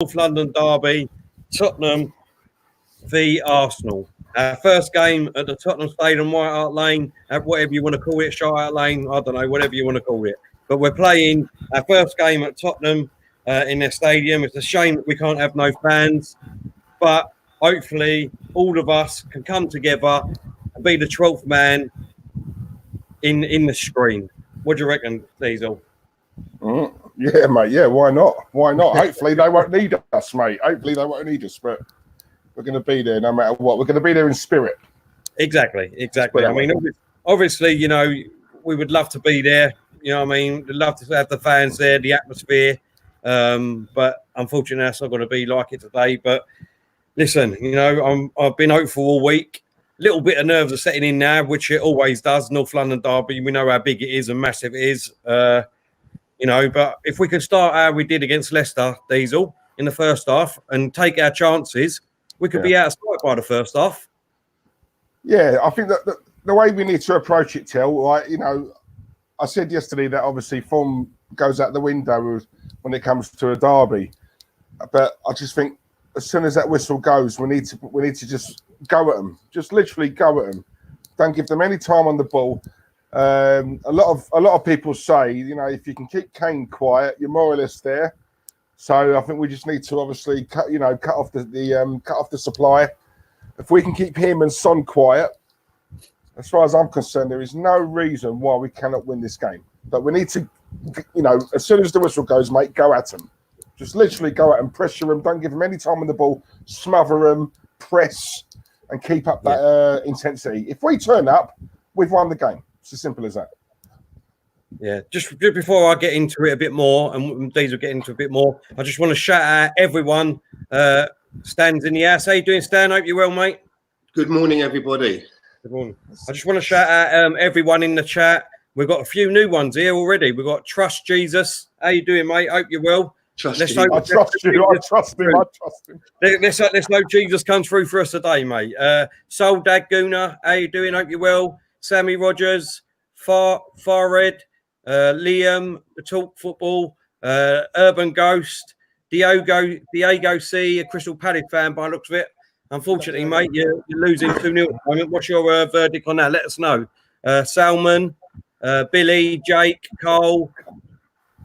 North London derby, Tottenham v Arsenal. First game at the Tottenham Stadium, Hart Lane, whatever you want to call it, Hart Lane, I don't know, whatever you want to call it. But we're playing our first game at Tottenham in their stadium. It's a shame that we can't have no fans, but hopefully all of us can come together and be the 12th man in the screen. What do you reckon, Diesel? Yeah, mate. Yeah, why not? Why not? Hopefully they won't need us, mate. Hopefully they won't need us, but we're going to be there no matter what. We're going to be there in spirit. Exactly. I mean, obviously, you know, we would love to be there. You know what I mean? We'd love to have the fans there, the atmosphere. But unfortunately, that's not going to be like it today. But listen, you know, I've been hopeful all week. Little bit of nerves are setting in now, which it always does. North London derby, we know how big it is and massive it is. You know, but if we could start how we did against Leicester, Diesel, in the first half and take our chances, we could be out of sight by the first half. Yeah, I think that the way we need to approach it, Tel, like, you know, I said yesterday that obviously form goes out the window when it comes to a derby. But I just think as soon as that whistle goes, we need to just go at them. Just literally go at them. Don't give them any time on the ball. A lot of people say, you know, if you can keep Kane quiet, you're more or less there. So I think we just need to obviously cut off the supply. If we can keep him and Son quiet, as far as I'm concerned, there is no reason why we cannot win this game. But we need to, you know, as soon as the whistle goes, mate, go at them. Just literally go at them, pressure them, don't give them any time on the ball, smother them, press, and keep up that intensity. If we turn up, we've won the game. It's as simple as that. Yeah, just before I get into it a bit more, and these will get into a bit more, I just want to shout out everyone. Stan's in the house. How you doing, Stan? Hope you're well, mate. Good morning, everybody. Good morning. I just want to shout out everyone in the chat. We've got a few new ones here already. We've got Trust Jesus. How you doing, mate? Hope you're well. I trust him. I trust him. Let's hope Jesus comes through for us today, mate. Soul Dad Guna, how you doing? Hope you're well. Sammy Rogers, Farid, Liam, the Talk Football, Urban Ghost, Diego C, a Crystal Palace fan by the looks of it. Unfortunately, mate, you're losing 2-0 at the moment. What's your verdict on that? Let us know. Salman, Billy, Jake, Cole,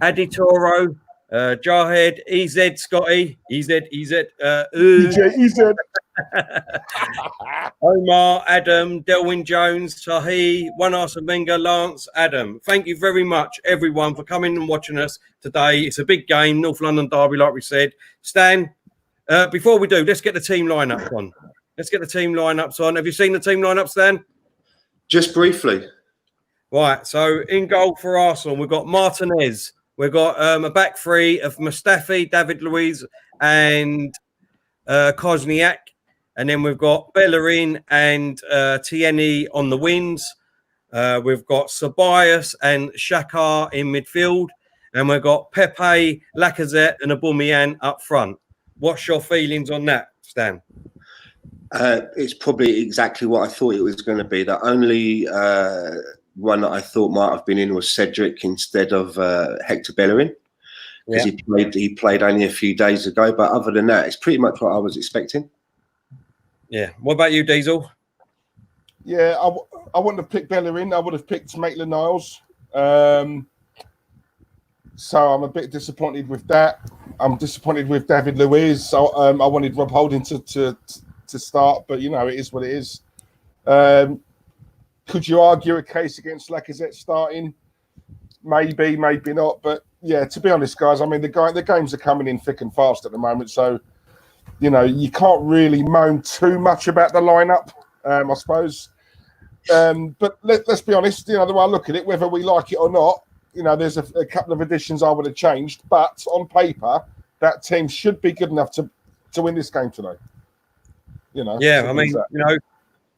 Adi Toro, Jarhead, EZ, Scotty, EZ, Omar, Adam, Delwyn Jones, Sahi, One Arsenal Wenger, Lance, Adam. Thank you very much, everyone, for coming and watching us today. It's a big game, North London derby, like we said. Stan, before we do, let's get the team lineups on. Have you seen the team lineup, Stan? Just briefly. Right, so in goal for Arsenal, we've got Martinez. We've got a back three of Mustafi, David Luiz, and Kozniak. And then we've got Bellerin and Tierney on the wings. We've got Ceballos and Xhaka in midfield. And we've got Pepe, Lacazette, and Aubameyang up front. What's your feelings on that, Stan? It's probably exactly what I thought it was going to be. The only one that I thought might have been in was Cedric instead of Hector Bellerin, because he played only a few days ago. But other than that, it's pretty much what I was expecting. Yeah. What about you, Diesel? Yeah, I wouldn't have picked Bellerin. I would have picked Maitland-Niles. So I'm a bit disappointed with that. I'm disappointed with David Luiz. So I wanted Rob Holding to start, but you know, it is what it is. Could you argue a case against Lacazette starting? Maybe, maybe not. But yeah, to be honest, guys, I mean, the games are coming in thick and fast at the moment. So, you know, you can't really moan too much about the lineup, I suppose. But let's be honest, you know, the way I look at it, whether we like it or not, you know, there's a couple of additions I would have changed. But on paper, that team should be good enough to win this game today. You know. Yeah, I mean, you know,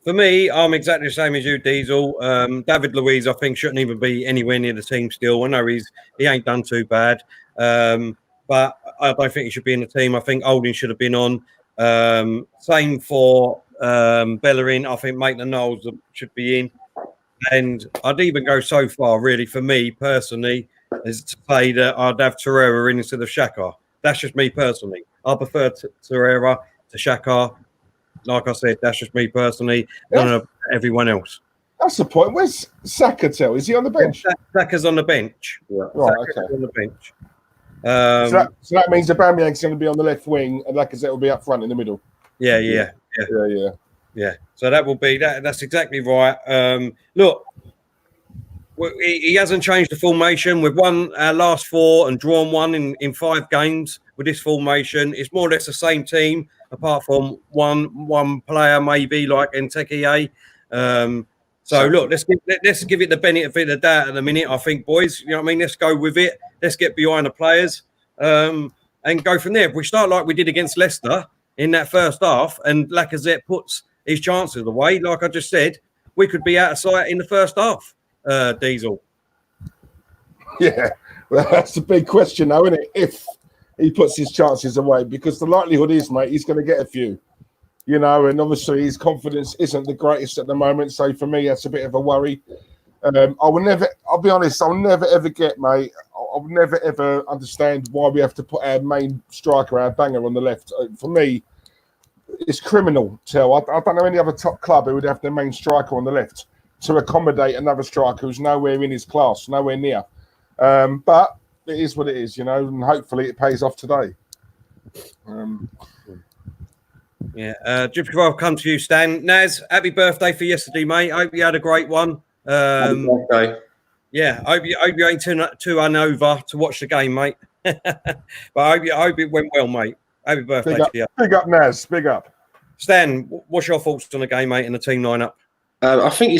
for me, I'm exactly the same as you, Diesel. David Luiz, I think, shouldn't even be anywhere near the team still. I know he ain't done too bad, but I don't think he should be in the team. I think Holding should have been on. Same for Bellerin. I think Maitland-Niles should be in. And I'd even go so far, really, for me personally, as to say that I'd have Torreira in instead of Xhaka. That's just me personally. I prefer Torreira to Xhaka. Like I said, that's just me personally. None of everyone else. That's the point. Where's Saka? Is he on the bench? Saka's on the bench. Yeah. Right. Saka's okay. on the bench. So that means Aubameyang's going to be on the left wing, and Lacazette will be up front in the middle. Yeah. So that will be that. That's exactly right. Look, he hasn't changed the formation. We've won our last 4 and drawn 1 in 5 games with this formation. It's more or less the same team, apart from one player maybe like Nketiah. So look, let's give it the benefit of the doubt at the minute. I think, boys, you know what I mean. Let's go with it. Let's get behind the players and go from there. If we start like we did against Leicester in that first half, and Lacazette puts his chances away, like I just said, we could be out of sight in the first half. Diesel. Yeah, well, that's the big question, though, isn't it? If he puts his chances away, because the likelihood is, mate, he's going to get a few. You know, and obviously his confidence isn't the greatest at the moment. So for me, that's a bit of a worry. I'll be honest, I'll never ever get, mate. I'll never ever understand why we have to put our main striker, our banger, on the left. For me, it's criminal. I don't know any other top club who would have their main striker on the left to accommodate another striker who's nowhere in his class, nowhere near. But it is what it is, you know, and hopefully it pays off today. Just before I come to you, Stan, Naz, happy birthday for yesterday, mate. I hope you had a great one. Happy birthday. Yeah, I hope you ain't too hungover to watch the game, mate. But I hope it went well, mate. Happy birthday to you. Big up, Naz. Big up. Stan, what's your thoughts on the game, mate, and the team lineup? I think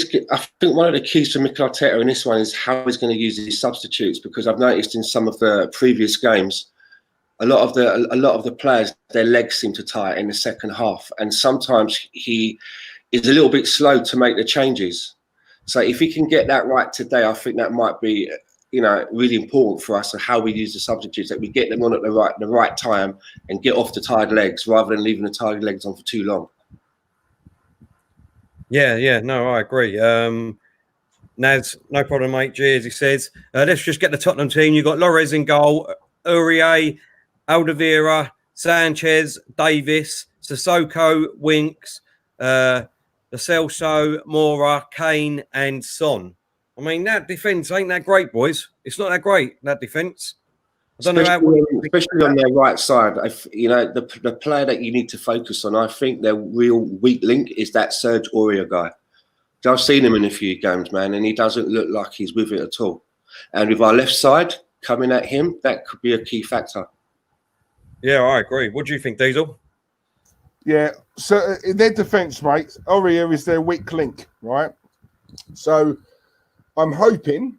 one of the keys for Mikel Arteta in this one is how he's going to use his substitutes, because I've noticed in some of the previous games, a lot of the players, their legs seem to tire in the second half, and sometimes he is a little bit slow to make the changes. So if he can get that right today, I think that might be, you know, really important for us, and how we use the substitutes, that we get them on at the right time and get off the tired legs rather than leaving the tired legs on for too long. Yeah, no, I agree. Naz, no problem, mate. Cheers, he says. Let's just get the Tottenham team. You've got Lloris in goal, Aurier, Alderweireld, Sanchez, Davis, Sissoko, Winks, Lo Celso, Moura, Kane, and Son. I mean, that defence ain't that great, boys. It's not that great, that defence. Especially on their right side, you know, the player that you need to focus on, I think their real weak link is that Serge Aurier guy. I've seen him in a few games, man, and he doesn't look like he's with it at all. And with our left side coming at him, that could be a key factor. Yeah, I agree. What do you think, Diesel? Yeah, so in their defence, mate, Aurier is their weak link, right? So I'm hoping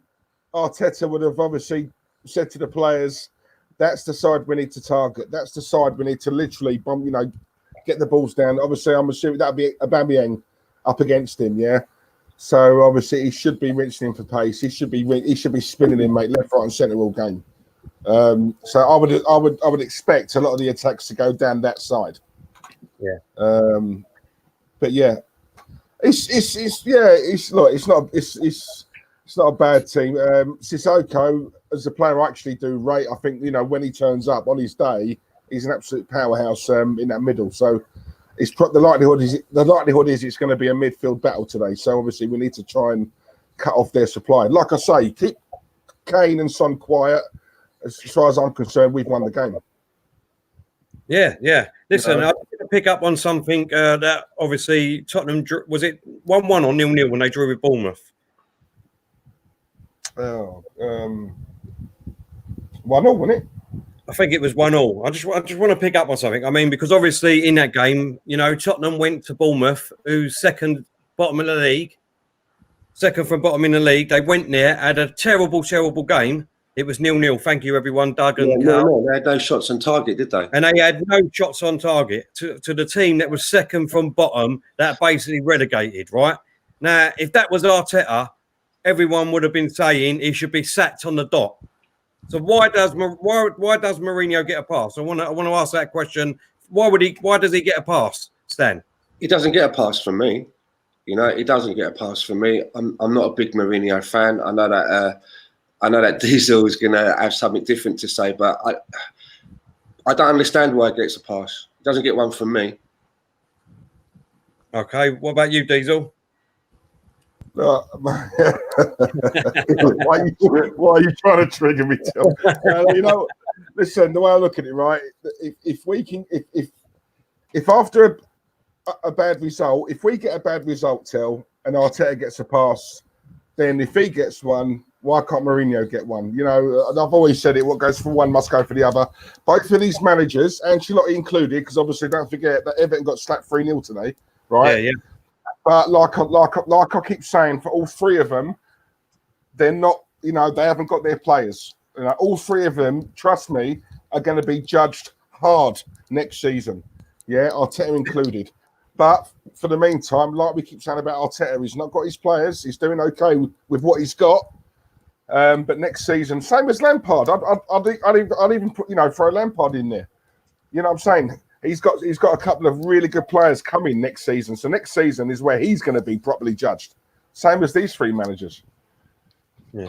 Arteta would have obviously said to the players, that's the side we need to target. That's the side we need to literally, get the balls down. Obviously, I'm assuming that'll be Aubameyang up against him, yeah? So obviously he should be rinsing him for pace. He should be spinning him, mate, left, right, and centre all game. So I would expect a lot of the attacks to go down that side. Yeah. But yeah, it's not a bad team. Sissoko, as a player, I actually do rate. I think, you know, when he turns up on his day, he's an absolute powerhouse in that middle. So the likelihood is it's going to be a midfield battle today. So obviously we need to try and cut off their supply. Like I say, keep Kane and Son quiet. As far as I'm concerned, we've won the game. Yeah. Listen, I want to pick up on something that obviously Tottenham, was it 1-1 or 0-0 when they drew with Bournemouth? 1-0, wasn't it? I think it was 1-0. I just want to pick up on something. I mean, because obviously in that game, you know, Tottenham went to Bournemouth, who's second from bottom in the league. They went there, had a terrible game. It was 0-0. Thank you, everyone. Doug and Carl. They had no shots on target, did they? And they had no shots on target to the team that was second from bottom, that basically relegated, right? Now, if that was Arteta, everyone would have been saying he should be sacked on the dot. So why does Mourinho get a pass? I want to ask that question. Why does he get a pass, Stan? He doesn't get a pass from me. You know, he doesn't get a pass from me. I'm not a big Mourinho fan. I know that Diesel is going to have something different to say, but I don't understand why he gets a pass. He doesn't get one from me. Okay, what about you, Diesel? Why are you trying to trigger me, Till? Listen, the way I look at it, right? If after a bad result, if we get a bad result, Till, and Arteta gets a pass, then if he gets one, why can't Mourinho get one? And I've always said it, what goes for one must go for the other. Both of these managers, Ancelotti included, because obviously don't forget that Everton got slapped 3-0 today, right? Yeah. But like I keep saying, for all three of them, they're not, they haven't got their players. All three of them, trust me, are going to be judged hard next season. Yeah, Arteta included. But for the meantime, like we keep saying about Arteta, he's not got his players. He's doing okay with what he's got. But next season, same as Lampard. I'd even put, throw Lampard in there. You know what I'm saying? He's got a couple of really good players coming next season. So next season is where he's going to be properly judged. Same as these three managers. Yeah.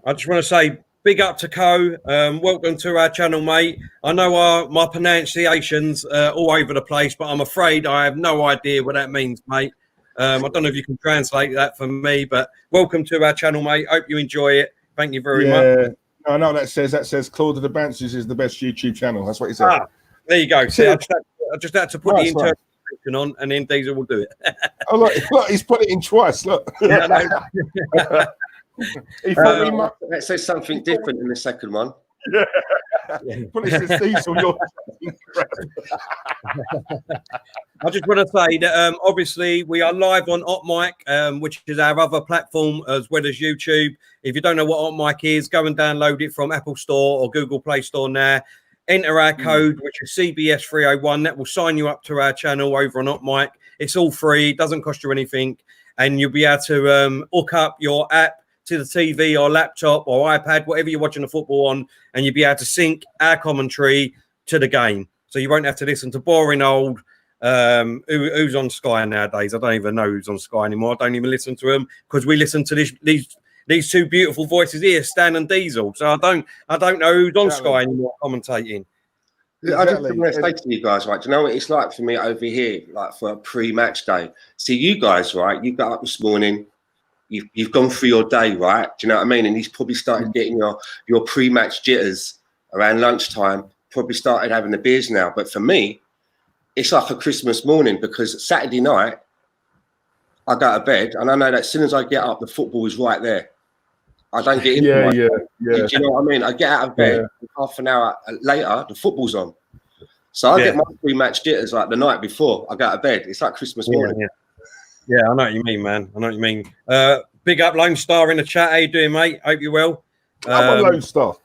I just want to say big up to Co. Welcome to our channel, mate. I know my pronunciation's all over the place, but I'm afraid I have no idea what that means, mate. I don't know if you can translate that for me, but welcome to our channel, mate. Hope you enjoy it. Thank you very much. I know that says Claude of the Bansta is the best YouTube channel. That's what he said. There you go. See, I just had to put the interpretation on, and then Diesel will do it. Oh, look, he's put it in twice. Look. That says something different in the second one. Yeah. But it says Diesel. I just want to say that obviously we are live on Hot Mic, which is our other platform as well as YouTube. If you don't know what Hot Mic is, go and download it from Apple Store or Google Play Store now. Enter our code, which is CBS301. That will sign you up to our channel over on Hot Mic. It's all free, doesn't cost you anything, and you'll be able to hook up your app to the TV or laptop or iPad, whatever you're watching the football on, and you'll be able to sync our commentary to the game. So you won't have to listen to boring old who's on Sky nowadays. I don't even know who's on Sky anymore. I don't even listen to them because we listen to these two beautiful voices here, Stan and Diesel. So I don't know who's on Sky anymore commentating. I just want to say to you guys, right? Do you know what it's like for me over here, like for a pre-match day? See, you guys, right? You got up this morning. You've gone through your day, right? Do you know what I mean? And he's probably started getting your pre-match jitters around lunchtime. Probably started having the beers now. But for me, it's like a Christmas morning because Saturday night I go to bed and I know that as soon as I get up, the football is right there. I don't get into yeah. Do you know what I mean? I get out of bed, half an hour later, the football's on. So I get my pre-match jitters like the night before I go to bed. It's like Christmas morning. Yeah, I know what you mean, man. I know what you mean. Big up Lone Star in the chat. How you doing, mate? Hope you're well. I'm a Lone Star.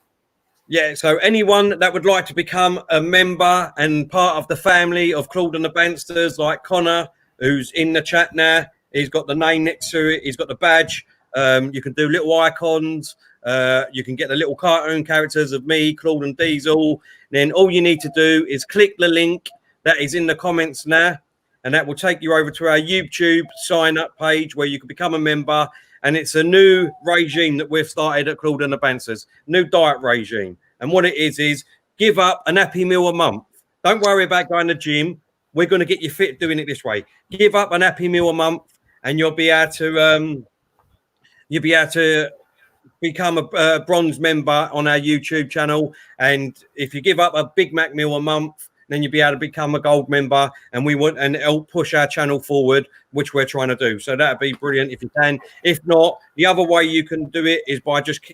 Yeah, so anyone that would like to become a member and part of the family of Claude and the Bansters, like Connor, who's in the chat now, he's got the name next to it. He's got the badge. You can do little icons. You can get the little cartoon characters of me, Claude and Diesel. Then all you need to do is click the link that is in the comments now, and that will take you over to our YouTube sign-up page where you can become a member. And it's a new regime that we've started at Claude and the Bansters, new diet regime. And what it is give up an Happy Meal a month. Don't worry about going to the gym. We're going to get you fit doing it this way. Give up an Happy Meal a month, and you'll be able to become a bronze member on our YouTube channel. And if you give up a Big Mac meal a month, then you'll be able to become a gold member, and it'll push our channel forward, which we're trying to do. So that'd be brilliant if you can. If not, the other way you can do it is by just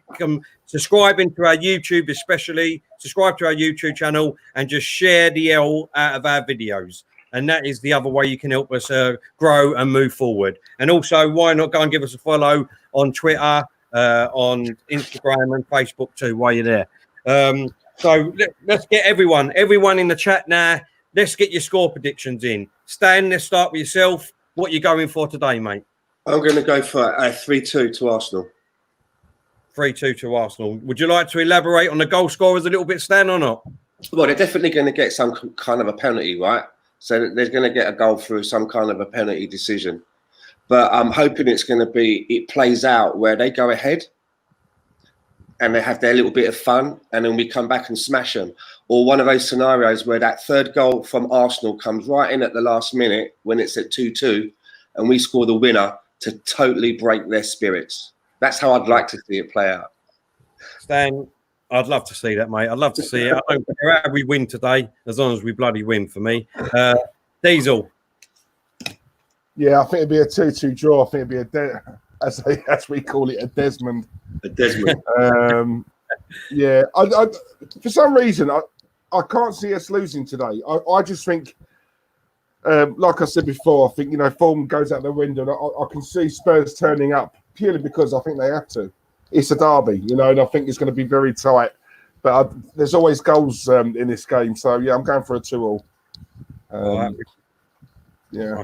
subscribing to our YouTube, especially subscribe to our YouTube channel and just share the L out of our videos. And that is the other way you can help us grow and move forward. And also, why not go and give us a follow on Twitter, on Instagram and Facebook too, while you're there. So let's get everyone in the chat now. Let's get your score predictions in. Stan, let's start with yourself. What are you going for today, mate? I'm going to go for a 3-2 to Arsenal. 3-2 to Arsenal. Would you like to elaborate on the goal scorers a little bit, Stan, or not? Well, they're definitely going to get some kind of a penalty, right? So they're going to get a goal through some kind of a penalty decision. But I'm hoping it plays out where they go ahead. and they have their little bit of fun, and then we come back and smash them. Or one of those scenarios where that third goal from Arsenal comes right in at the last minute when it's at 2-2, and we score the winner to totally break their spirits. That's how I'd like to see it play out. Stan, I'd love to see that, mate. I'd love to see it. I don't care how we win today, as long as we bloody win for me. Diesel. Yeah, I think it'd be a 2-2 draw. I think it'd be as we call it, a Desmond. A Desmond. Yeah, I for some reason, I can't see us losing today. I just think, like I said before, I think, you know, form goes out the window. And I can see Spurs turning up purely because I think they have to. It's a derby, you know, and I think it's going to be very tight. But there's always goals in this game. So, yeah, I'm going for a 2-2. Yeah.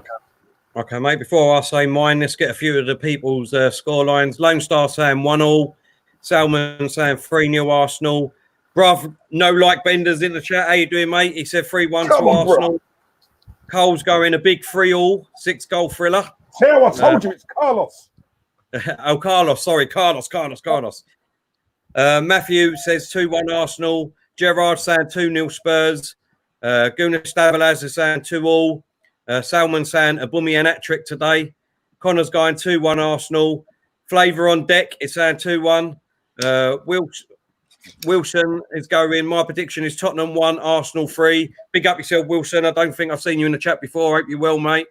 Okay, mate. Before I say mine, let's get a few of the people's score lines. Lone Star saying 1-1. Salmon saying 3-0 Arsenal. Bruv, no like benders in the chat. How you doing, mate? He said 3-1 to Arsenal. Bro. Cole's going a big 3-all, 6-goal thriller. Tell I told you it's Carlos. Oh, Carlos. Sorry, Carlos. Matthew says 2-1 Arsenal. Gerard saying 2-0 Spurs. Gunnar Stavelaz is saying 2-all. Salman saying a Aubameyang hat-trick today. Connor's going 2-1 Arsenal. Flavour on deck is saying 2-1. Wilson is going. My prediction is Tottenham 1, Arsenal 3. Big up yourself, Wilson. I don't think I've seen you in the chat before. I hope you're well, mate.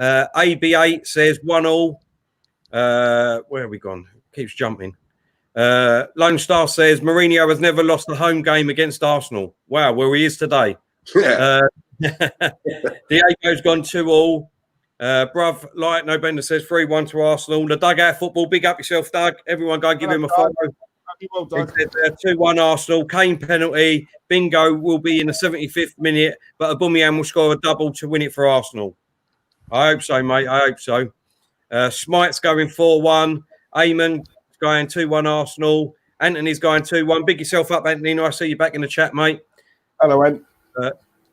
AB8 says 1-all. Where have we gone? Keeps jumping. Lone Star says Mourinho has never lost a home game against Arsenal. Wow, well, he is today. Diego's gone 2-all. Bruv, Light No Bender says 3-1 to Arsenal. The Dugout Football, big up yourself, Doug. Everyone go give him a follow. Well done. 2-1 Arsenal. Kane penalty. Bingo will be in the 75th minute, but Aubameyang will score a double to win it for Arsenal. I hope so, mate. I hope so. Smite's going 4-1. Eamon going 2-1 Arsenal. Anthony's going 2-1. Big yourself up, Anthony. I see you back in the chat, mate. Hello, Ant.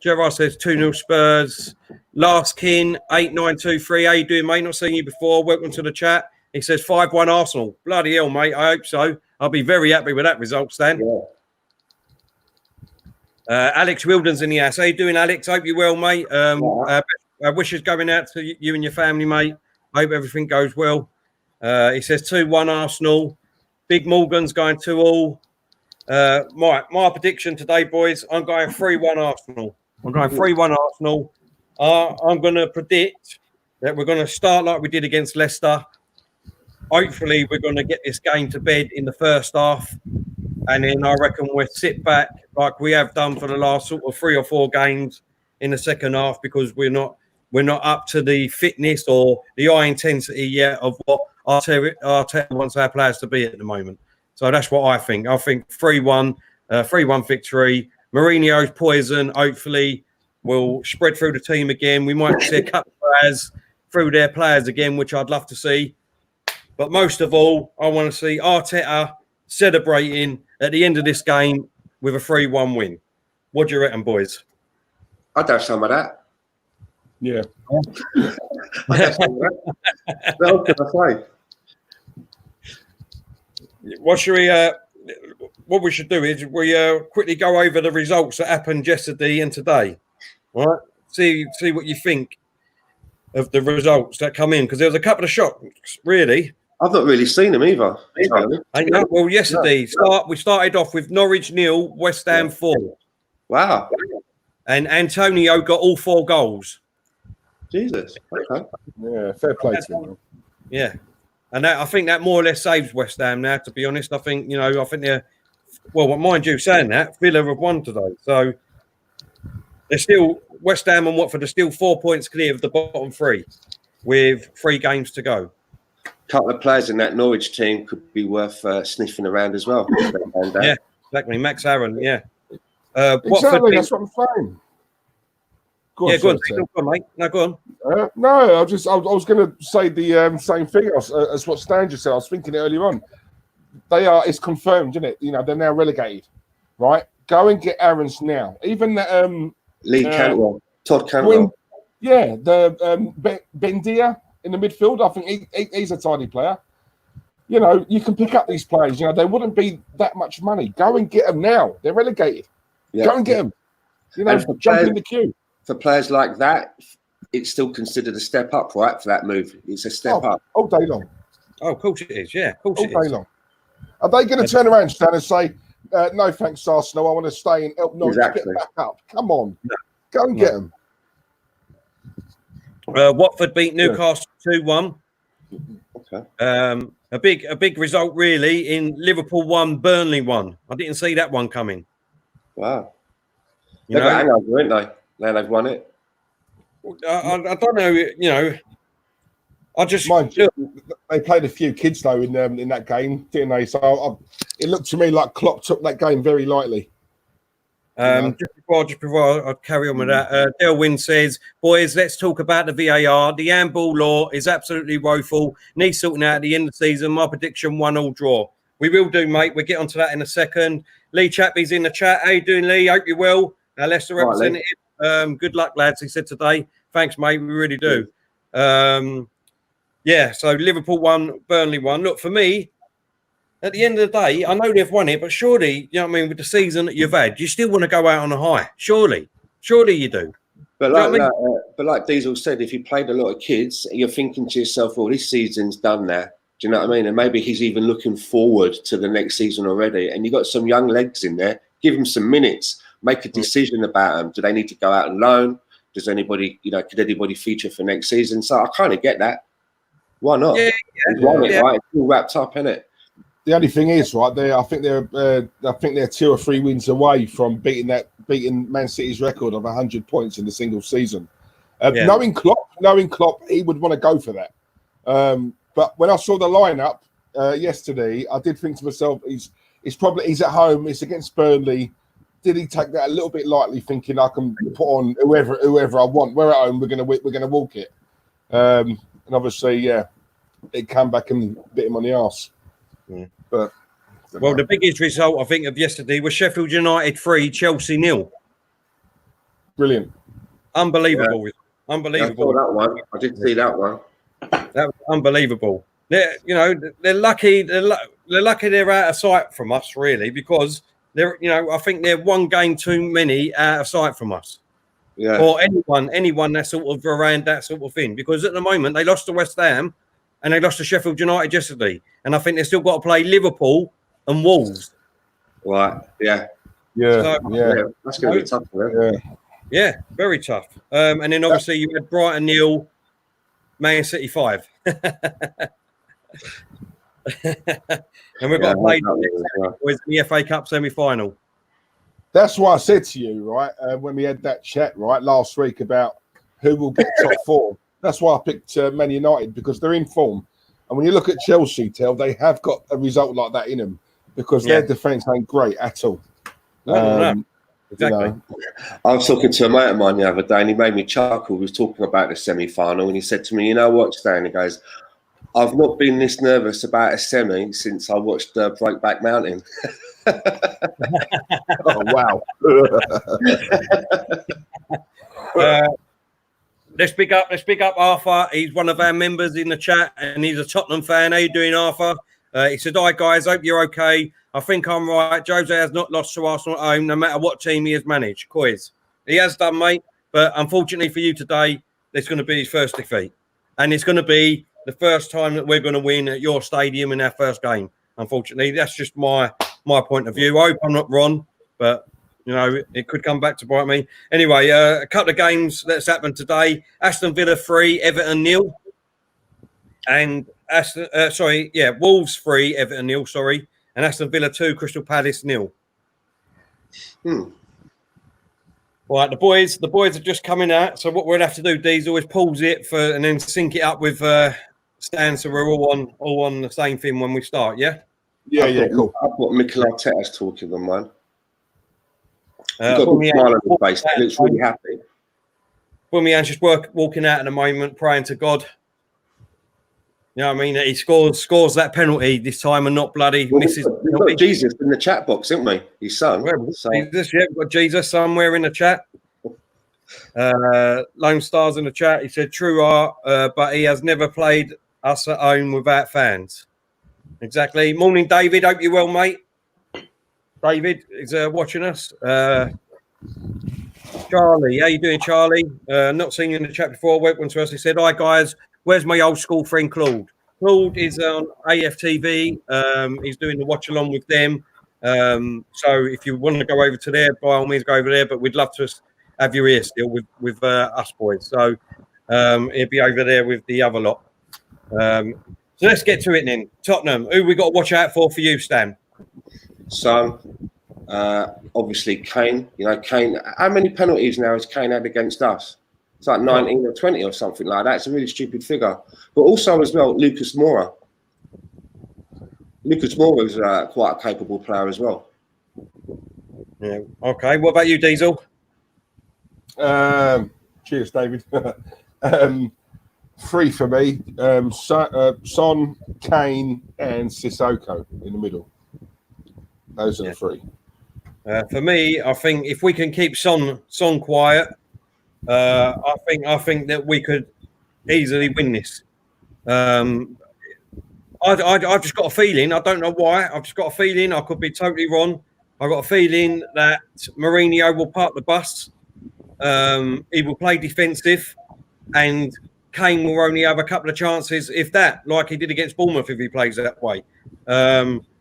Gerard says 2-0 Spurs. Last Kin 8923. How you doing, mate? Not seen you before. Welcome to the chat. He says 5-1 Arsenal. Bloody hell, mate. I hope so. I'll be very happy with that result, Stan. Yeah. Alex Wilden's in the house. How you doing, Alex? Hope you're well, mate. Wishes going out to you and your family, mate. Hope everything goes well. He says 2-1 Arsenal. Big Morgan's going 2-all. My prediction today, boys, I'm going 3-1 Arsenal. I'm going 3-1 Arsenal. I'm going to predict that we're going to start like we did against Leicester. Hopefully, we're going to get this game to bed in the first half. And then I reckon we'll sit back like we have done for the last sort of 3 or 4 games in the second half, because we're not up to the fitness or the high intensity yet of what Arteta wants our players to be at the moment. So that's what I think. I think 3-1 victory. Mourinho's poison, hopefully, will spread through the team again. We might see a couple of players through their players again, which I'd love to see. But most of all, I want to see Arteta celebrating at the end of this game with a 3-1 win. What do you reckon, boys? I'd have some of that. Yeah. I'd have some of that. What can I say? What we should do is we quickly go over the results that happened yesterday and today. All right? See what you think of the results that come in, because there was a couple of shocks, really. I've not really seen them either. Well, yesterday we started off with Norwich 0, West Ham 4. Wow. And Antonio got all 4 goals. Jesus. Okay. Yeah, fair play to him. Yeah. And I think that more or less saves West Ham now, to be honest. I think they're, well, mind you saying that, Villa have won today. So they're still, West Ham and Watford are still 4 points clear of the bottom 3 with 3 games to go. A couple of players in that Norwich team could be worth sniffing around as well. Yeah, exactly. Max Aaron, yeah. Exactly, that's what I'm saying. Go on, mate. No, go on. No, I was going to say the same thing as what Stan just said. I was thinking it earlier on. It's confirmed, isn't it? You know, they're now relegated, right? Go and get Aaron's now. Even Lee Cantwell, Todd Cantwell. The Bendia in the midfield. I think he's a tidy player. You know, you can pick up these players. You know, they wouldn't be that much money. Go and get them now. They're relegated. Yeah. Go and get them. You know, jump in the queue. For players like that, it's still considered a step up, right? For that move, it's a step up all day long. Oh, of course it is. Yeah, of course all day long. Are they going to turn around, Stan, and say, "No, thanks, Arsenal. I want to stay and help Norwich get back up"? Come on, go and get them. Watford beat Newcastle 2-1. Okay. A big result really. In Liverpool 1, Burnley 1. I didn't see that one coming. Wow. They've got hangover, ain't they? Now they've won it. I don't know. You know, I just they played a few kids though in that game, didn't they? So it looked to me like Klopp took that game very lightly. Just before I carry on with that, Delwyn says, "Boys, let's talk about the VAR. The handball law is absolutely woeful. Needs sorting out at the end of the season. My prediction: 1-1 draw. We will do, mate. We'll get onto that in a second. Lee Chappie's in the chat. How you doing, Lee? Hope you're well. Leicester representative. Good luck, lads. He said today. Thanks, mate. We really do. Yeah. So Liverpool 1, Burnley 1. Look, for me, at the end of the day, I know they've won it, but surely, you know what I mean, with the season that you've had, you still want to go out on a high. Surely you do. But like Diesel said, if you played a lot of kids, you're thinking to yourself, "Well, this season's done now." Do you know what I mean? And maybe he's even looking forward to the next season already. And you got some young legs in there. Give them some minutes. Make a decision about them. Do they need to go out on loan? Does anybody, could anybody feature for next season? So I kind of get that. Why not? Yeah. Right? It's all wrapped up, isn't it? The only thing is, right there, I think they're 2 or 3 wins away from beating Man City's record of 100 points in a single season. Knowing Klopp, he would want to go for that. But when I saw the lineup yesterday, I did think to myself, he's at home. It's against Burnley. Did he take that a little bit lightly, thinking I can put on whoever I want? We're at home. We're gonna walk it. And obviously, it came back and bit him on the arse. Yeah. But the biggest result I think of yesterday was Sheffield United 3, Chelsea 0. Brilliant, unbelievable, unbelievable. I saw that one. I did see that one. That was unbelievable. They're lucky. They're lucky they're out of sight from us, really, because I think they're one game too many out of sight from us. Yeah. Or anyone that's sort of around that sort of thing. Because at the moment they lost to West Ham and they lost to Sheffield United yesterday. And I think they've still got to play Liverpool and Wolves. Right. Yeah. Yeah. That's going to be tough for them. Yeah, very tough. And then obviously you had Brighton 0, Man City 5. And we've got to play the FA Cup semi-final. That's why I said to you, right, when we had that chat, right, last week about who will get top 4. That's why I picked Man United, because they're in form. And when you look at Chelsea, they have got a result like that in them, because their defence ain't great at all. No. Exactly. I was talking to a mate of mine the other day, and he made me chuckle. He was talking about the semi-final, and he said to me, "You know what, Stan?" He goes, "I've not been this nervous about a semi since I watched Breakback Mountain." Oh wow! Let's pick up Arthur. He's one of our members in the chat, and he's a Tottenham fan. How you doing, Arthur? He said, "Hi guys, hope you're okay. I think I'm right. Jose has not lost to Arsenal at home, no matter what team he has managed." Coys, he has done, mate. But unfortunately for you today, it's going to be his first defeat, and it's going to be the first time that we're going to win at your stadium in our first game. Unfortunately, that's just my point of view. I hope I'm not wrong, but it could come back to bite me. Anyway, a couple of games that's happened today. Aston Villa 3, Everton 0. And Wolves 3, Everton 0, sorry. And Aston Villa 2, Crystal Palace 0. Right, the boys are just coming out. So what we'll have to do, Diesel, is pause it and then sync it up with Stan, so we're all on the same thing when we start, yeah? Yeah, cool. I've got Mikel Arteta's talking on mine. He's got a big smile on his face. He looks really happy. Wilmian's just walking out at the moment, praying to God. You know what I mean? He scores that penalty this time and not bloody misses. We've got Jesus in the chat box, haven't we? His son. Jesus, we've got Jesus somewhere in the chat. Lone Star's in the chat. He said, "True art, but he has never played us at home without fans." Exactly. Morning, David. Hope you're well, mate. David is watching us. Charlie, how you doing, Charlie? Not seen you in the chat before. Welcome to us. He said, "Hi guys, where's my old school friend Claude?" Claude is on AFTV. He's doing the watch along with them. So if you want to go over to there, by all means, go over there. But we'd love to have you here still with us boys. So he'll be over there with the other lot. So let's get to it then. Tottenham, who we got to watch out for you, Stan? So, obviously, Kane. You know, Kane. How many penalties now has Kane had against us? It's like 19 or 20 or something like that. It's a really stupid figure. But also as well, Lucas Moura. Lucas Moura is quite a capable player as well. Yeah. Okay. What about you, Diesel? Cheers, David. 3 for me. Son, Kane, and Sissoko in the middle. Those are the 3. For me, I think if we can keep Son quiet, I think that we could easily win this. I've just got a feeling. I don't know why. I've just got a feeling. I could be totally wrong. I've got a feeling that Mourinho will park the bus. He will play defensive, and Kane will only have a couple of chances, if that, like he did against Bournemouth, if he plays that way.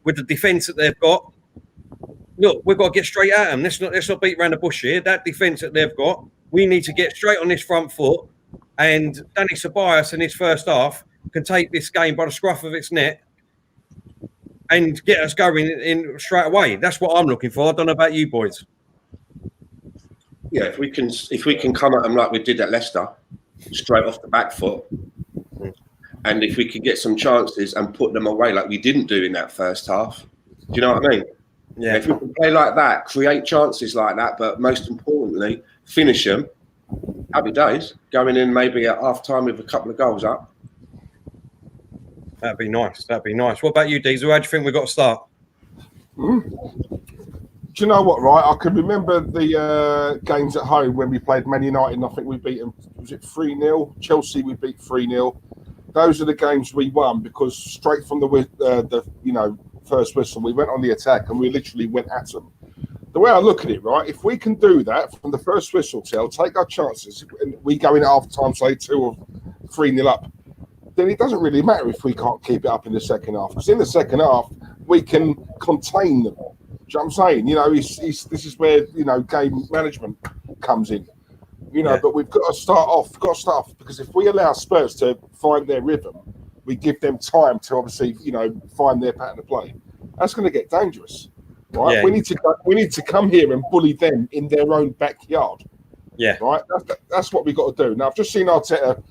With the defence that they've got, look, we've got to get straight at them. Let's not beat around the bush here. That defence that they've got, we need to get straight on this front foot. And Danny Ceballos in his first half can take this game by the scruff of its neck and get us going in straight away. That's what I'm looking for. I don't know about you boys. Yeah, if we can come at them like we did at Leicester, straight off the back foot, and if we can get some chances and put them away like we didn't do in that first half, do you know what I mean? Yeah. If we can play like that, create chances like that, but most importantly, finish them. Happy days. Going in maybe at half time with a couple of goals up. That'd be nice. That'd be nice. What about you, Diesel? How do you think we've got to start? Do you know what, right? I can remember the games at home when we played Man United, and I think we beat them, was it 3-0? Chelsea, we beat 3-0. Those are the games we won because straight from the first whistle, we went on the attack and we literally went at them. The way I look at it, right, if we can do that from the first whistle till take our chances, and we go in at half time, say 2 or 3-0 up, then it doesn't really matter if we can't keep it up in the second half. Because in the second half, we can contain them. Do you know what I'm saying? You know, this is where, game management comes in. But we've got to start off because if we allow Spurs to find their rhythm, we give them time to obviously, find their pattern of play. That's going to get dangerous. Right? Yeah. We need to come here and bully them in their own backyard. Yeah. Right? That's what we've got to do. Now I've just seen Arteta,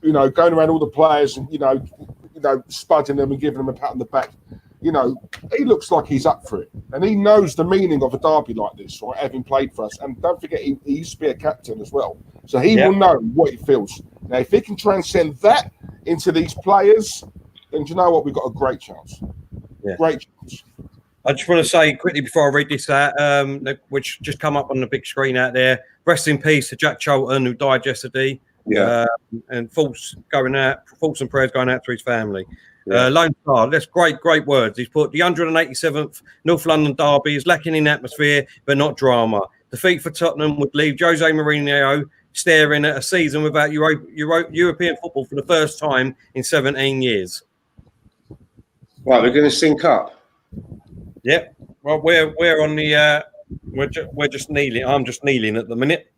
going around all the players and spudding them and giving them a pat on the back. He looks like he's up for it. And he knows the meaning of a derby like this, right? Having played for us. And don't forget, he used to be a captain as well. So he will know what he feels. Now, if he can transcend that into these players, then do you know what? We've got a great chance. Yeah. Great chance. I just want to say quickly before I read this out, which just come up on the big screen out there, rest in peace to Jack Charlton, who died yesterday. Yeah. And thoughts and prayers going out to his family. Yeah. Lone Star, that's great words. He's put the 187th North London derby is lacking in atmosphere, but not drama. Defeat for Tottenham would leave Jose Mourinho staring at a season without European football for the first time in 17 years. Right, we're going to sync up. Yep. Well, we're on the we're just kneeling. I'm just kneeling at the minute.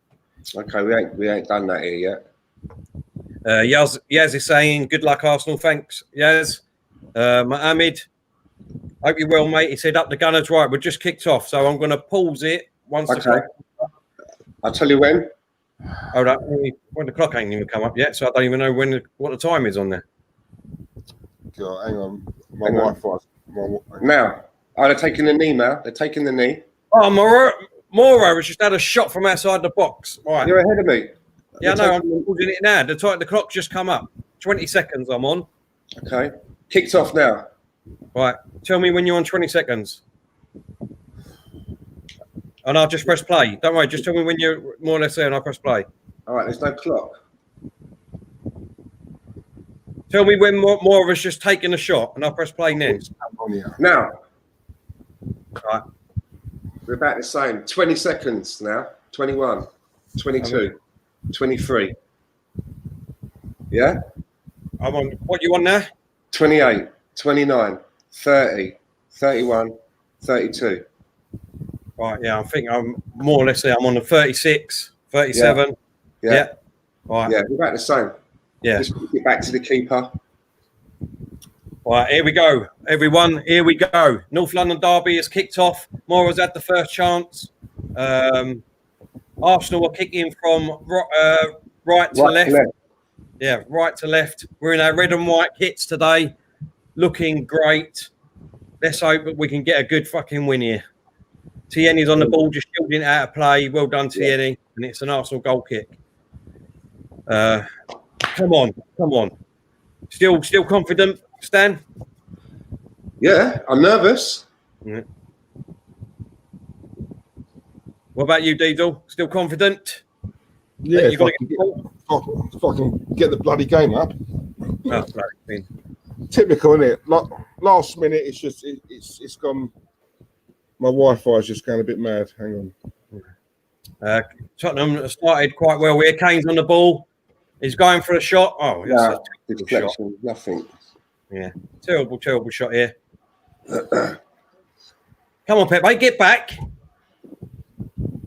Okay, we ain't done that here yet. Yaz is saying, good luck, Arsenal. Thanks, Yaz. Mohammed, hope you're well, mate. He said, up the Gunners. Right, we're just kicked off, so I'm going to pause it once the clock. I'll tell you when. Hold up. When the clock ain't even come up yet, so I don't even know what the time is on there. God, hang on. My Wi-Fi. Now, they're taking the knee now. They're taking the knee. Oh, Moro has just had a shot from outside the box. Right. You're ahead of me. Yeah, no, I'm pausing it now. The clock's just come up. 20 seconds I'm on. Okay. Kicked off now. Right. Tell me when you're on 20 seconds. And I'll just press play. Don't worry. Just tell me when you're more or less there and I'll press play. All right. There's no clock. Tell me when more of us just taking a shot, and I'll press play next. Now, Right. we're about the same. 20 seconds now. 21, 22, 23. Yeah? I'm on. What you want now? 28, 29, 30, 31, 32. Right, yeah, I think I'm more or less there. I'm on the 36, 37. Yeah. Right. Yeah, we're about the same. Yeah. Just get back to the keeper. Right, here we go, everyone. Here we go. North London derby has kicked off. Mora's had the first chance. Arsenal are kicking from right to left. Yeah, right to left. We're in our red and white kits today. Looking great. Let's hope that we can get a good fucking win here. Tierney's on the ball, just shielding it out of play. Well done, Tierney. And it's an Arsenal goal kick. Come on. Still confident, Stan? Yeah, I'm nervous. Yeah. What about you, Diesel? Still confident? Yeah, if I can get the bloody game up. Oh, bloody Typical, isn't it? Like last minute, it's gone. My Wi-Fi is just going a bit mad. Hang on. Tottenham started quite well here. Kane's on the ball. He's going for a shot. Oh, no, deflection, shot. Nothing. Yeah, terrible shot here. Come on, Pepe, get back.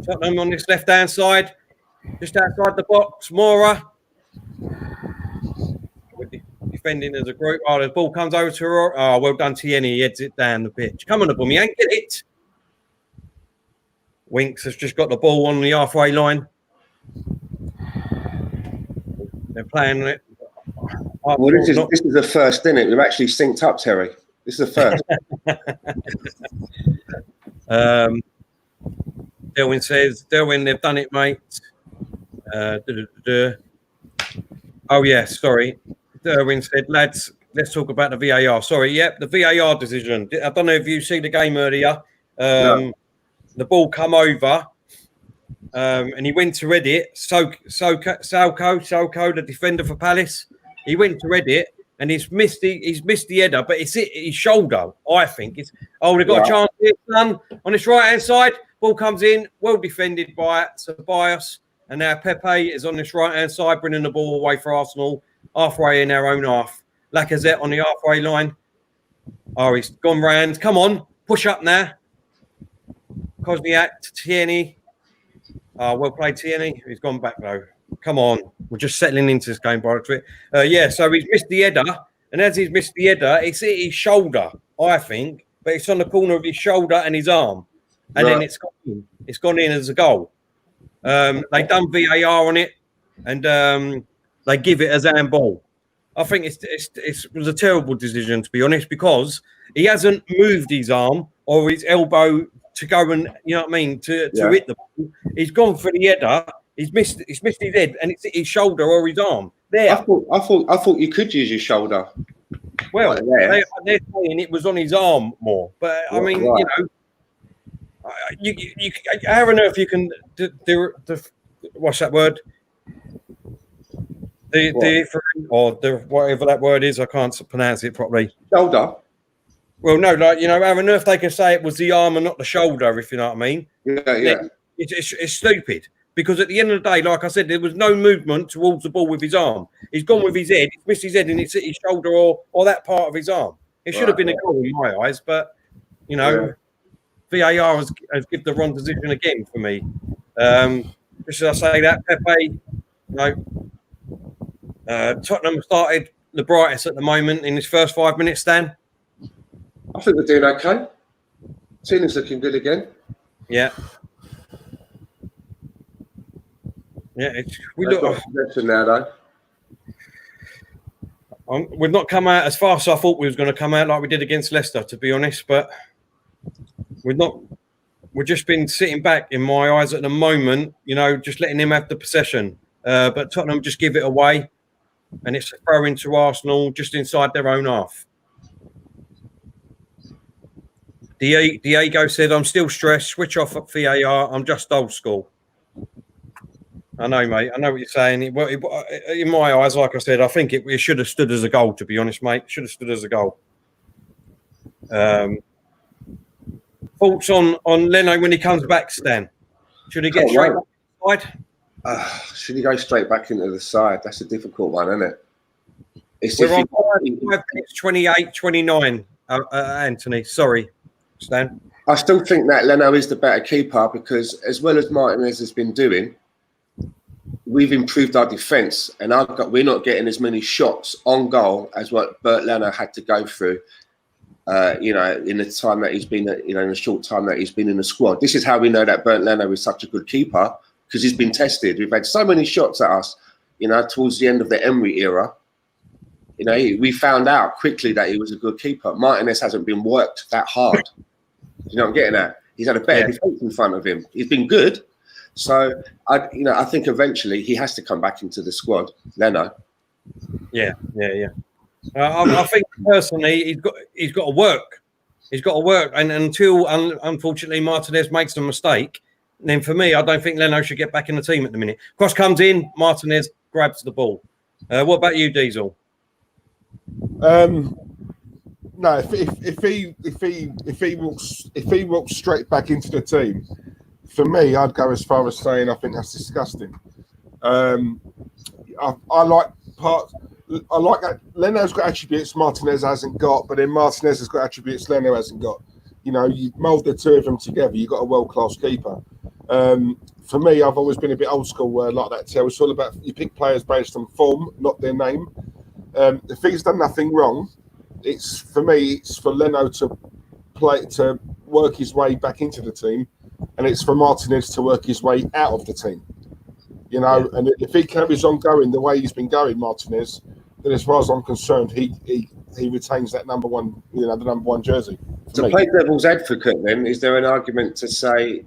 Tottenham on this left-hand side, just outside the box. Mora. Defending as a group. Oh, the ball comes over to her. Oh, well done, Tierney. He heads it down the pitch. Come on, the ball, Yank, get it. Winks has just got the ball on the halfway line. They're playing it. Well, this is the first, isn't it? We've actually synced up, Terry. This is the first. Derwin says, they've done it, mate. Oh, yeah, sorry. Derwin said, lads, let's talk about the VAR. Sorry, yep, the VAR decision. I don't know if you see the game earlier. No. The ball come over, and he went to edit. Salko, the defender for Palace. He went to edit, and he's missed the header, but it's his shoulder. I think they've got a chance here, son. On this right hand side, ball comes in, well defended by Ceballos, and now Pepe is on this right hand side, bringing the ball away for Arsenal, halfway in our own half. Lacazette on the halfway line. Oh, he's gone round. Come on, push up now. Kosniak to Tierney. Well played, Tierney. He's gone back though. Come on, we're just settling into this game, by the way. So he's missed the header, and as he's missed the header, it's hit his shoulder, I think, but it's on the corner of his shoulder and his arm, and then it's gone in as a goal. They done VAR on it, and they give it as handball. I think it was a terrible decision, to be honest, because he hasn't moved his arm or his elbow to go and, you know what I mean, to hit the ball. He's gone for the header. He's missed his head, and it's his shoulder or his arm. There. I thought you could use your shoulder. Well, they're saying it was on his arm more, but I mean, you know, you how on earth you can do what's that word? The whatever that word is, I can't pronounce it properly. Shoulder. Well, no, like, you know, how on earth they can say it was the arm and not the shoulder, if you know what I mean? Yeah. It's stupid. Because at the end of the day, like I said, there was no movement towards the ball with his arm. He's gone with his head, he's missed his head, and it's hit his shoulder or that part of his arm. It should have been a goal in my eyes, but, you know, VAR has given the wrong decision again for me. Just as I say that, Pepe, you know, Tottenham started the brightest at the moment in his first 5 minutes, Stan. I think we're doing okay. Tina's looking good again. Yeah. Yeah, we look now, though. We've not come out as fast as I thought we was going to come out like we did against Leicester, to be honest. But we've just been sitting back in my eyes at the moment, you know, just letting them have the possession. But Tottenham just give it away, and it's a throw into Arsenal just inside their own half. Diego said, "I'm still stressed. Switch off at VAR. I'm just old school." I know, mate. I know what you're saying. In my eyes, like I said, I think it should have stood as a goal, to be honest, mate. Should have stood as a goal. Thoughts on Leno when he comes back, Stan? Should he get straight back to the side? Should he go straight back into the side? That's a difficult one, isn't it? We're on 5 minutes, 28, 29, Anthony. Sorry, Stan. I still think that Leno is the better keeper because as well as Martinez has been doing, we've improved our defence and we're not getting as many shots on goal as what Bert Leno had to go through, in the time that he's been, in the short time that he's been in the squad. This is how we know that Bert Leno is such a good keeper because he's been tested. We've had so many shots at us, towards the end of the Emery era. We found out quickly that he was a good keeper. Martinez hasn't been worked that hard. You know what I'm getting at? He's had a better defence in front of him. He's been good. So, I think eventually he has to come back into the squad, Leno. Yeah. I think personally he's got to work. He's got to work. And until, unfortunately, Martinez makes a mistake, then for me, I don't think Leno should get back in the team at the minute. Cross comes in, Martinez grabs the ball. What about you, Diesel? No, if he walks straight back into the team, for me, I'd go as far as saying I think that's disgusting. I like that Leno's got attributes Martinez hasn't got, but then Martinez has got attributes Leno hasn't got. You mould the two of them together, you've got a world-class keeper. For me, I've always been a bit old school like that. So it's all about you pick players based on form, not their name. If he's done nothing wrong, it's for Leno to work his way back into the team, and it's for Martinez to work his way out of the team. And if he carries on going the way he's been going, Martinez, then as far as I'm concerned, he retains that number one, the number one jersey. To play devil's advocate, then, is there an argument to say,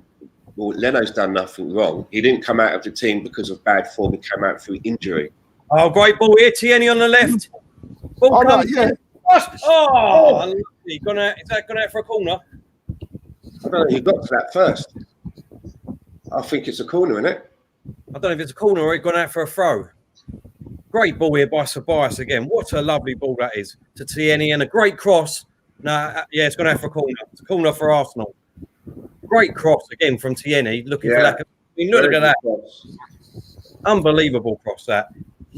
well, Leno's done nothing wrong. He didn't come out of the team because of bad form. He came out through injury. Oh, great ball here, Tierney on the left. Ball yeah. Oh, is that gone out for a corner? I don't know. You got to that first. I think it's a corner, isn't it? I don't know if it's a corner or it's gone out for a throw. Great ball here by Tobias again. What a lovely ball that is to Tierney, and a great cross. It's gone out for a corner. It's a corner for Arsenal. Great cross again from Tierney. Looking for that. Look at that. Cross. Unbelievable cross that.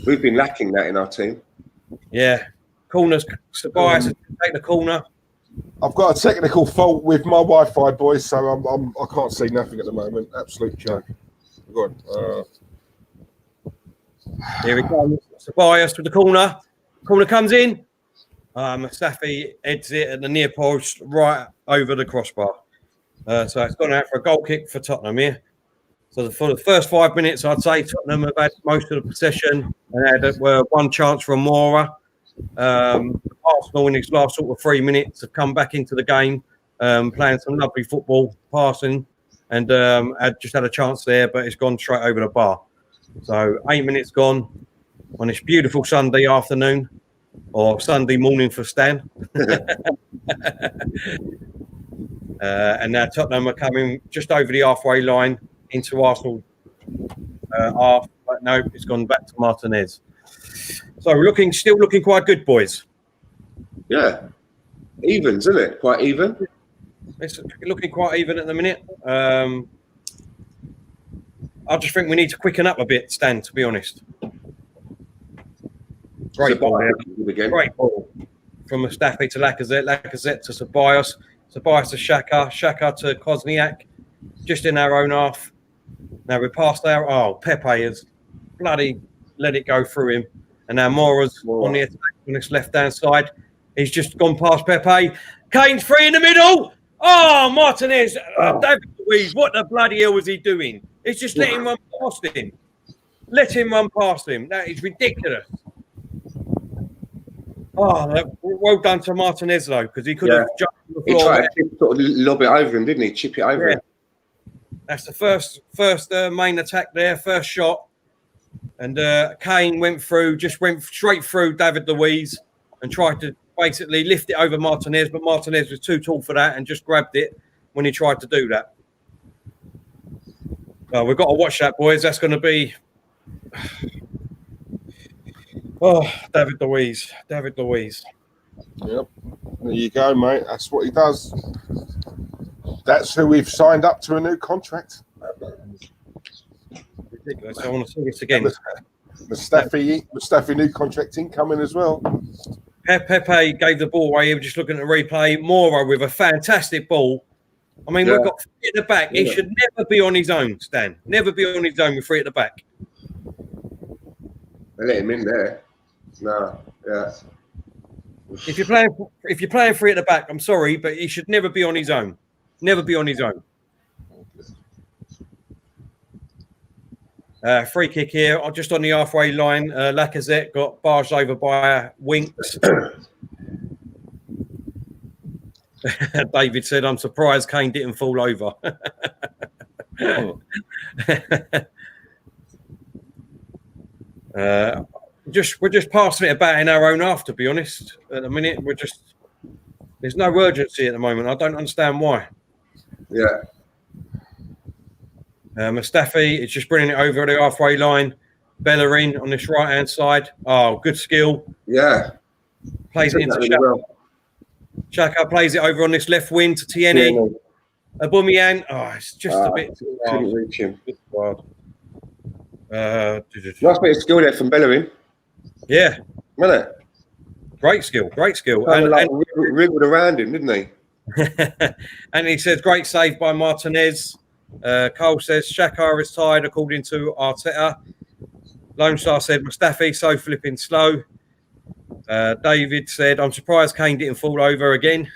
We've been lacking that in our team. Yeah. Corners. Tobias take the corner. I've got a technical fault with my Wi-Fi, boys, so I can't see nothing at the moment. Absolute joke. Go on. Here we go. Tobias with the corner. Corner comes in. Mustafi heads it at the near post, right over the crossbar. So it's gone out for a goal kick for Tottenham here. So for the first 5 minutes, I'd say Tottenham have had most of the possession and had one chance from Mora. Arsenal in his last sort of 3 minutes have come back into the game, playing some lovely football, passing, and had a chance there, but it's gone straight over the bar. So 8 minutes gone on this beautiful Sunday afternoon, or Sunday morning for Stan. And now Tottenham are coming just over the halfway line into Arsenal half, but no, it's gone back to Martinez. So still looking quite good, boys. Yeah, evens, isn't it? Quite even. It's looking quite even at the minute. I just think we need to quicken up a bit, Stan, to be honest. Great ball here. Great ball from Mustafi to Lacazette. Lacazette to Tobias. Tobias to Xhaka. Xhaka to Kozniak. Just in our own half. Now we're past our... Oh, Pepe has bloody let it go through him. And now Mora's on the attack on this left-hand side. He's just gone past Pepe. Kane's free in the middle. Oh, Martinez. David Luiz, what the bloody hell was he doing? He's just letting him run past him. Let him run past him. That is ridiculous. Oh, well done to Martinez, though, because he could have jumped on the floor. He tried to sort of lob it over him, didn't he? Chip it over him. That's the first main attack there, first shot. And Kane went straight through David Luiz and tried to basically lift it over Martinez, but Martinez was too tall for that and just grabbed it when he tried to do that. We've got to watch that, boys. That's going to be... Oh, David Luiz. David Luiz. Yep. There you go, mate. That's what he does. That's who we've signed up to a new contract. Ridiculous. I want to see this again. Mustafi new contract incoming as well. Pepe gave the ball away. He was just looking at the replay. Mora with a fantastic ball. I mean, we've got three at the back. He should never be on his own, Stan. Never be on his own with three at the back. They let him in there. No, yeah. If you're playing three at the back, I'm sorry, but he should never be on his own. Never be on his own. Free kick here, just on the halfway line. Lacazette got barged over by Winks. David said, "I'm surprised Kane didn't fall over." We're just passing it about in our own half, to be honest. At the minute, there's no urgency at the moment. I don't understand why. Yeah. Mustafi is just bringing it over the halfway line. Bellerin on this right-hand side. Oh, good skill. Yeah. Plays it into Xhaka. Xhaka plays it over on this left wing to Tierney. Aubameyang. Oh, it's just a bit too hard. Couldn't reach him. Nice bit of skill there from Bellerin. Yeah. Wasn't it? Great skill. And wriggled around him, didn't he? And he says, great save by Martinez. Cole says, Xhaka is tired, according to Arteta. Lone Star said, Mustafi, so flipping slow. David said, I'm surprised Kane didn't fall over again.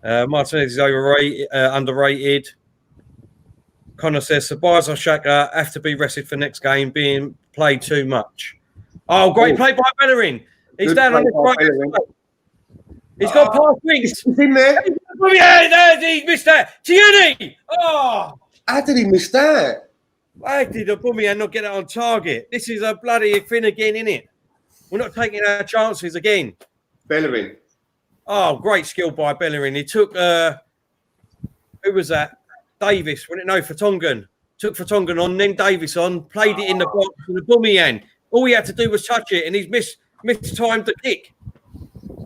Martinez is underrated. Connor says, Sabaz or Xhaka have to be rested for next game, being played too much. Oh, great play by Bellerin. He's down on his right. He's got past Winks. He's in there. Yeah, he missed that. Tierney. Oh. How did he miss that? Why did Aubameyang not get it on target? This is a bloody thing again, innit? We're not taking our chances again. Bellerin. Oh, great skill by Bellerin. He took, who was that? Davis. Vertonghen. Took Vertonghen on, then Davis on, played it in the box with Aubameyang. All he had to do was touch it, and he's mistimed the kick.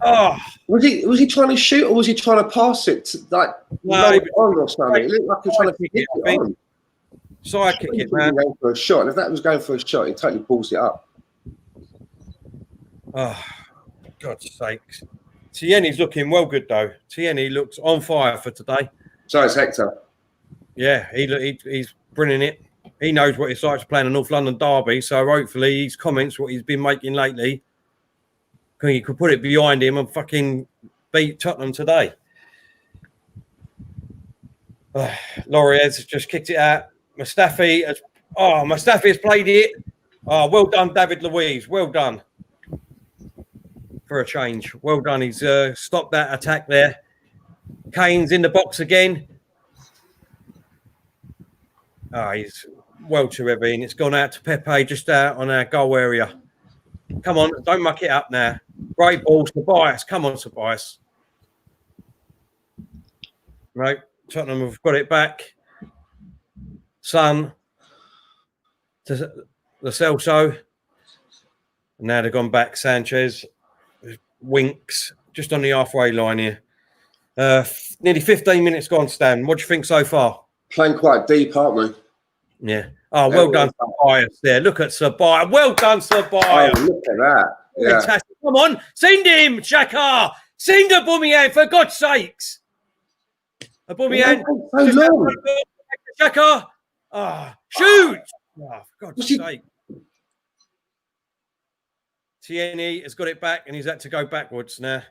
Oh, was he trying to shoot or was he trying to pass it on or something? It looked like he was trying to kick it on. Side kick it, man. Going for a shot. If that was going for a shot, he totally pulls it up. Oh, God's sakes. Tierney's looking well good though. Tierney looks on fire for today. So it's Hector. Yeah, he's bringing it. He knows what it's like to play in a North London derby. So hopefully his comments, what he's been making lately, he could put it behind him and fucking beat Tottenham today. Laurie has just kicked it out. Mustafi has played it. Oh, well done, David Luiz. Well done. For a change. Well done. He's stopped that attack there. Kane's in the box again. He's well too heavy, and it's gone out to Pepe just out on our goal area. Come on, don't muck it up now. Great ball, Tobias. Come on, Tobias. Right, Tottenham have got it back. Son to the Celso. And now they've gone back. Sanchez, Winks, just on the halfway line here. Nearly 15 minutes gone, Stan. What do you think so far? Playing quite deep, aren't we? Yeah. Oh, well done, Tobias there. Look at Tobias. Well done, Tobias. Oh, look at that. Yeah. Fantastic. Come on. Send him, Xhaka. Send Aubameyang, for God's sakes. Aubameyang. Xhaka. Shoot. Oh, for God's sake. Tierney has got it back and he's had to go backwards now.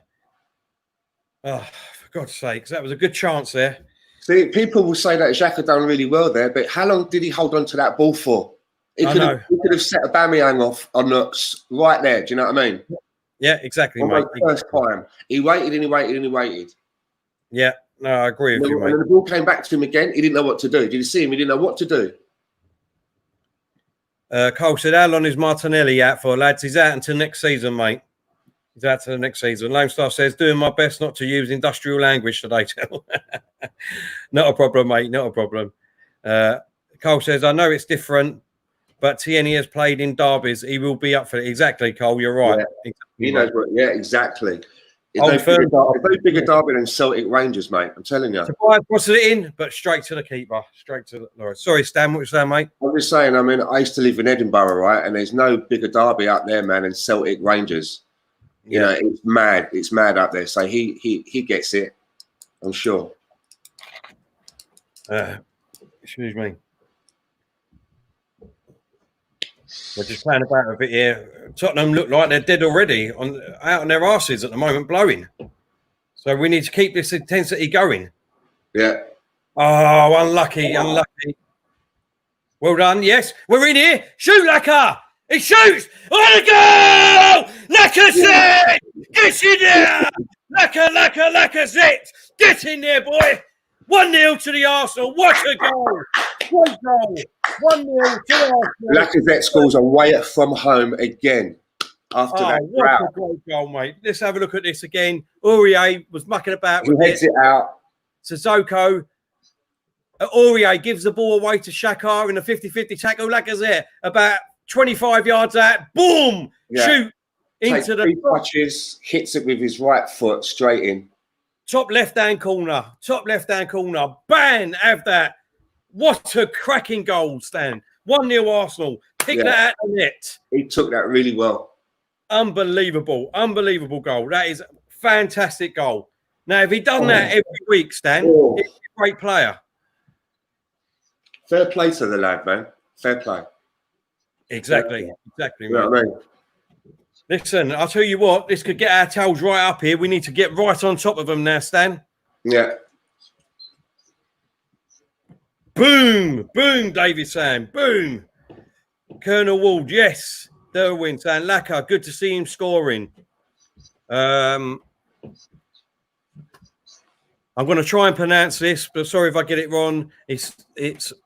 Oh, for God's sakes. That was a good chance there. See, people will say that Xhaka done really well there, but how long did he hold on to that ball for? He could have set Aubameyang off on the right there. Do you know what I mean? Yeah, exactly, mate. First time. He waited and he waited and he waited. Yeah, no, I agree with you, mate. And then the ball came back to him again. He didn't know what to do. Did you see him? He didn't know what to do. Cole said, how long is Martinelli out for, lads? He's out until next season, mate. He's out to the next season. Lone Star says, doing my best not to use industrial language today, Tell. Not a problem, mate. Not a problem. Cole says, I know it's different, but Tierney has played in derbies. He will be up for it. Exactly, Cole. You're right. Yeah. Exactly He knows what. Yeah, exactly. Old It's no bigger derby than Celtic Rangers, mate. I'm telling you. Tobias crosses it in, but straight to the keeper. Straight to the. Sorry, Stan. What you saying, mate? I'm just saying. I mean, I used to live in Edinburgh, right? And there's no bigger derby up there, man, than Celtic Rangers. You know, it's mad. It's mad up there. So he gets it. I'm sure. Excuse me. We're just playing about a bit here. Tottenham look like they're dead already, out on their arses at the moment, blowing. So we need to keep this intensity going. Yeah. Oh, unlucky. Well done. Yes, we're in here. Shoot, Laka. He shoots. On the go! Lacazette! Get in there! Lacazette! Get in there, boy! 1-0 to the Arsenal. What a goal! Great goal. 1-0 to the Arsenal. Lacazette scores away from home again. After that what a great goal, mate. Let's have a look at this again. Aurier was mucking about with heads it out. Sissoko. Aurier gives the ball away to Xhaka in a 50-50 tackle. Lacazette about 25 yards out. Boom! Yeah. Shoot into the touches, hits it with his right foot straight in. Top left-hand corner. Bang! Have that. What a cracking goal, Stan. 1-0 Arsenal. Pick that out of the net. He took that really well. Unbelievable goal. That is a fantastic goal. Now, if he'd done that every week, Stan, he'd be a great player. Fair play to the lad, man. Fair play. Exactly. You know what I mean? Listen, I'll tell you what, this could get our tails right up here. We need to get right on top of them now, Stan. Yeah. Boom, David Sam. Boom. Colonel Ward, yes. Derwin saying, Laka, good to see him scoring. I'm going to try and pronounce this, but sorry if I get it wrong. It's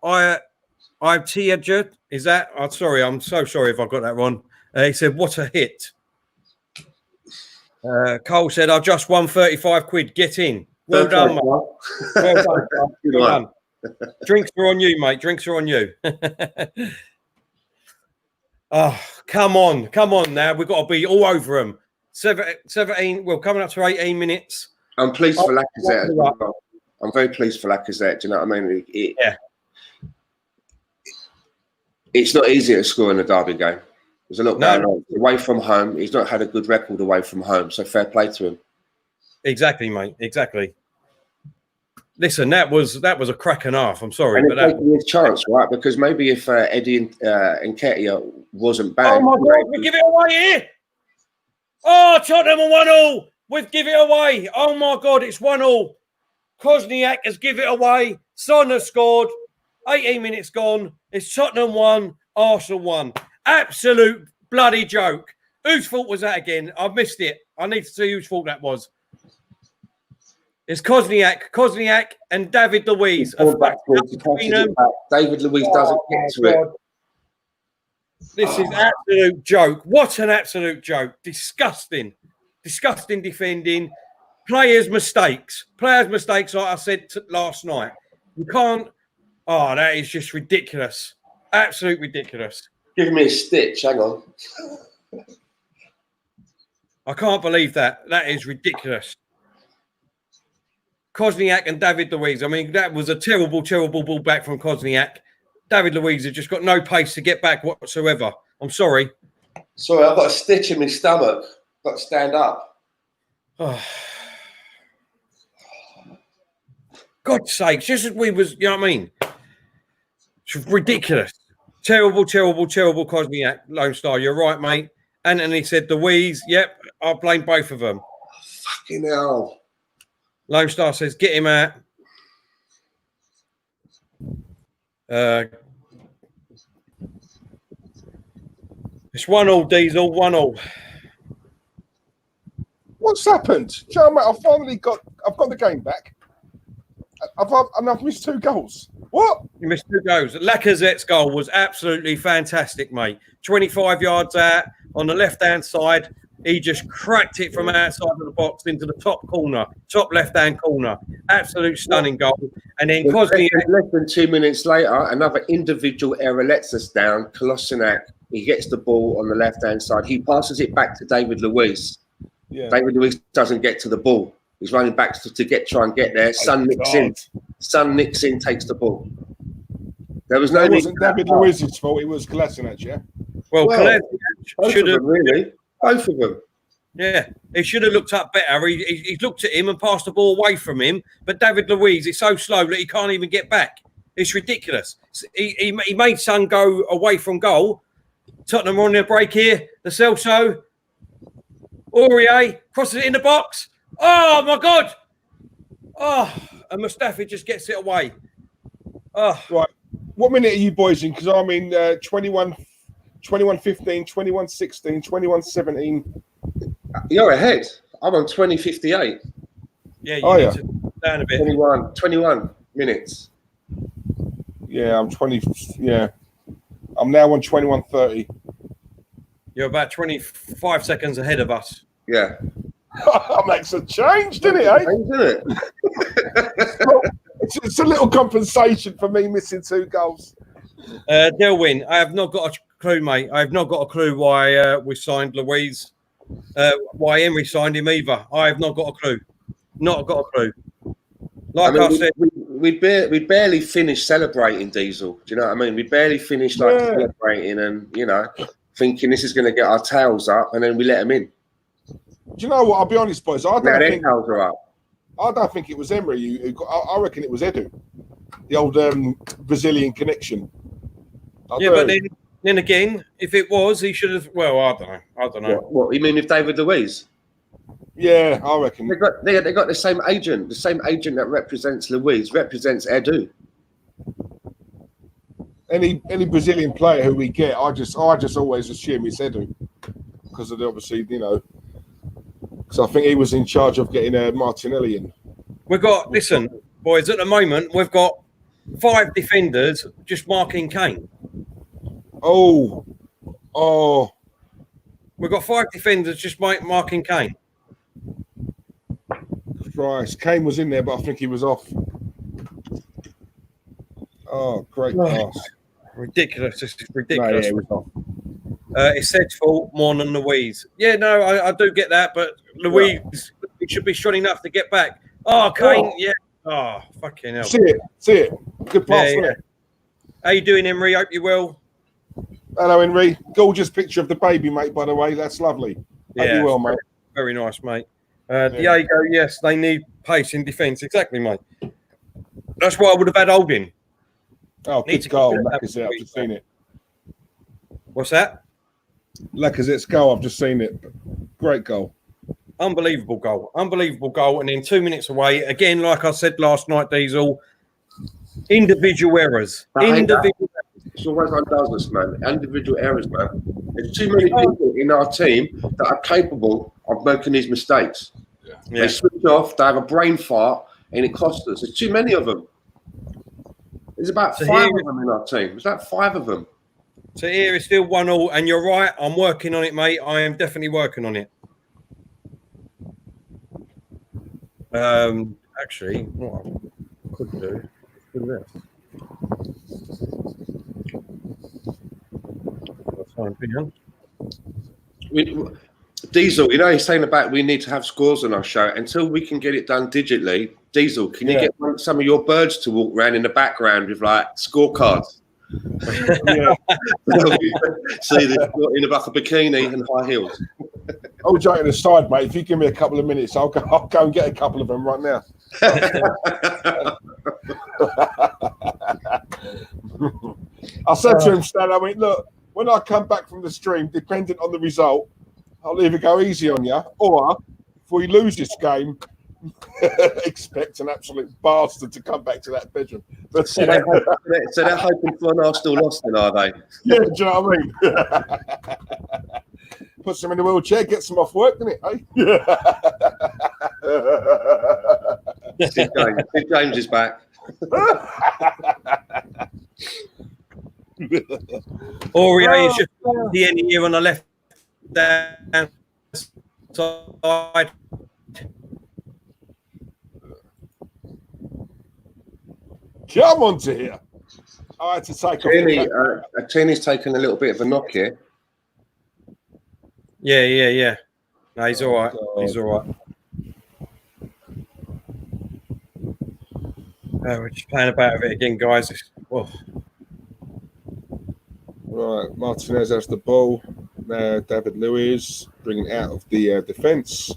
Arteta. Is that? I'm sorry. I'm so sorry if I got that wrong. He said, what a hit. Cole said, I just won 35 quid. Get in. Well done, mate. Well done. Drinks are on you, mate. Drinks are on you. Oh, come on now. We've got to be all over them. 17, well, coming up to 18 minutes. I'm pleased for Lacazette as well. I'm very pleased for Lacazette. Do you know what I mean? It's not easy to score in a derby game. There's a lot going on. Away from home, he's not had a good record away from home, so fair play to him. Exactly, mate. Exactly. Listen, that was a crack and a half. I'm sorry, and but that's his chance, right? Because maybe if Eddie Nketiah wasn't banned, oh my God, we give it away here. Oh, Tottenham are 1-0. We've give it away. Oh my God, it's 1-0. Kosniak has give it away. Son has scored. 18 minutes gone. It's Tottenham 1, Arsenal 1. Absolute bloody joke. Whose fault was that again? I've missed it. I need to see whose fault that was. It's Kosniak and David Luiz. David Luiz doesn't get to it. This is absolute joke. What an absolute joke. Disgusting defending. Players' mistakes, like I said last night. You can't. Oh, that is just ridiculous. Absolute ridiculous. Give me a stitch. Hang on. I can't believe that. That is ridiculous. Kosniak and David Luiz. I mean, that was a terrible ball back from Kosniak. David Luiz has just got no pace to get back whatsoever. I'm sorry. Sorry, I've got a stitch in my stomach. Got to stand up. Oh. God's sakes, just as we was, you know what I mean? It's ridiculous. Terrible Kosniak, Lone Star. You're right, mate. Anthony said Luiz. Yep, I'll blame both of them. Fucking hell. Lone Star says, get him out. It's 1-1, Diesel, 1-1. What's happened? Do you know what, mate? I've got the game back. I've missed 2 goals. What? You missed 2 goals. Lacazette's goal was absolutely fantastic, mate. 25 yards out on the left-hand side. He just cracked it from outside of the box into the top corner, top left-hand corner. Absolute stunning goal. And then Cosney... Less than 2 minutes later, another individual error lets us down. Kolasinac, he gets the ball on the left-hand side. He passes it back to David Luiz. Yeah. David Luiz doesn't get to the ball. He's running back to try and get there. Son nicks in, takes the ball. There was no... It wasn't David Luiz's fault. It was Kolasinac, yeah? Well Kolasinac should have... Really? Both of them. Yeah, he should have looked up better. He looked at him and passed the ball away from him. But David Luiz is so slow that he can't even get back. It's ridiculous. He made Son go away from goal. Tottenham are on their break here. The Celso. Aurier crosses it in the box. Oh, my God. Oh, and Mustafi just gets it away. Oh. Right. What minute are you boys in? Because I'm in 21-15, 21-16, 21-17. You're ahead. I'm on 20:58. Yeah, you need to down a bit. 21 minutes. Yeah, I'm 20. Yeah, I'm now on 21:30. You're about 25 seconds ahead of us. Yeah. That makes a change, doesn't it? It's a little compensation for me missing 2 goals. They'll win. I have not got a clue, mate. I have not got a clue why we signed Luiz. Why Emery signed him either. I have not got a clue. Not got a clue. Like I said, we barely finished celebrating, Diesel. Do you know what I mean? We barely finished celebrating and thinking this is going to get our tails up, and then we let them in. Do you know what? I'll be honest, boys. I don't think tails are up. I don't think it was Emery who got. I reckon it was Edu, the old Brazilian connection. But then again, if it was, he should have. Well, I don't know. What you mean with David Luiz? Yeah, I reckon they got the same agent. The same agent that represents Luiz represents Edu. Any Brazilian player who we get, I just always assume it's Edu because of obviously because I think he was in charge of getting Martinelli in. Listen, boys. At the moment, we've got 5 defenders just marking Kane. Oh, we've got 5 defenders just marking Kane. Christ, Kane was in there, but I think he was off. Oh, great pass! Ridiculous! This is ridiculous. No, yeah, it was off. It's Sed's fault more than Louise. Yeah, no, I do get that, but Louise should be strong enough to get back. Oh, Kane, yeah. Oh, fucking hell. See it. Good pass. Yeah. How you doing, Emery? Hope you're well. Hello, Henry. Gorgeous picture of the baby, mate, by the way. That's lovely. Hope you well, mate. Very nice, mate. Diego, yes, they need pace in defence. Exactly, mate. That's why I would have had Holding. Oh, good goal. Lacazette, I've just seen it. What's that? Lacazette's goal. I've just seen it. Great goal. Unbelievable goal. And then 2 minutes away. Again, like I said last night, Diesel, individual errors. It's always undoes us, man. Individual errors, man. There's too many people in our team that are capable of making these mistakes. Yeah. They switch off, they have a brain fart, and it costs us. There's too many of them. There's about 5 of them in our team. There's about 5 of them. So here it's still 1-1, and you're right. I'm working on it, mate. I am definitely working on it. Actually, what I could do this. Diesel, he's saying about we need to have scores on our show. Until we can get it done digitally, Diesel, can you get some of your birds to walk around in the background with like scorecards? See, they're in like a bikini and high heels. All joking aside, mate, if you give me a couple of minutes, I'll go and get a couple of them right now. I said to him, Stan, I mean, look, when I come back from the stream, depending on the result, I'll either go easy on you, or if we lose this game, expect an absolute bastard to come back to that bedroom. But, so they're hoping for an Arsenal loss, then, are they? Yeah, do you know what I mean? Puts them in the wheelchair, gets them off work, doesn't it? Sid James is back. Aurier is just the end here on the left hand side. Come on to here. I had to take Tierney's taken a little bit of a knock here. Yeah. No, he's all right. God. He's all right. We're just playing about with it again, guys. Right, Martinez has the ball. Now David Luiz bringing out of the defence.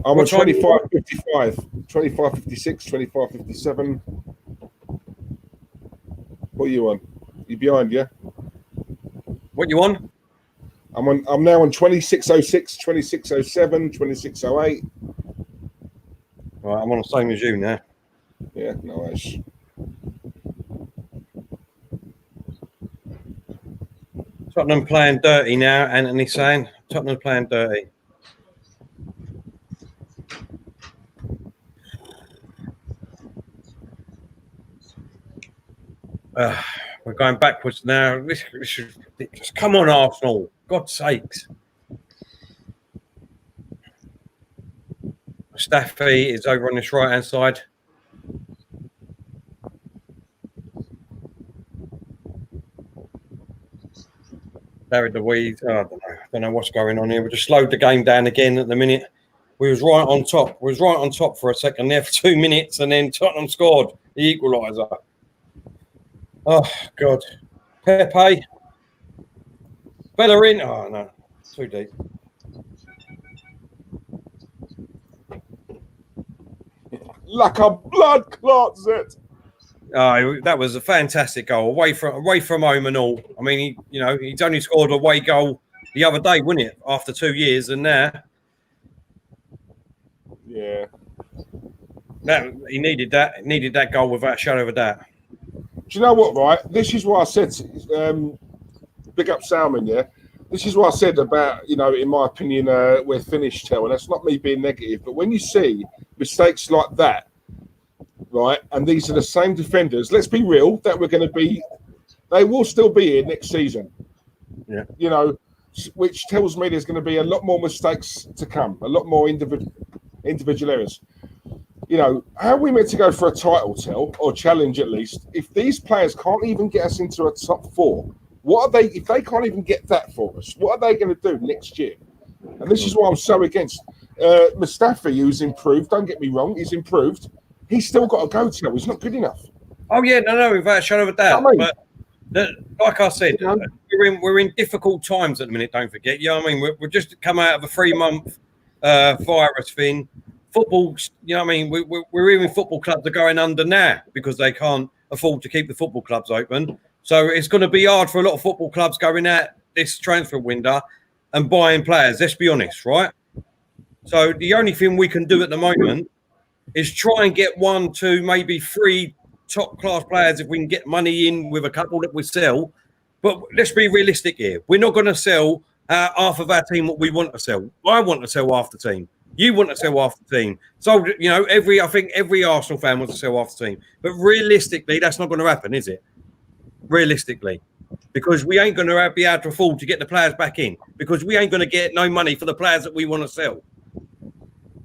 I'm on 25.55, 25.56, 25.57. What are you on? You behind, yeah? What you on? I'm now on 26.06, 26.07, 26.08. Right, I'm on the same as you now. Yeah, nice. Tottenham playing dirty now, Anthony saying. Tottenham playing dirty. We're going backwards now. This is ridiculous. Come on, Arsenal. God's sakes. Staffy is over on this right-hand side. David Luiz. I don't know what's going on here. We just slowed the game down again at the minute. We was right on top. We was right on top for a second there for 2 minutes, and then Tottenham scored the equaliser. Oh, God. Pepe. Bellerin. Oh, no. Too deep. Like a blood clot, Zet. Oh, that was a fantastic goal. Away from home and all. I mean, he's only scored a away goal the other day, wouldn't it? After 2 years, and now. Yeah. He needed that. He needed that goal without a shadow of a doubt. Do you know what, right? This is what I said. Big up Salmon, yeah? This is what I said about, in my opinion, we're finished, and that's not me being negative, but when you see mistakes like that, right, and these are the same defenders, let's be real, that we're going to be, they will still be here next season. Yeah. Which tells me there's going to be a lot more mistakes to come, a lot more individual errors. How are we meant to go for a title, or challenge at least, if these players can't even get us into a top 4? What are they, if they can't even get that for us, what are they going to do next year? And this is why I'm so against Mustafi, who's improved. Don't get me wrong, he's improved. He's still got to go to. He's not good enough. Oh, yeah, no, without a shadow of a doubt. But like I said, we're in difficult times at the minute, don't forget. We've just come out of a 3-month virus thing. Football, we're even football clubs are going under now because they can't afford to keep the football clubs open. So it's going to be hard for a lot of football clubs going out this transfer window and buying players. Let's be honest, right? So the only thing we can do at the moment is try and get 1, 2, maybe 3 top-class players if we can get money in with a couple that we sell. But let's be realistic here. We're not going to sell half of our team what we want to sell. I want to sell half the team. You want to sell half the team. So, I think every Arsenal fan wants to sell half the team. But realistically, that's not going to happen, is it? Realistically. Because we ain't going to be able to afford to get the players back in. Because we ain't going to get no money for the players that we want to sell.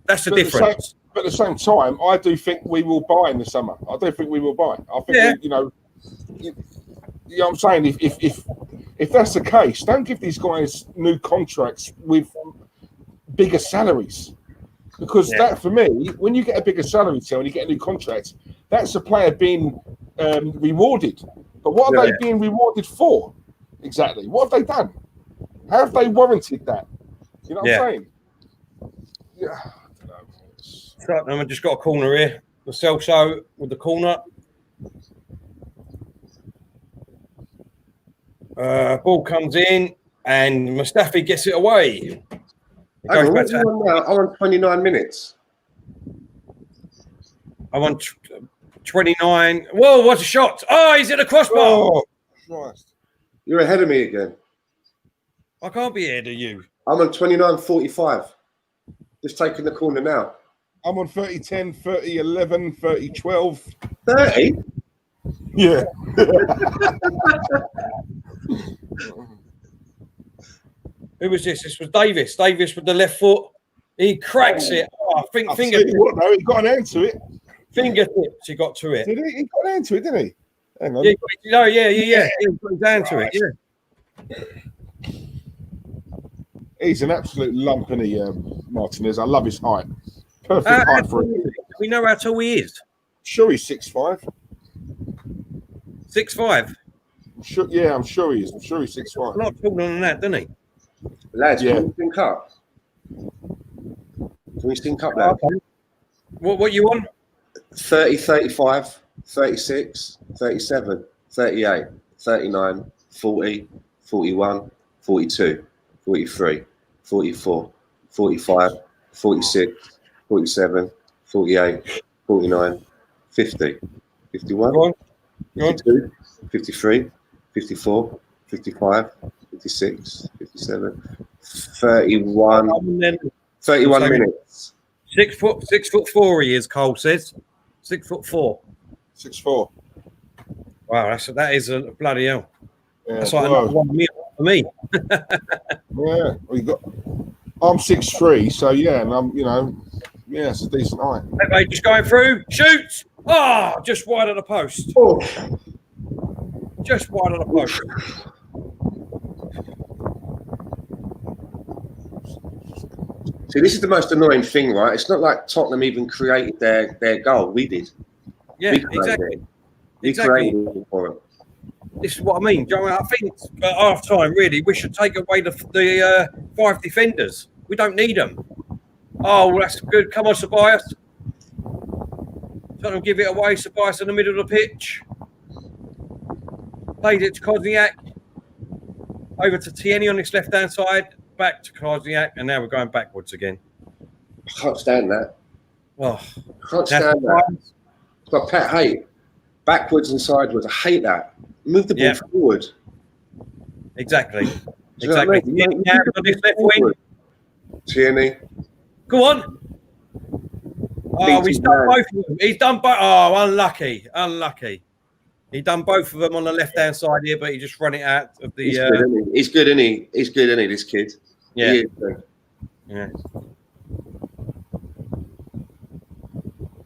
That's the difference. But at the same time, I do think we will buy in the summer. I do think we will buy. I think, you know what I'm saying? If that's the case, don't give these guys new contracts with bigger salaries. Because that, for me, when you get a bigger salary, and you get a new contract, that's a player being rewarded. But what are they being rewarded for? Exactly. What have they done? How have they warranted that? You know what I'm saying? Yeah. Tottenham have just got a corner here. The Celso with the corner. Ball comes in and Mustafi gets it away. I'm on 29 minutes. I'm on 29. Whoa, what a shot. Oh, he's at the crossbar. Oh, Christ. You're ahead of me again. I can't be ahead of you. I'm on 29.45. Just taking the corner now. I'm on 30-10, 30-11, 30-12. 30? Yeah. Who was this? This was Davis. Davis with the left foot. He cracks it. Oh, finger. What, though, he got an hand to it. Fingertips. He got to it. Did he? He got an hand to it, didn't he? Hang on. Yeah. He got his hand to it. Yeah. He's an absolute lump, isn't he, Martinez? I love his height. Perfect height for him. We know how tall he is. Sure, he's 6'5". 6'5". Sure, yeah, I'm sure he is. I'm sure he's 6'5". A lot taller than that, doesn't he? Lads, Yeah. can we sync up? Can we sync up, lads? Okay. What you on? 30, 35, 36, 37, 38, 39, 40, 41, 42, 43, 44, 45, 46, 47, 48, 49, 50, 51, Go on. 52, 53, 54, 55, 56, 57, 31, 31 minutes. 6'4" he is, Cole says. 6'4". 6'4". Wow, that is a bloody hell. Yeah, That's like another 1 meal for me. Yeah, I'm 6'3", so yeah, and I'm, yeah, it's a decent height. Hey, just going through, shoots. Just wide of the post. Oh. Just wide of the post. See, this is the most annoying thing, right? It's not like Tottenham even created their goal. We did. Yeah, exactly. We created it for them. This is what I mean. Joe, I think at half time, really, we should take away the 5 defenders. We don't need them. Oh, well, that's good. Come on, Sabias. Tottenham give it away. Sabias in the middle of the pitch. Played it to Kozniak. Over to Tierney on this left-hand side. Back to Kozniak. And now we're going backwards again. I can't stand that. Oh, I can't stand that. It's like Pat hate. Backwards and sideways. I hate that. Move the ball forward. Exactly. Do you know what I mean? On this left wing. Tierney. Go on. Oh, he's done both of them. He's done both. Oh, unlucky. He done both of them on the left-hand side here, but he just run it out of the... He's good, isn't he? He's good, isn't he, this kid? Yeah. He is good. Yeah.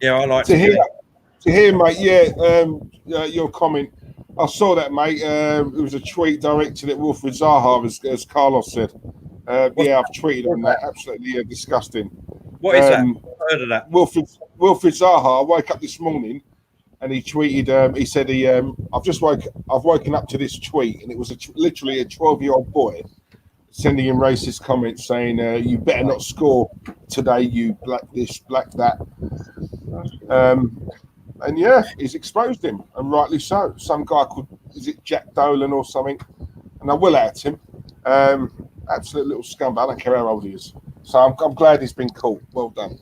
Yeah, I like to hear, mate. Yeah, your comment. I saw that, mate. It was a tweet directed at Wilfried Zaha, as Carlos said. Yeah, I've tweeted on that. Absolutely disgusting. What is that? I've heard of that. Wilfried Zaha. I woke up this morning and he tweeted. He said, I've woken up to this tweet, and it was literally a 12-year-old boy sending him racist comments saying, "You better not score today, you black this, black that." And yeah, he's exposed him, and rightly so. Some guy called, is it Jack Dolan or something? And I will at him. Absolute little scumbag. I don't care how old he is. So I'm glad he's been caught. Well done.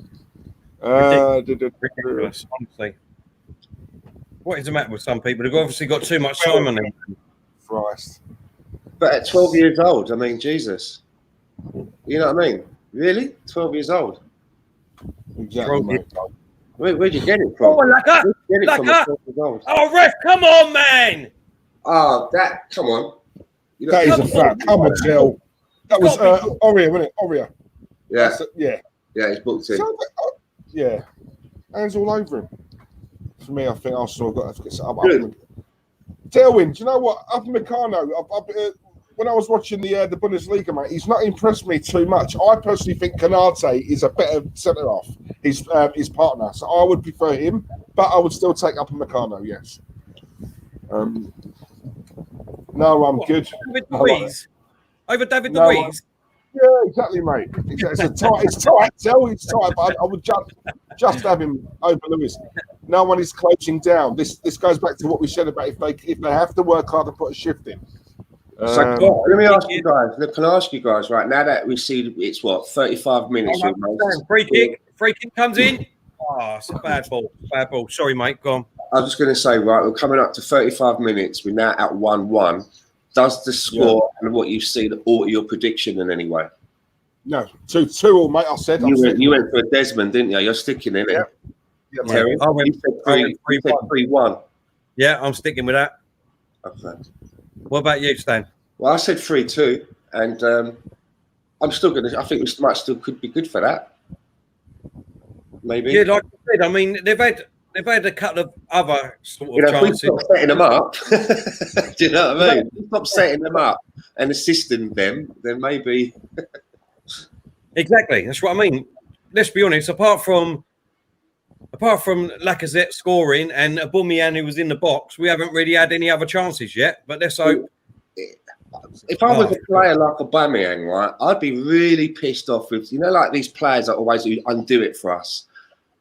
Ridiculous, honestly. What is the matter with some people? They've obviously got too much time on them. Christ. But at 12 years old, I mean, Jesus. You know what I mean? Really? 12 years old? Exactly, mate. Where'd you get it from? Oh, ref, come on, man! Oh, come on. That is a fact. Come on, Jill. That was Oria, wasn't it? Oria. Yeah. Yeah, he's booked in. So, yeah. Hands all over him. For me, I think Arsenal got to get set up. Tailwind, do you know what? Upamecano, when I was watching the Bundesliga, mate, he's not impressed me too much. I personally think Canate is a better centre half. His partner, so I would prefer him, but I would still take Upamecano. Yes. No, I'm good. David Luiz over David Luiz. Yeah, exactly, mate. It's tight. It's tight. But I would just have him over Lewis. No one is closing down. This goes back to what we said about if they have to work hard to put a shift in. So let me ask you guys. Can I ask you guys right now that we see it's 35 minutes? Free kick comes in. Oh, it's a bad ball. Sorry, mate. Go on. I was just going to say, right, we're coming up to 35 minutes. We're now at 1-1. Does the score and what you've seen alter your prediction in any way? No, 2-2, mate. I said you went for a Desmond, didn't you? You're sticking in it. Yeah, Terry, you said 3-1. Yeah, I'm sticking with that. Okay. What about you, Stan? Well, I said 3-2, and I'm still going to. I think this match still could be good for that. Maybe. Yeah, like I said, I mean, they've had a couple of other sort of chances. If we stop setting them up, do you know what I mean? If we stop setting them up and assisting them, then maybe. Exactly, that's what I mean. Let's be honest. Apart from Lacazette scoring and Aubameyang who was in the box, we haven't really had any other chances yet. But let's hope. If I was a player like Aubameyang, right, I'd be really pissed off with, like these players that always undo it for us.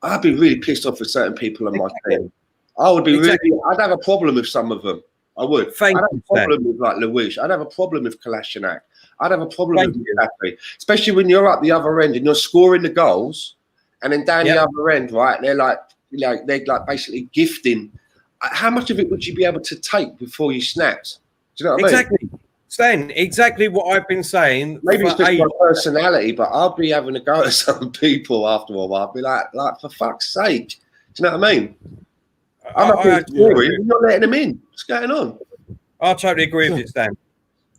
I'd be really pissed off with certain people on my team. I would be I'd have a problem with some of them. I would. I'd have a problem with like Luis. I'd have a problem with Kolasinac. I'd have a problem with Mustafi. Especially when you're up the other end and you're scoring the goals, and then down the other end, right, they're like basically gifting. How much of it would you be able to take before you snapped? Do you know what I mean? Stan, exactly what I've been saying. Maybe it's just my personality, but I'll be having a go at some people after a while. I'll be like, for fuck's sake. Do you know what I mean? You're not letting them in. What's going on? I totally agree with you, Stan.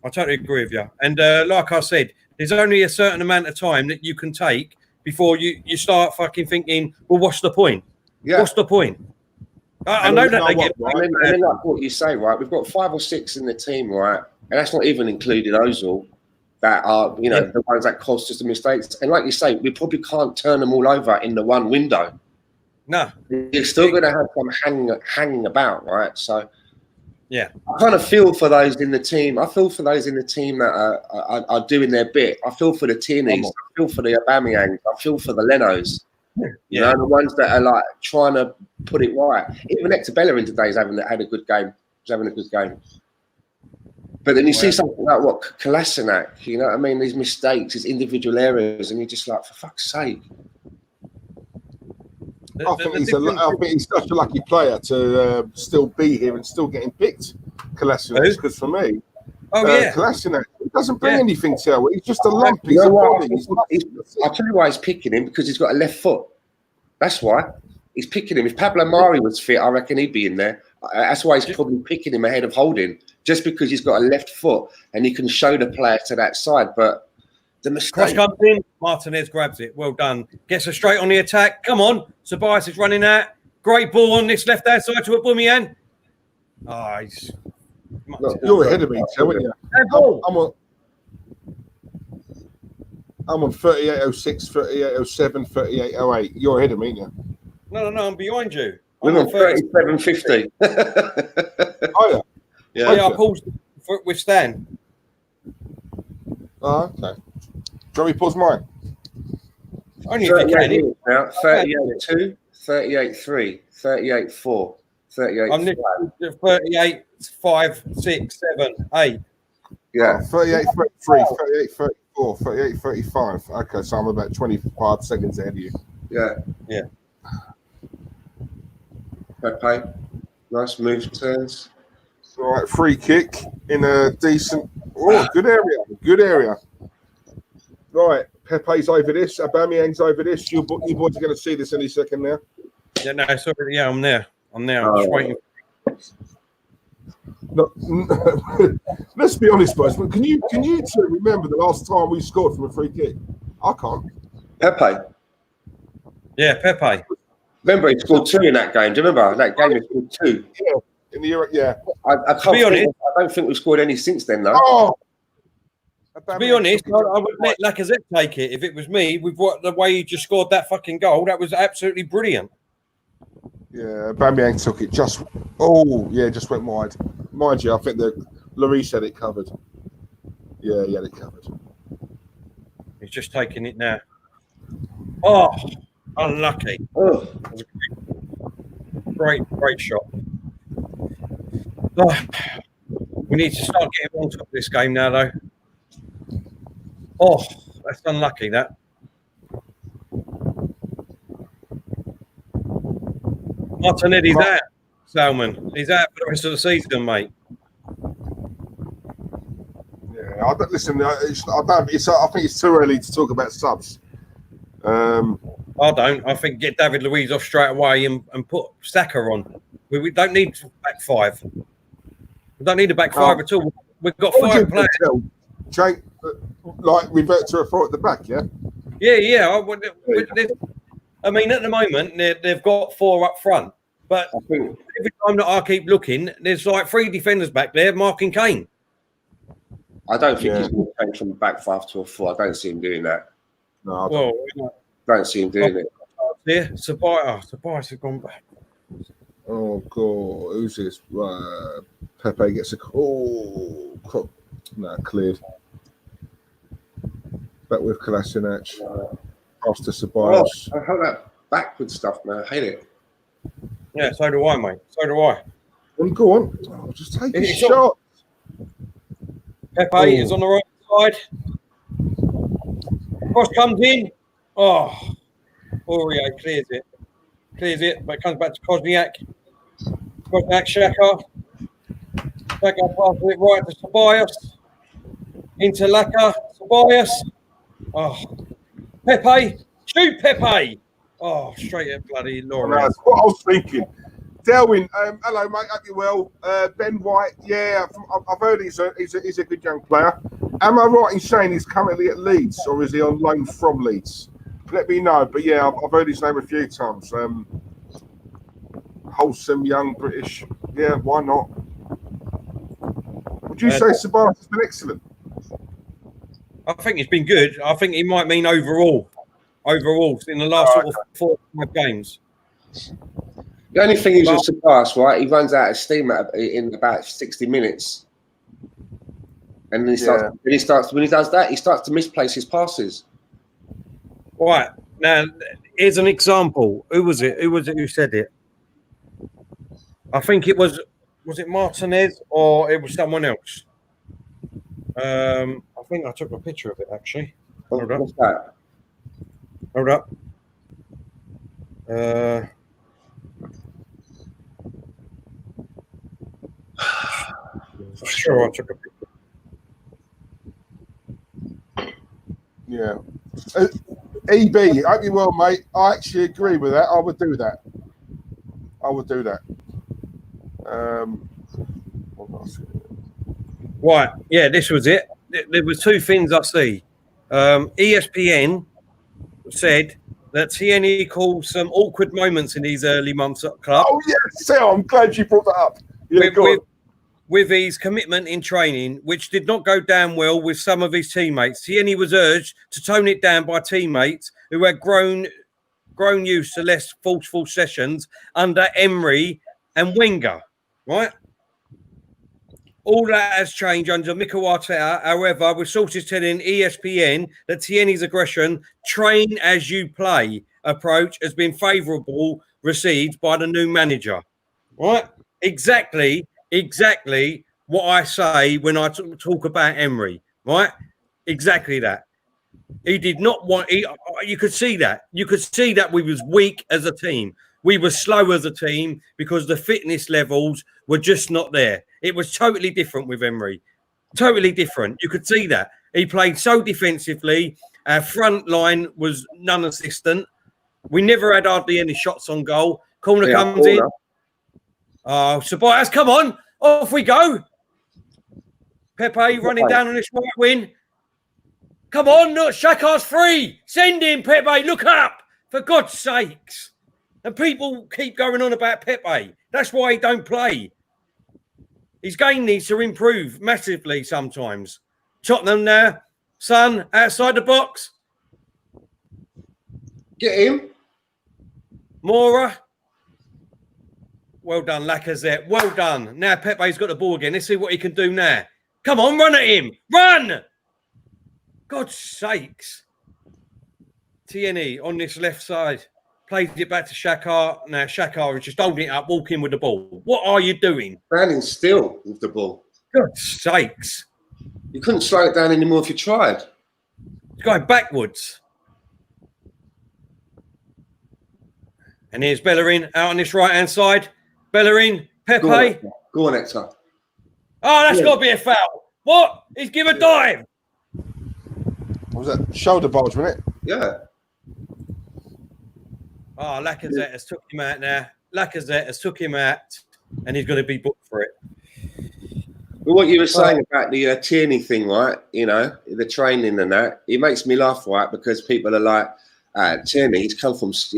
I totally agree with you. And like I said, there's only a certain amount of time that you can take before you start fucking thinking, well, what's the point? Yeah. What's the point? I know that they get... And then like what you say, right, we've got 5 or 6 in the team, right? And that's not even including Ozil, that are, the ones that cost us the mistakes. And like you say, we probably can't turn them all over in the one window. No. You're still going to have some hanging about, right? So, yeah. I kind of feel for those in the team. I feel for those in the team that are doing their bit. I feel for the Tierney's. I feel for the Aubameyangs. I feel for the Lenos. Yeah. The ones that are like trying to put it right. Even Hector Bellerin today is had a good game. He's having a good game. But then you see something like Kolasinac, you know what I mean? These mistakes, these individual errors, and you're just like, for fuck's sake. I think he's such a lucky player to still be here and still getting picked. Kolasinac, because for me, Kolasinac, he doesn't bring anything to it. He's just a lump. He's a body. I'll tell you why he's picking him, because he's got a left foot. That's why he's picking him. If Pablo Mari was fit, I reckon he'd be in there. That's why he's probably picking him ahead of Holding, just because he's got a left foot and he can show the player to that side. But the mistake. Cross comes in, Martinez grabs it. Well done. Gets her straight on the attack. Come on. Tobias is running out. Great ball on this left-hand side to Aubameyang. You're ahead of me, aren't you? I'm on 38.06, 38.07, 38.08. You're ahead of me, yeah? No, I'm behind you. I'm on 37.50. Oh, yeah. I paused with Stan. Oh, okay. Shall we pause mine? Only if you can. Now, 38.2, 38.3, 38.4, 38.5. I'm 38, 5, 6, 7, 8. Yeah. 38.33, 38.34, 38.35. Okay, so I'm about 25 seconds ahead of you. Yeah. Pepe, nice move turns. All right, free kick in a decent. Oh, good area. Right, Pepe's over this. Aubameyang's over this. You boys are going to see this any second now. Yeah, no, sorry. Yeah, I'm there. I'm just waiting. No, let's be honest, boys. Can you two remember the last time we scored from a free kick? I can't. Pepe. Yeah, Pepe. Remember, he scored 2 in that game. Do you remember that game? He scored 2. Yeah, in the Europe. Yeah. I don't think we've scored any since then, though. Oh. To be honest, I would let Lacazette take it if it was me. With the way he just scored that fucking goal, that was absolutely brilliant. Yeah, Aubameyang took it just went wide. Mind you, I think Lloris had it covered. Yeah, he had it covered. He's just taking it now. Oh, unlucky. Oh. That was a great shot. Oh, we need to start getting on top of this game now, though. Oh, that's unlucky, that. Martinelli's out, Salmon. He's out for the rest of the season, mate. Yeah, I think it's too early to talk about subs. I don't. I think get David Luiz off straight away and put Saka on. We don't need back 5. We don't need a back 5 at all. we've got 5 players. Jake, like revert to a 4 at the back, yeah? Yeah. I mean, at the moment, they've got 4 up front. But every time that I keep looking, there's like 3 defenders back there marking Kane. I don't think he's going to change from a back 5 to a 4. I don't see him doing that. No, I don't see him doing it. Yeah, Tobias has gone back. Oh, God. Who's this? Pepe gets a call. No, cleared. Back with Kolasinac. Pass to Ceballos. I hate that backward stuff, man. I hate it. Yeah, so do I, mate. So do I. Go on. Oh, just take a shot. Pepe is on the right side. Cross comes in. Oh, Aurier clears it, but it comes back to Kozniak. Kozniak, Xhaka. Xhaka passes it right to Ceballos. Into Laka, Ceballos. Oh, Pepe. Shoot, Pepe. Oh, straight at bloody Laura. That's what I was thinking. Delwyn, hello, mate. Hope you're well. Ben White, yeah, I've heard he's a good young player. Am I right in saying he's currently at Leeds, or is he on loan from Leeds? Let me know. But yeah, I've heard his name a few times. Wholesome, young British. Yeah, why not? Would you say Ceballos has been excellent? I think he's been good. I think he might mean overall in the last sort of 4 or 5 games. The only thing is with Ceballos, right? He runs out of steam in about 60 minutes, and then when he does that, he starts to misplace his passes. Right now, here's an example. Who was it who said it? I think it was it Martinez or it was someone else? I think I took a picture of it actually. What's that? Hold up. Sure, I took a picture. Yeah. EB, hope you're well, mate. I actually agree with that. I would do that. Right. Yeah, this was it. There was 2 things I see. ESPN said that Tierney caused some awkward moments in these early months at club. Oh, yes, I'm glad you brought that up. Yeah, with his commitment in training, which did not go down well with some of his teammates. Tierney was urged to tone it down by teammates who had grown used to less forceful sessions under Emery and Wenger, right? All that has changed under Mikel Arteta. However, with sources telling ESPN that Tierney's aggression, train as you play approach has been favourable received by the new manager. Right? Exactly what I say when I talk about Emery. Right? Exactly that. He did not want. You could see that. You could see that we was weak as a team. We were slow as a team because the fitness levels were just not there. It was totally different with Emery. Totally different. You could see that. He played so defensively. Our front line was non-existent. We never had hardly any shots on goal. Corner comes in. Oh, Ceballos, come on. Off we go. Pepe running down on this right wing. Come on, look, Xhaka's free. Send him, Pepe. Look up, for God's sakes. And people keep going on about Pepe. That's why he don't play. His game needs to improve massively sometimes. Tottenham now. Son, outside the box. Get him. Mora. Well done, Lacazette. Well done. Now Pepe's got the ball again. Let's see what he can do now. Come on, run at him. Run! God's sakes. Tierney on this left side. Plays it back to Xhaka. Now Xhaka is just holding it up, walking with the ball. What are you doing? Standing still with the ball. God's sakes. You couldn't slow it down anymore if you tried. It's going backwards. And here's Bellerin out on this right-hand side. Bellerin, Pepe. Go on, Hector. Oh, that's got to be a foul. What? He's given a dive. What was that? Shoulder bulge, wasn't it? Yeah. Oh, Lacazette has took him out now. Lacazette has took him out, and he's going to be booked for it. But what you were saying about the Tierney thing, right? You know, the training and that, it makes me laugh, right? Because people are like, Tierney, he's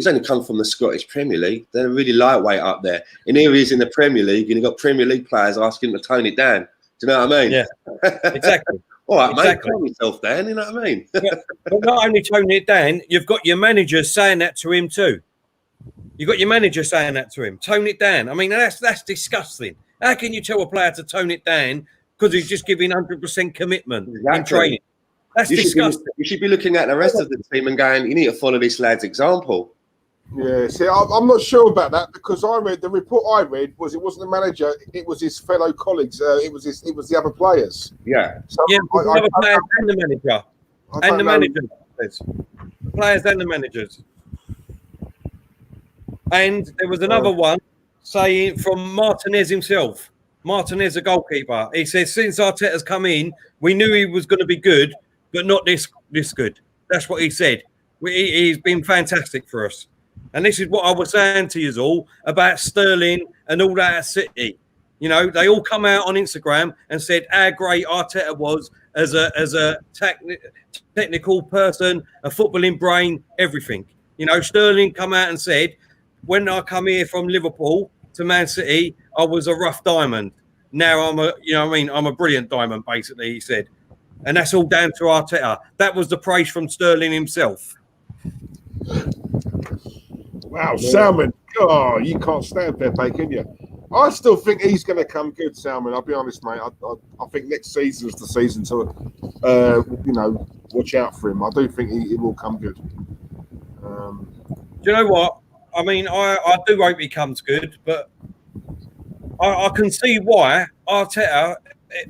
only come from the Scottish Premier League. They're really lightweight up there. And here he is in the Premier League, and you've got Premier League players asking him to tone it down. Do you know what I mean? Yeah, exactly. All right, exactly. mate, calm yourself down. You know what I mean? But not only toning it down, you've got your manager saying that to him too. You've got your manager saying that to him. Tone it down. I mean, that's disgusting. How can you tell a player to tone it down because he's just giving 100% commitment in training? That's disgusting. You should be looking at the rest of the team and going, you need to follow this lad's example. Yeah, see, I'm not sure about that because the report I read was it wasn't the manager, it was his fellow colleagues, it was the other players. Yeah. So the other players and the manager. And the manager. The players and the managers. And there was another one saying from Martinez himself. Martinez, a goalkeeper. He says, since Arteta's come in, we knew he was going to be good, but not this good. That's what he said. He's been fantastic for us. And this is what I was saying to you all about Sterling and all that at City. You know, they all come out on Instagram and said how great Arteta was as a technical person, a footballing brain, everything. You know, Sterling come out and said, when I come here from Liverpool to Man City, I was a rough diamond. Now I'm a brilliant diamond, basically, he said. And that's all down to Arteta. That was the praise from Sterling himself. Wow, Salmon. Oh, you can't stand Pepe, can you? I still think he's going to come good, Salmon. I'll be honest, mate. I think next season's the season to, watch out for him. I do think he will come good. Do you know what? I mean, I do hope he comes good, but I can see why Arteta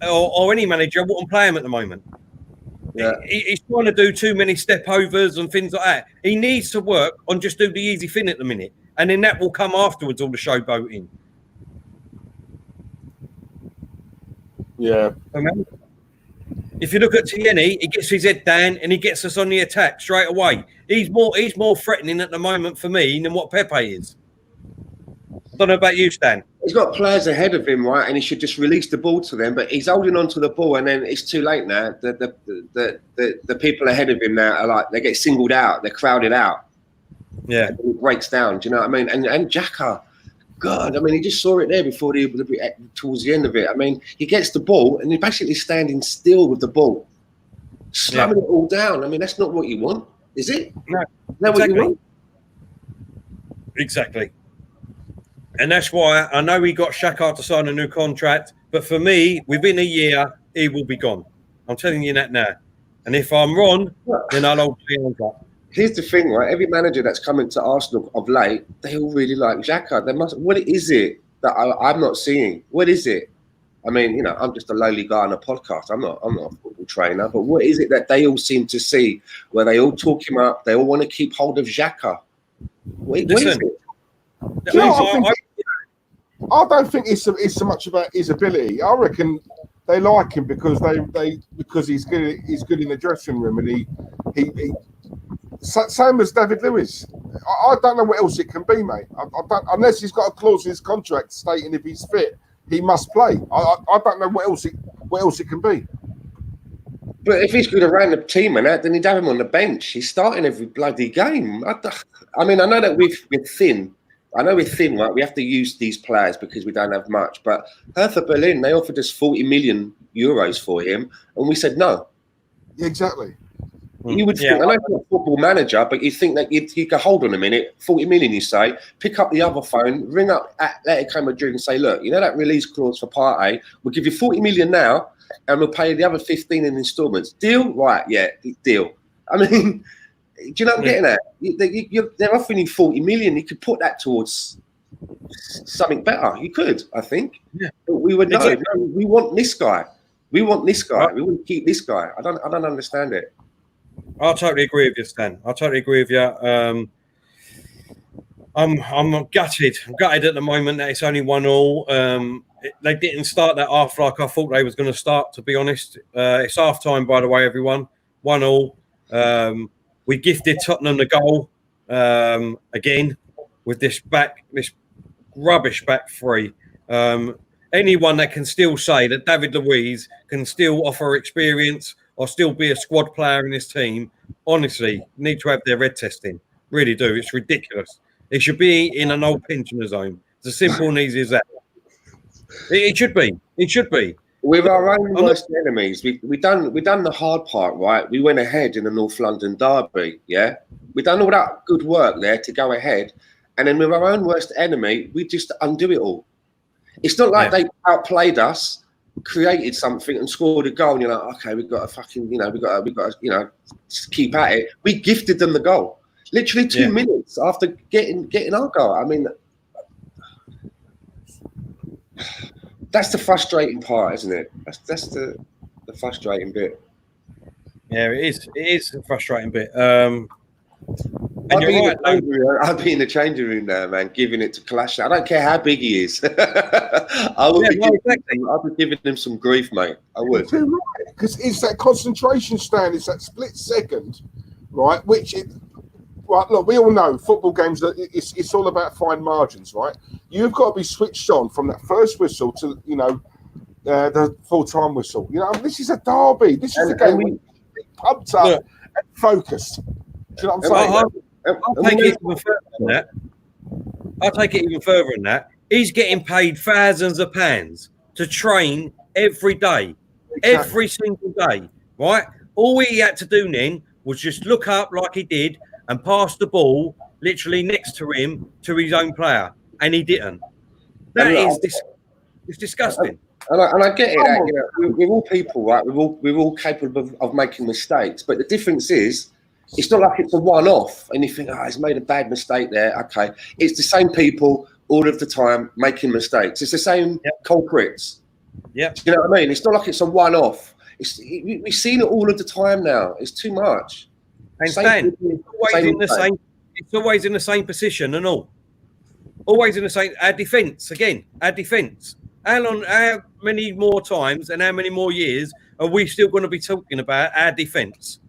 or any manager wouldn't play him at the moment. Yeah. He's trying to do too many step overs and things like that. He needs to work on just do the easy thing at the minute, and then that will come afterwards, all the showboating. Yeah. If you look at Tierney, he gets his head down and he gets us on the attack straight away. He's more threatening at the moment for me than what Pepe is. I don't know about you, Stan. He's got players ahead of him, right? And he should just release the ball to them. But he's holding on to the ball, and then it's too late now. The people ahead of him now are like, they get singled out, they're crowded out. Yeah, it breaks down. Do you know what I mean? And Xhaka, God, I mean, he just saw it there before towards the end of it. I mean, he gets the ball and he's basically standing still with the ball, slamming it all down. I mean, that's not what you want, is it? No, exactly. What you want? Exactly. And that's why I know he got Xhaka to sign a new contract, but for me, within a year, he will be gone. I'm telling you that now. And if I'm wrong, then I'll hold the hands up. Here's the thing, right? Every manager that's coming to Arsenal of late, they all really like Xhaka. What is it that I'm not seeing? What is it? I mean, you know, I'm just a lowly guy on a podcast. I'm not a football trainer. But what is it that they all seem to see where they all talk him up? They all want to keep hold of Xhaka. What is it? I don't think it's so much about his ability. I reckon they like him because because he's good. He's good in the dressing room, and he same as David Lewis. I don't know what else it can be, mate. I don't, unless he's got a clause in his contract stating if he's fit, he must play. I don't know what else it can be. But if he's good around the team and that, then he'd have him on the bench. He's starting every bloody game. I mean, I know that we're thin. I know we're thin, right? We have to use these players because we don't have much. But Hertha Berlin, they offered us 40 million euros for him, and we said no. Exactly. You would think, I know you're not a football manager, but you think that you could hold on a minute, 40 million, you say, pick up the other phone, ring up Atletico Madrid and say, look, you know that release clause for Partey? We'll give you 40 million now, and we'll pay you the other 15 in installments. Deal? Right, yeah, deal. I mean, do you know what I'm getting at? They're offering you 40 million. You could put that towards something better. You could, I think. Yeah. But we would know. Exactly. No, we want this guy. We want this guy. We want to keep this guy. I don't understand it. I totally agree with you, Stan. I totally agree with you. I'm gutted. I'm gutted at the moment that it's only 1-1. They didn't start that half like I thought they was going to start, to be honest. It's half time, by the way, everyone. 1-1. We gifted Tottenham the goal again with this rubbish back three. anyone that can still say that David Luiz can still offer experience or still be a squad player in this team, honestly, need to have their red testing. Really do. It's ridiculous. It should be in an old pensioner's home. It's as simple and easy as that. It should be. It should be. With our own worst enemies, we done the hard part, right? We went ahead in the North London derby, yeah? We done all that good work there to go ahead. And then with our own worst enemy, we just undo it all. It's not like they outplayed us, created something and scored a goal and you're like, okay, we've got to fucking, we got to keep at it. We gifted them the goal. Literally 2 minutes after getting our goal. I mean, that's the frustrating part, isn't it? That's the frustrating bit. Yeah, it is. It is a frustrating bit. And I'd be in the changing room now, man, giving it to Kalashnikov. I don't care how big he is. I would be giving him some grief, mate. I would. Because it's that concentration stand, it's that split second, right? Right, look, we all know football games, it's all about fine margins, right? You've got to be switched on from that first whistle to, the full-time whistle. This is a derby. This is a game we pumped up and focused. Do you know what I'm saying? I'll take it even further than that. I'll take it even further than that. He's getting paid thousands of pounds to train every day, every single day, right? All he had to do then was just look up like he did and pass the ball literally next to him to his own player, and he didn't. It's disgusting. And I get it. We're all people, right? We're all capable of making mistakes, but the difference is, it's not like it's a one-off and you think, he's made a bad mistake there. Okay. It's the same people all of the time making mistakes. It's the same culprits. Yeah. You know what I mean? It's not like it's a one-off. We've seen it all of the time now. It's too much. And Stan, it's always in the same position and all. Always in the same. Our defence, again, our defence. How many more times and how many more years are we still going to be talking about our defence?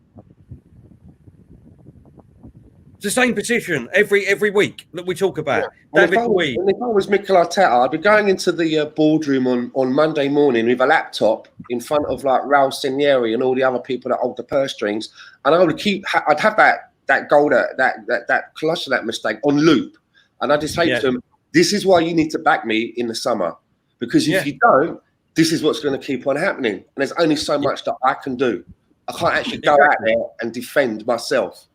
The same position every week that we talk about. Yeah. If I was Mikel Arteta, I'd be going into the boardroom on Monday morning with a laptop in front of like Raul Senieri and all the other people that hold the purse strings, and I'd have that goal, that clutch of that mistake on loop, and I'd just say to them, "This is why you need to back me in the summer, because if you don't, this is what's going to keep on happening, and there's only so much that I can do. I can't actually go out there and defend myself."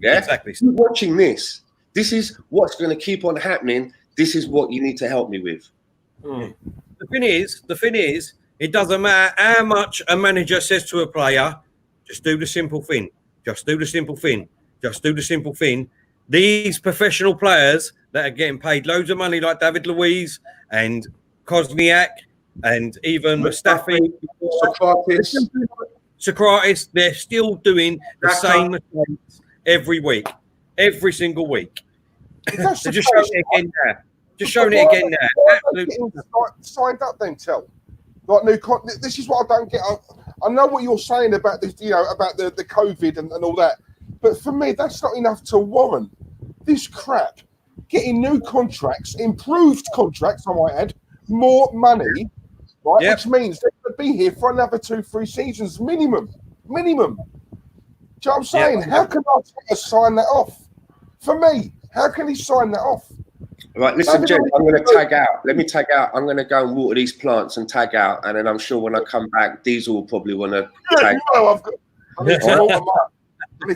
Yeah, exactly. Keep watching this. This is what's going to keep on happening. This is what you need to help me with. The thing is, it doesn't matter how much a manager says to a player, just do the simple thing. Just do the simple thing. Just do the simple thing. These professional players that are getting paid loads of money, like David Luiz and Kozniak and even Mustafi, Socrates, they're still doing the same mistakes every week, every single week. They're just showing it again now. Just showing it again now. Absolutely. Signed up then, Tell. Like this is what I don't get. I know what you're saying about this, about the COVID and all that, but for me, that's not enough to warrant this crap. Getting new contracts, improved contracts, I might add, more money, right? Which means they're going to be here for another 2-3 seasons minimum. Do you know what I'm saying? How can Arteta sign that off? For me, how can he sign that off? Right, listen, Jen, I'm going to tag out. Let me tag out. I'm going to go and water these plants and tag out. And then I'm sure when I come back, Diesel will probably want to tag. I need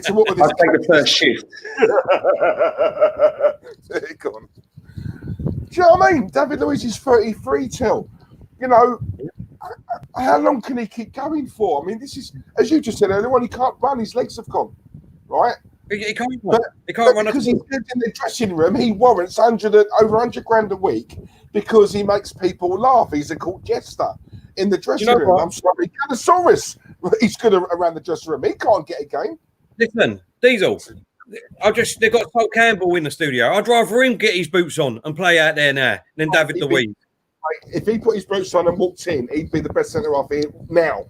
to water this. I'll take the first shift. Go on. Do you know what I mean? David Luiz is 33, Till. How long can he keep going for? I mean, this is, as you just said earlier on, he can't run. His legs have gone, right? He can't run. He can't run because he's in the dressing room. He warrants over 100 grand a week because he makes people laugh. He's a court jester in the dressing room. What? I'm sorry, Canosaurus. He's good around the dressing room. He can't get a game. Listen, Diesel. They've got Sol Campbell in the studio. I'd rather him get his boots on and play out there now than David Luiz. If he put his boots on and walked in, he'd be the best centre half here now,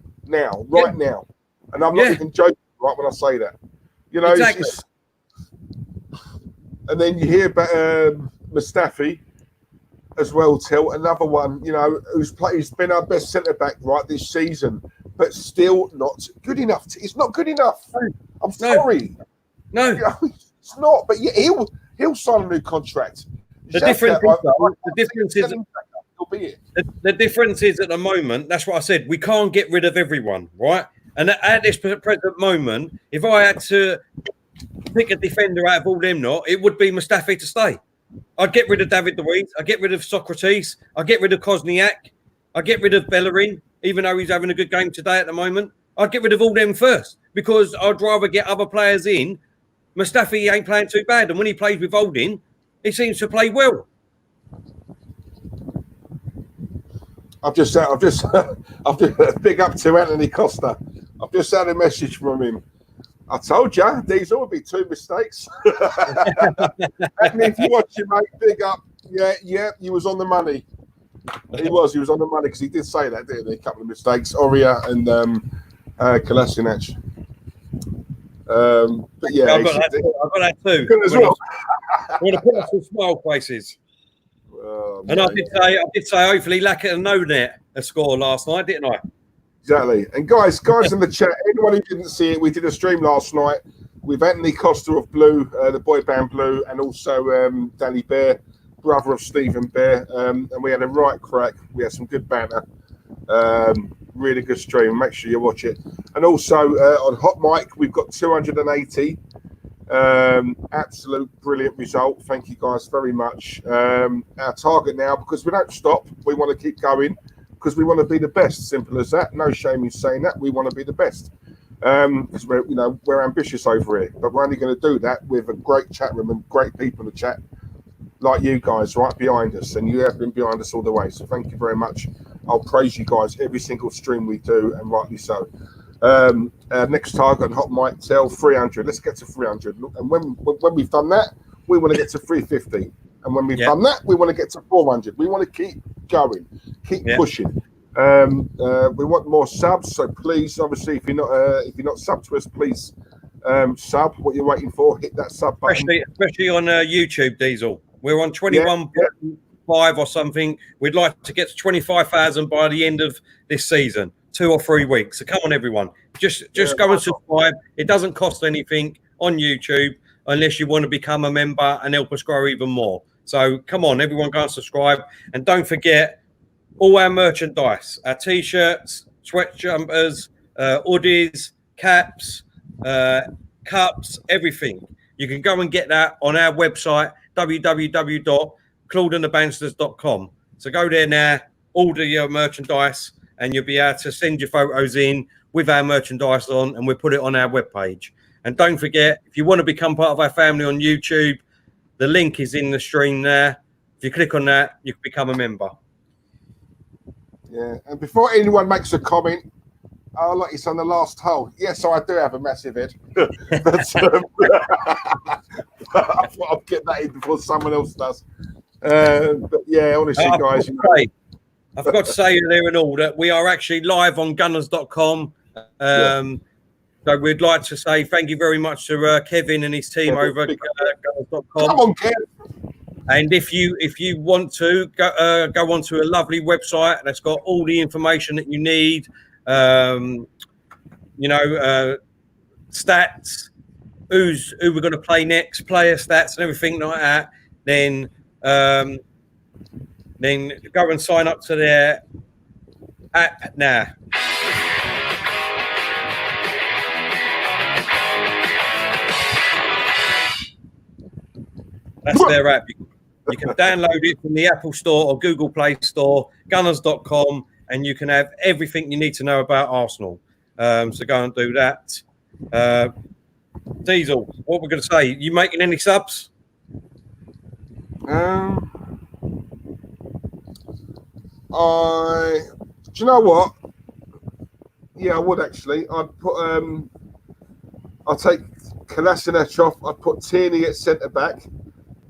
right now. And I'm not even joking, right, when I say that. Exactly. And then you hear about Mustafi. as well, Till. Another one, you know, who's been our best centre back right this season, but still not good enough. It's not good enough. I'm sorry. No, you know, it's not. But yeah, he'll sign a new contract. The difference is at the moment. That's what I said. We can't get rid of everyone, right? And at this present moment, if I had to pick a defender out of all them, it would be Mustafi to stay. I'd get rid of David Luiz. I'd get rid of Socrates. I'd get rid of Kosniak. I'd get rid of Bellerin, even though he's having a good game today at the moment. I'd get rid of all them first because I'd rather get other players in. Mustafi ain't playing too bad. And when he plays with Holding, he seems to play well. I've just big up to Anthony Costa. I've just had a message from him. I told you, these will be 2 mistakes. And if you watch it, mate, big up. Yeah, he was on the money. He was on the money because he did say that, didn't he? A couple of mistakes, Oria and Kolasinac. But yeah, I've got that too. As well. I'm going to put us some smile faces. And I did say, hopefully, Lackett know net a score last night, didn't I? Exactly. And guys in the chat, anyone who didn't see it, we did a stream last night with Anthony Costa of Blue, the boy band Blue, and also Danny Bear, brother of Stephen Bear. And we had a right crack. We had some good banter. Really good stream. Make sure you watch it. And also on Hot Mic, we've got 280. Absolute brilliant result. Thank you guys very much. Our target now, because we don't stop, we want to keep going because we want to be the best. Simple as that. No shame in saying that. We want to be the best because we're ambitious over here, but we're only going to do that with a great chat room and great people to chat like you guys right behind us, and you have been behind us all the way. So thank you very much. I'll praise you guys every single stream we do, and rightly so. Next target on Hot Mic Tell 300. Let's get to 300. And when we've done that, we want to get to 350. And when we've done that, we want to get to 400. We want to keep going, keep pushing. We want more subs. So please, obviously, if you're not subbed to us, please sub. What you're waiting for, hit that sub button. Especially on YouTube, Diesel. We're on 21.5 or something. We'd like to get to 25,000 by the end of this season. 2 or 3 weeks. So come on, everyone. Just go and subscribe. It doesn't cost anything on YouTube unless you want to become a member and help us grow even more. So come on, everyone, go and subscribe. And don't forget all our merchandise, our T-shirts, sweat jumpers, hoodies, caps, cups, everything. You can go and get that on our website, www.claudeandthebansters.com. So go there now, order your merchandise, and you'll be able to send your photos in with our merchandise on, and we'll put it on our webpage. And don't forget, if you want to become part of our family on YouTube, the link is in the stream there. If you click on that, you can become a member. Yeah, and before anyone makes a comment, oh, look, it's on the last hole. Yes, I do have a massive head. But I thought I'd get that in before someone else does. But yeah, honestly, guys, I forgot to say there and all that we are actually live on gunners.com. So we'd like to say thank you very much to Kevin and his team over at gunners.com. Come on, Kev. And if you want to go onto a lovely website that's got all the information that you need, stats, who we're going to play next, player stats, and everything like that, then go and sign up to their app now. That's their app. You can download it from the Apple Store or Google Play Store, gunners.com, and you can have everything you need to know about Arsenal. So go and do that. Diesel, what we're going to say? You making any subs? Do you know what? Yeah, I would actually. I'd put I'll take Kolasinac off. I'd put Tierney at centre back,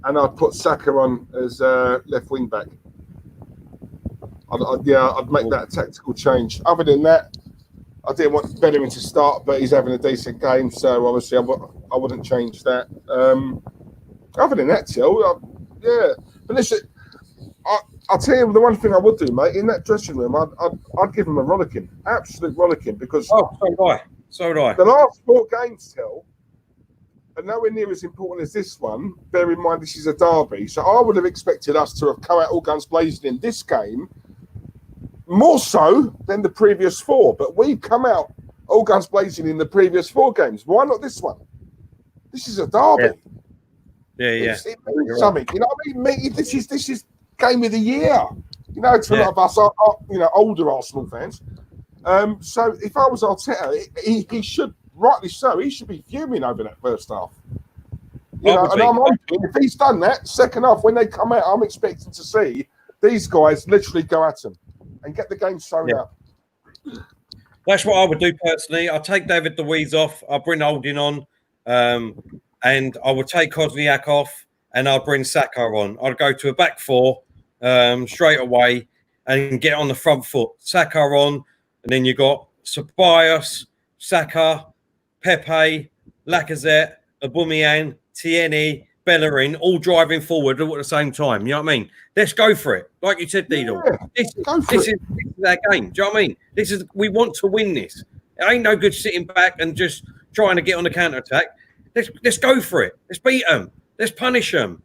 and I'd put Saka on as left wing back. I'd make that a tactical change. Other than that, I didn't want Bellerin to start, but he's having a decent game, so obviously I wouldn't change that. Other than that, Till, yeah. But listen, I'll tell you the one thing I would do, mate. In that dressing room, I'd give him a rollicking, absolute rollicking, because so do I. So do I. the last 4 games, are nowhere near as important as this one. Bear in mind, this is a derby, so I would have expected us to have come out all guns blazing in this game, more so than the previous 4. But we've come out all guns blazing in the previous 4 games. Why not this one? This is a derby. Yeah. It means something. You know what I mean? This is game of the year. You know, to a lot of us, older Arsenal fans. So if I was Arteta, he should, rightly so, he should be fuming over that first half. You know, and I'm hoping if he's done that, second half, when they come out, I'm expecting to see these guys literally go at them and get the game sewn up. That's what I would do personally. I'll take David Luiz off. I'll bring Holding on. And I would take Kozniak off and I'll bring Saka on. I'd go to a back 4 straight away and get on the front foot. Saka on, and then you got Ceballos, Saka, Pepe, Lacazette, Aubameyang, Tierney, Bellerin, all driving forward all at the same time. You know what I mean? Let's go for it. Like you said, Didal. This is our game. Do you know what I mean? We want to win this. It ain't no good sitting back and just trying to get on the counter-attack. Let's go for it. Let's beat them. Let's punish them.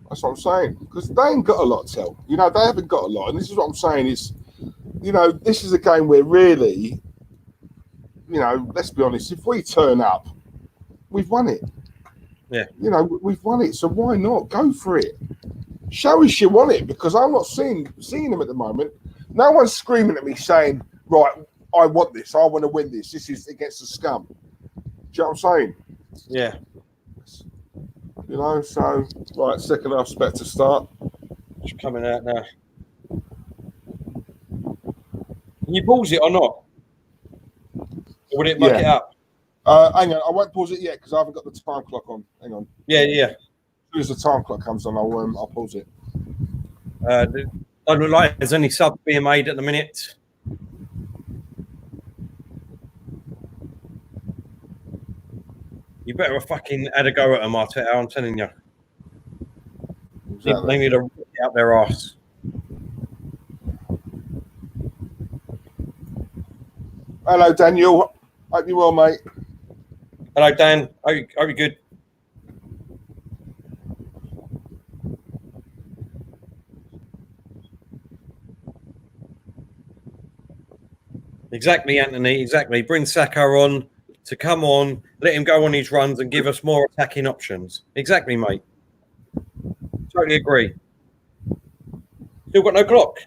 That's what I'm saying. Because they ain't got a lot, Tel. You know, they haven't got a lot. And this is what I'm saying is, you know, this is a game where really, you know, let's be honest, if we turn up, we've won it. Yeah. You know, we've won it. So why not? Go for it. Show us you want it, because I'm not seeing them at the moment. No one's screaming at me saying, right, I want this. I want to win this. This is against the scum. Do you know what I'm saying? Yeah. You know, so, right, second half's about to start. It's coming out now. Can you pause it or not? Or would it muck it up? Hang on, I won't pause it yet because I haven't got the time clock on. Hang on. Yeah. As soon as the time clock comes on, I'll pause it. Don't look like there's any subs being made at the minute. You better have fucking had a go at them, Arteta, I'm telling you. Exactly. They need to rip it out their arse. Hello, Daniel. Hope you're well, mate. Hello, Dan. Hope you're good. Exactly, Anthony. Exactly. Bring Saka on to come on, let him go on his runs and give us more attacking options. Exactly, mate. Totally agree. Still got no clock.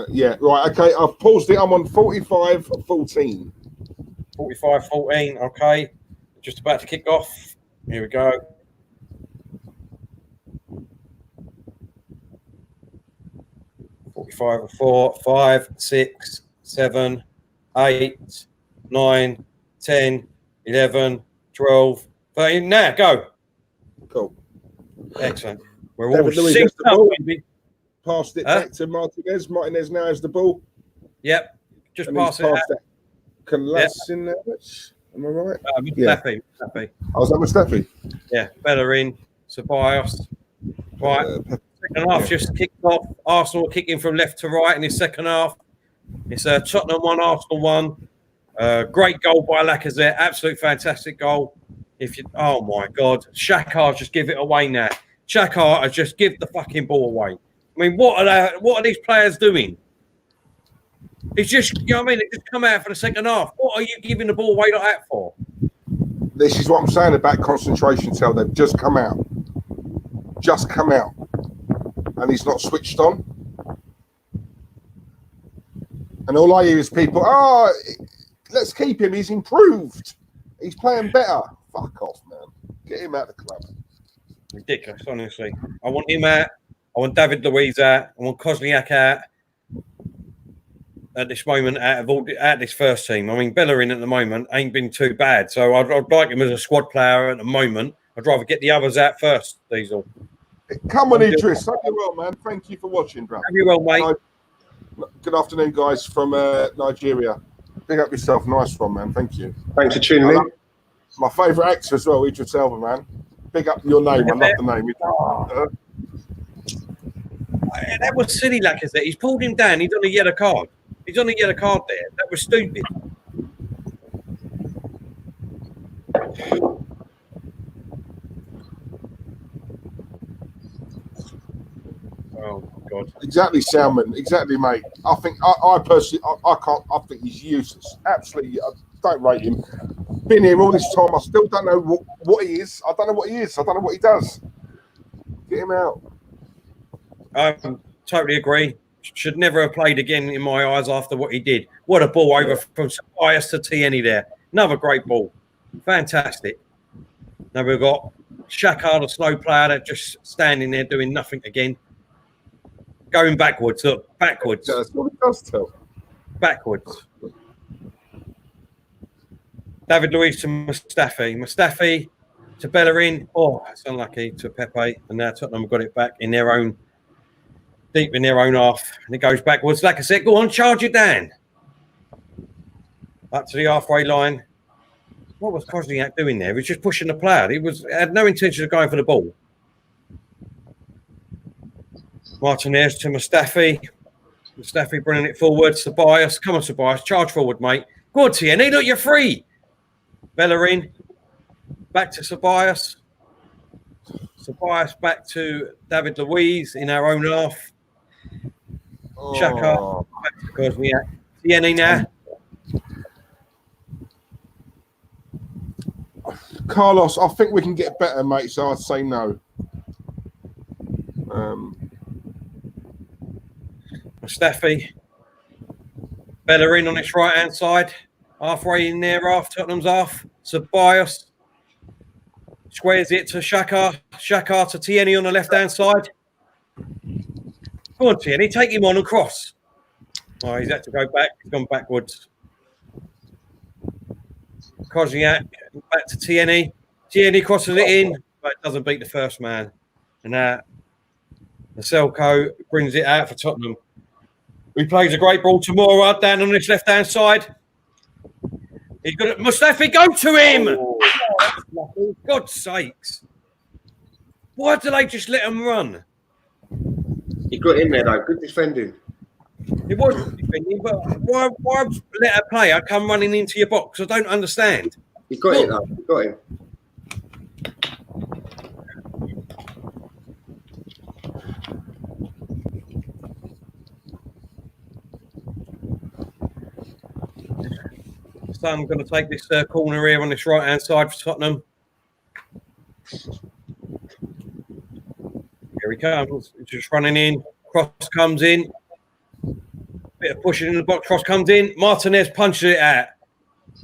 Yeah, right. Okay, I've paused it. I'm on 45-14. 45-14. Okay. Just about to kick off. Here we go. Four, 5, 6, 7, 8, 9, 10, 11, 12, 13. Now go. Cool. Excellent. We're David all Luiz synced up, baby. Passed it back to Martinez. Martinez now has the ball. Yep. Just pass it out. Canlas in there. Am I right? Mustafi. I was at Mustafi. Yeah. Bellerin. Ceballos. Right. Second half just kicked off. Arsenal kicking from left to right in his second half. It's Tottenham 1, Arsenal 1. Great goal by Lacazette. Absolute fantastic goal. Oh my God. Xhaka just give it away now. Xhaka just give the fucking ball away. I mean, what are these players doing? It's just, you know what I mean? They just come out for the second half. What are you giving the ball away like that for? This is what I'm saying about concentration, Tel. They've just come out. Just come out. And he's not switched on. And all I hear is people, let's keep him. He's improved. He's playing better. Fuck off, man. Get him out of the club. Ridiculous, honestly. I want him out. I want David Luiz out. I want Kozniak out. At this moment, out of this first team. I mean, Bellerin at the moment ain't been too bad. So I'd like him as a squad player at the moment. I'd rather get the others out first, Diesel. Come on, Idris. Hope you're well, man. Thank you for watching, bro. Hope you're well, mate. Good afternoon, guys, from Nigeria. Pick up yourself. Nice one, man. Thank you. Thanks for tuning in. My favourite actor as well, Idris Elba, man. Big up your name. I love the name. That was silly, Lacazette. He's pulled him down. He's on a yellow card. He's on a yellow card there. That was stupid. Oh God! Exactly, Salmon. Exactly, mate. I think I personally, I can't. I think he's useless. Absolutely, I don't rate him. Been here all this time. I still don't know what he is. I don't know what he is. I don't know what he does. Get him out. I totally agree. Should never have played again in my eyes after what he did. What a ball over from Bias to Tierney there. Another great ball. Fantastic. Now we've got Xhaka, the slow player, that just standing there doing nothing again. Going backwards, look, backwards. That's what it does, tell. Backwards. David Luiz to Mustafi. Mustafi to Bellerin. Oh, that's unlucky to Pepe. And now Tottenham have got it back in their own, deep in their own half. And it goes backwards. Like I said, go on, charge it down. Up to the halfway line. What was Kozniak doing there? He was just pushing the player. He had no intention of going for the ball. Martinez to Mustafi. Mustafi bringing it forward. Ceballos. Come on, Ceballos. Charge forward, mate. Go on, Tierney. Look, you're free. Bellerin. Back to Ceballos. Ceballos back to David Luiz in our own half. Xhaka. Back to Kozniak. Tierney now. Carlos, I think we can get better, mate. So I'd say no. Mustafi. Bellerin on its right-hand side. Halfway in there, half Tottenham's half. Ceballos squares it to Xhaka. Xhaka to Tierney on the left-hand side. Go on, Tierney. Take him on and cross. Oh, he's had to go back. He's gone backwards. Kozniak back to Tierney. Tierney crosses it in, but it doesn't beat the first man. And now Selko brings it out for Tottenham. He plays a great ball to Mora down on his left-hand side. He's got it. Mustafi, go to him! Oh, God's sakes. Why do they just let him run? He got in there, though. Good defending. It was defending, but why let a player come running into your box? I don't understand. He got it, though. He got him. So I'm going to take this corner here on this right-hand side for Tottenham. Here he comes. He's just running in. Cross comes in. Bit of pushing in the box. Cross comes in. Martinez punches it out.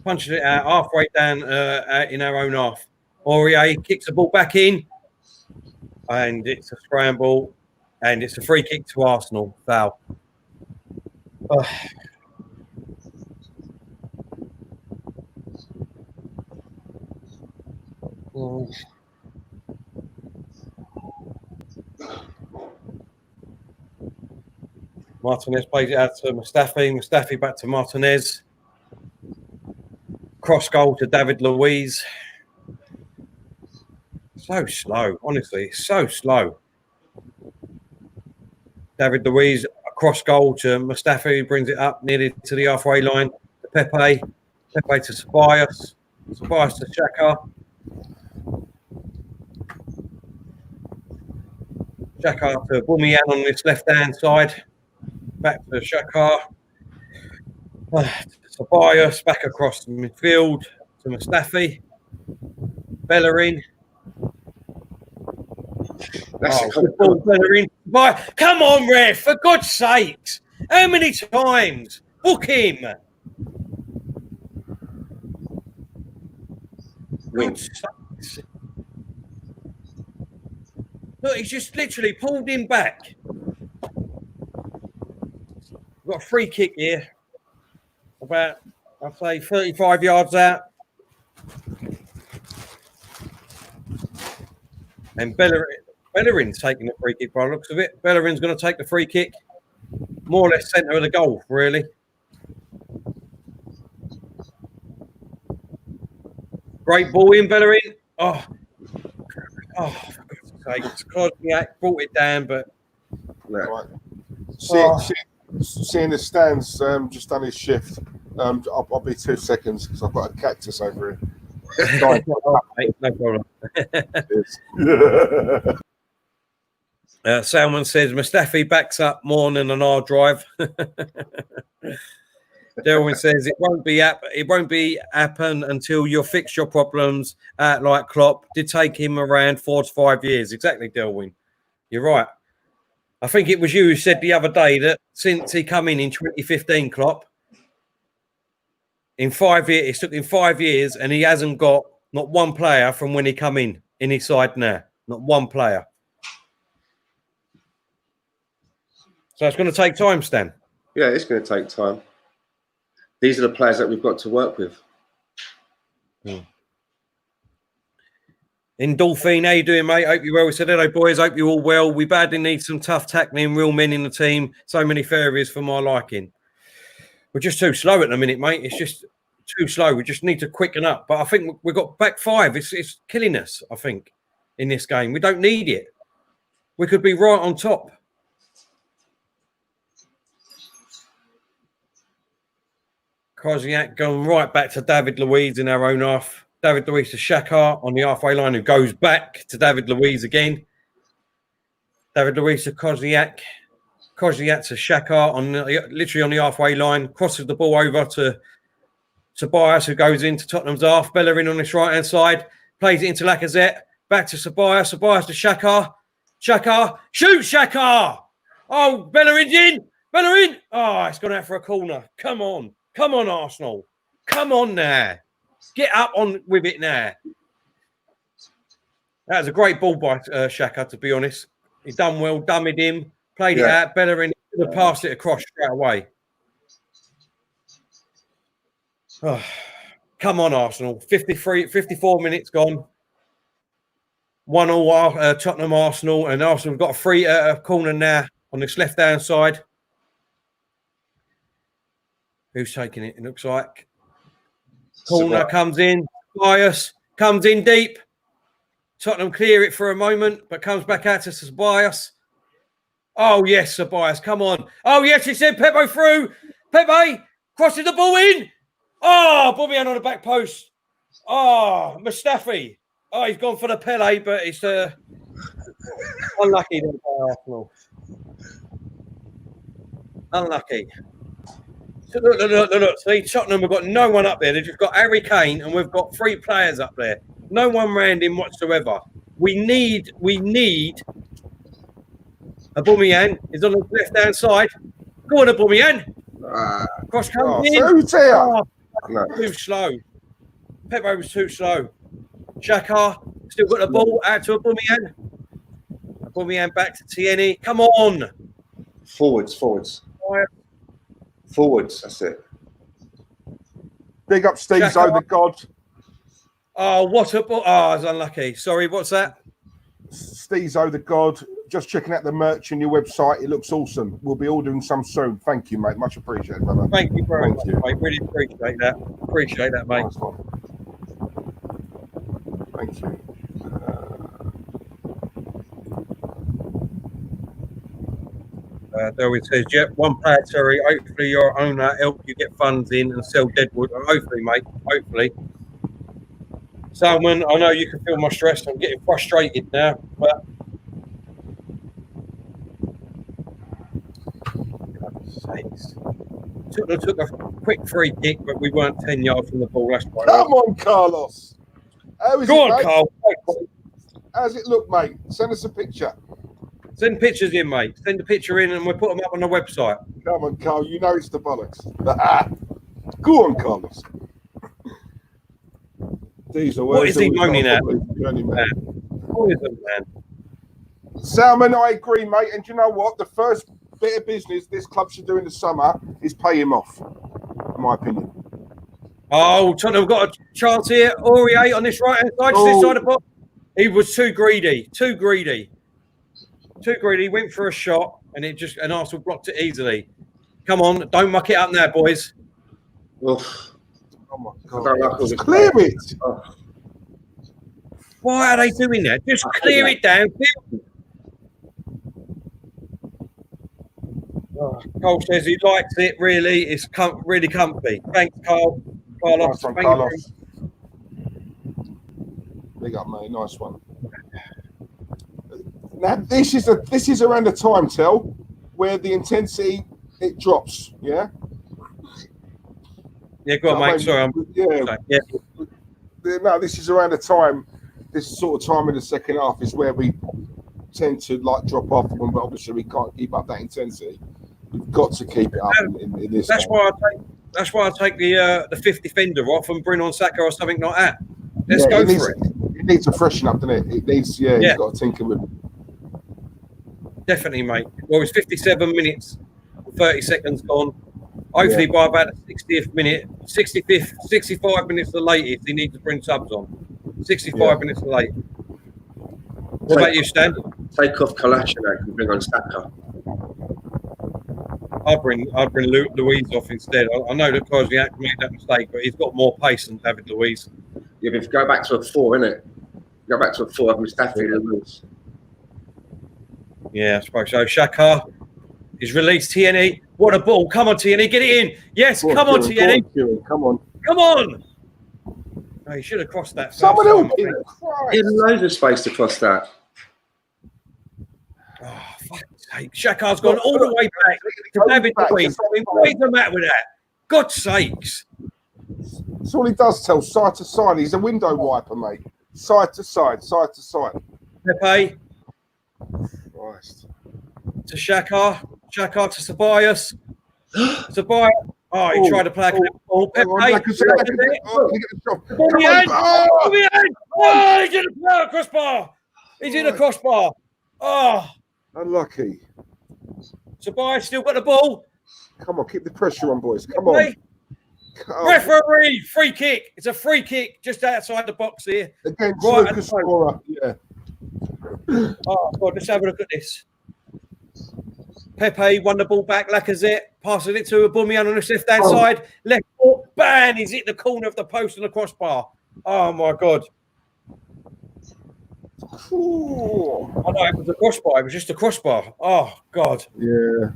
Punches it out halfway down in our own half. Aurier kicks the ball back in. And it's a scramble. And it's a free kick to Arsenal. Foul. Martinez plays it out to Mustafi. Mustafi back to Martinez. Cross goal to David Luiz. So slow, honestly, so slow. David Luiz, a cross goal to Mustafi, who brings it up nearly to the halfway line. To Pepe. Pepe to Ceballos. Ceballos to Xhaka. Xhaka to Bumian on this left-hand side. Back to Xhaka. Ceballos back across the midfield to Mustafi. Bellerin. Bellerin. Come on, ref, for God's sakes. How many times? Book him. God's sakes. Look, he's just literally pulled him back. We've got a free kick here. About, I'd say, 35 yards out. And Bellerin's taking the free kick by the looks of it. Bellerin's going to take the free kick. More or less centre of the goal, really. Great ball in, Bellerin. Oh, Oh, for God's sake. Klozniak brought it down, but... Right. Seeing the stands just done his shift. I'll be 2 seconds because I've got a cactus over here. No problem. Salman says Mustafi backs up more than an R drive. Derwin says it won't be happen until you fix your problems. Like Klopp did take him around 4 to 5 years. Exactly, Derwin. You're right. I think it was you who said the other day that since he come in 2015, Klopp, in 5 years, it took him 5 years, and he hasn't got not one player from when he come in his side now. Not one player. So it's going to take time, Stan. Yeah, it's going to take time. These are the players that we've got to work with. Endorphin, how you doing, mate? Hope you're well. We said hello, boys. Hope you're all well. We badly need some tough tackling, real men in the team. So many failures for my liking. We're just too slow at the minute, mate. It's just too slow. We just need to quicken up. But I think we've got back five. It's killing us, I think, in this game. We don't need it. We could be right on top. Krzyzniak going right back to David Luiz in our own half. David Luiz to Xhaka on the halfway line, who goes back to David Luiz again. David Luiz to Krzyzniak. Krzyzniak to Xhaka literally on the halfway line. Crosses the ball over to Tobias, who goes into Tottenham's half. Bellerin on this right-hand side. Plays it into Lacazette. Back to Tobias. Tobias to Xhaka. Xhaka. Shoot, Xhaka! Oh, Bellerin's in. Bellerin. Oh, it's gone out for a corner. Come on. Come on, Arsenal. Come on now. Get up on with it now. That was a great ball by Xhaka, to be honest. He done well, dummied him, played it out. Bellerin could have passed it across straight away. Oh, come on, Arsenal. 54 minutes gone. 1-1 Tottenham Arsenal, and Arsenal have got a free corner now on this left-hand side. Who's taking it? It looks like. Corner comes in. Bias comes in deep. Tottenham clear it for a moment, but comes back out to Tobias. Oh, yes, Tobias. Come on. Oh, yes, he said Pepe through. Pepe crosses the ball in. Oh, Bobby on the back post. Oh, Mustafi. Oh, he's gone for the Pele, but it's unlucky. Unlucky. Look. See, Tottenham have got no one up there. They've just got Harry Kane, and we've got 3 players up there. No one round him whatsoever. We need Aubameyang is on the left-hand side. Go on, Aubameyang. Cross comes in. Too slow. Pepe was too slow. Xhaka still got the ball out to Aubameyang. Aubameyang back to Tierney. Come on. Forwards. Forwards, that's it. Big up Steve Zoe, the God. Oh, what a ball. Oh, it's unlucky. Sorry, what's that? Steve Zoe, the God. Just checking out the merch on your website. It looks awesome. We'll be ordering some soon. Thank you, mate. Much appreciated, brother. Thank you very much, mate. Really appreciate that. Appreciate that, mate. Nice one. Thank you. Though it says, yep, one player, Terry. Hopefully your owner help you get funds in and sell Deadwood. Hopefully, mate. Hopefully. Salman, I know you can feel my stress. I'm getting frustrated now, but took a quick free kick, but we weren't 10 yards from the ball. That's right. Come on, Carlos. How is Go it, on, mate? Carl. How's it look, mate? Send us a picture. Send pictures in, mate. Send a picture in and we'll put them up on the website. Come on, Carl. You know it's the bollocks. Go on, Carlos. What is he moaning at? What is it, man? Salman, I agree, mate. And you know what? The first bit of business this club should do in the summer is pay him off, in my opinion. Oh, Tottenham got a chance here. Aurier on this right-hand side, this side of the box. He was too greedy. Went for a shot, and Arsenal blocked it easily. Come on, don't muck it up now, boys. Oof. Oh my God! Clear it. Why are they doing that? Just clear it down. Cole says he likes it. Really, it's really comfy. Thanks, Carlos. Nice one, Carlos. Big up, mate. Nice one. Now this is around the time, where the intensity it drops. Yeah. Yeah, go on, mate. Sorry. Yeah. No, this is around the time. This sort of time in the second half is where we tend to like drop off, but obviously we can't keep up that intensity. We've got to keep it up in this. That's why I take the fifth defender off and bring on Saka or something like that. Let's go for it. It needs to freshen up, doesn't it? It needs, He's got to tinker with it. Definitely, mate. Well, it's 57 minutes, 30 seconds gone. Hopefully, by about the 60th minute, 65 minutes the latest, he needs to bring subs on. 65 minutes the latest. What about you, Stan? Take off Kolasinac and bring on Saka. I'd bring Luiz off instead. I know that Koziak made that mistake, but he's got more pace than David Luiz. Yeah, but if you go back to a 4, innit? Go back to a 4 of Mustafi and Luiz. Yeah, I suppose so. Shaka is released. TNE. What a ball. Come on, TNE. Get it in. Yes, come on, TNE. Come on. Come on. Oh, he should have crossed that. Someone else. He had loads of space to cross that. Oh, fuck's sake. Shaka's gone all the way back to David Luiz. I mean, what is the matter with that? God's sakes. That's all he does, side to side. He's a window wiper, mate. Side to side. Pepe. Christ. To Shaka. Shaka to Ceballos. Ceballos. Oh, he tried to play a ball. Pepe. Oh, he's in the crossbar. He's in the crossbar. Oh. Unlucky. Ceballos still got the ball. Come on, keep the pressure on, boys. Come on. Referee, free kick. It's a free kick just outside the box here. Against Lucas Moura. Yeah. Oh, God, let's have a look at this. Pepe won the ball back. Lacazette passing it to Aubameyang on the left-hand side. Left foot, bang! He's hit the corner of the post and the crossbar. Oh, my God. Ooh. I know it was a crossbar. It was just a crossbar. Oh, God. Yeah.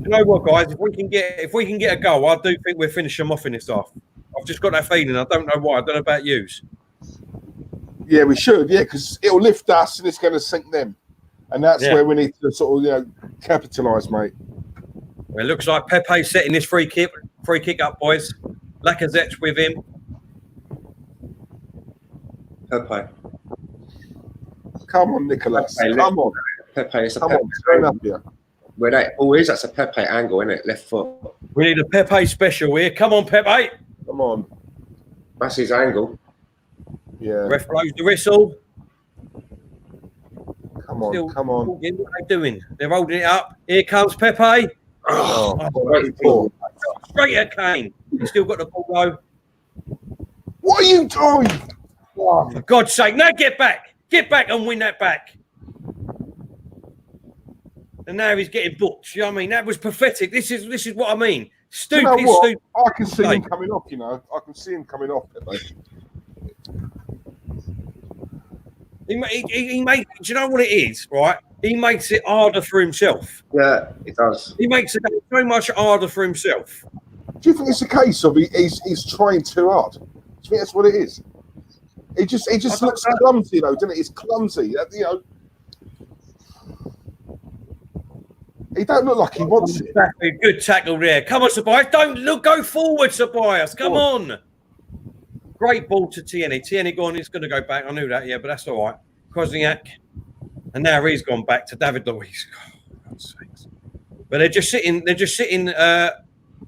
You know what, guys? If we can get a goal, I do think we'll finish them off in this half. I've just got that feeling. I don't know why. I don't know about yous. Yeah, we should. Yeah, because it'll lift us and it's going to sink them, and that's where we need to sort of capitalise, mate. Well, it looks like Pepe's setting this free kick up, boys. Lacazette's with him. Pepe. Come on, Nicholas. Come on. Pepe. It's a Come Pepe. on, turn up here. Where that always that's a Pepe angle, isn't it? Left foot. We need a Pepe special here. Come on, Pepe. Come on. That's his angle. Yeah. Ref blows the whistle. Come on. What are they doing? They're holding it up. Here comes Pepe. Straight at Kane. He's still got the ball though. What are you doing? Oh, for God's sake. No, get back. Get back and win that back. And now he's getting booked. You know what I mean? That was pathetic. This is what I mean. Stupid, you know stupid. I can see him coming off, I can see him coming off. He makes. Do you know what it is, right? He makes it harder for himself. Yeah, it does. He makes it so much harder for himself. Do you think it's a case of he's trying too hard? Do you think that's what it is? He just looks clumsy, though, doesn't it? It's clumsy. He don't look like he wants it. Good tackle there. Come on, Ceballos. Go forward, Ceballos. Come on. Great ball to Tierney. Tierney gone. He's going to go back. I knew that, but that's all right. Koziak. And now he's gone back to David Luiz. But they're just sitting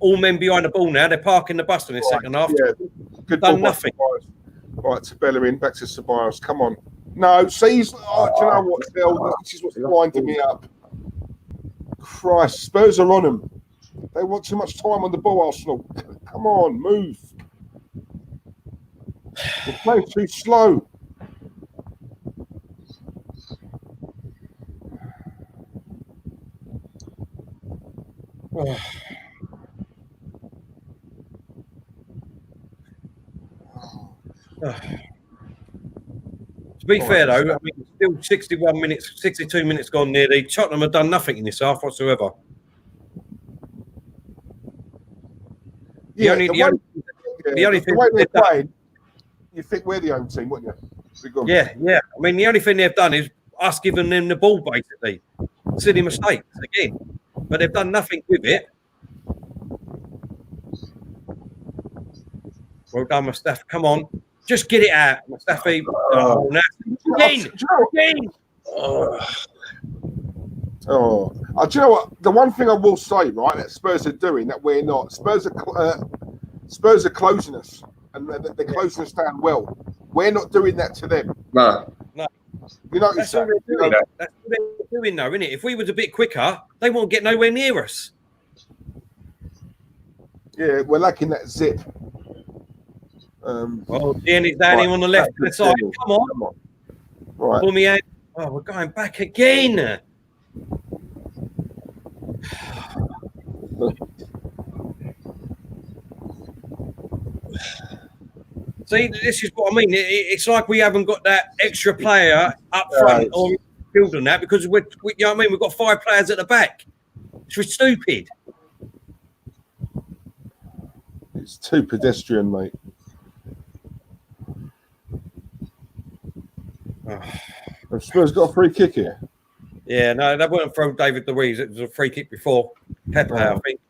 all men behind the ball now. They're parking the bus in the second half. Yeah. Good done nothing. Right, to Bellerin, back to Ceballos. Come on. No, see, do you know what, Phil? This is what's winding me up. Christ, Spurs are on them. They want too much time on the ball, Arsenal. Come on, move. We're playing too slow. To be fair, though, I mean, still 61 minutes, 62 minutes gone nearly. Tottenham have done nothing in this half whatsoever. The only thing they're playing, you think we're the home team, wouldn't you? Yeah. I mean, the only thing they've done is us giving them the ball, basically. Silly mistakes again, but they've done nothing with it. Well done, Mustafa. Come on, just get it out, Mustafa. Again. Do you know what? The one thing I will say, right, that Spurs are doing that we're not. Spurs are closing us, and they're closing us down well. We're not doing that to them. No. You know, that's all they're doing. That's what they're doing, though, isn't it? If we was a bit quicker, they won't get nowhere near us. Yeah, we're lacking that zip. Well, Tierney's down on the left-hand side. Come on. Right. Pull me out. Oh, we're going back again. See, this is what I mean. It's like we haven't got that extra player up front or midfield on that because we you know what I mean. We've got 5 players at the back. It's stupid. It's too pedestrian, mate. Have Spurs got a free kick here? Yeah, no, that wasn't from David Luiz. It was a free kick before Pepe, I think.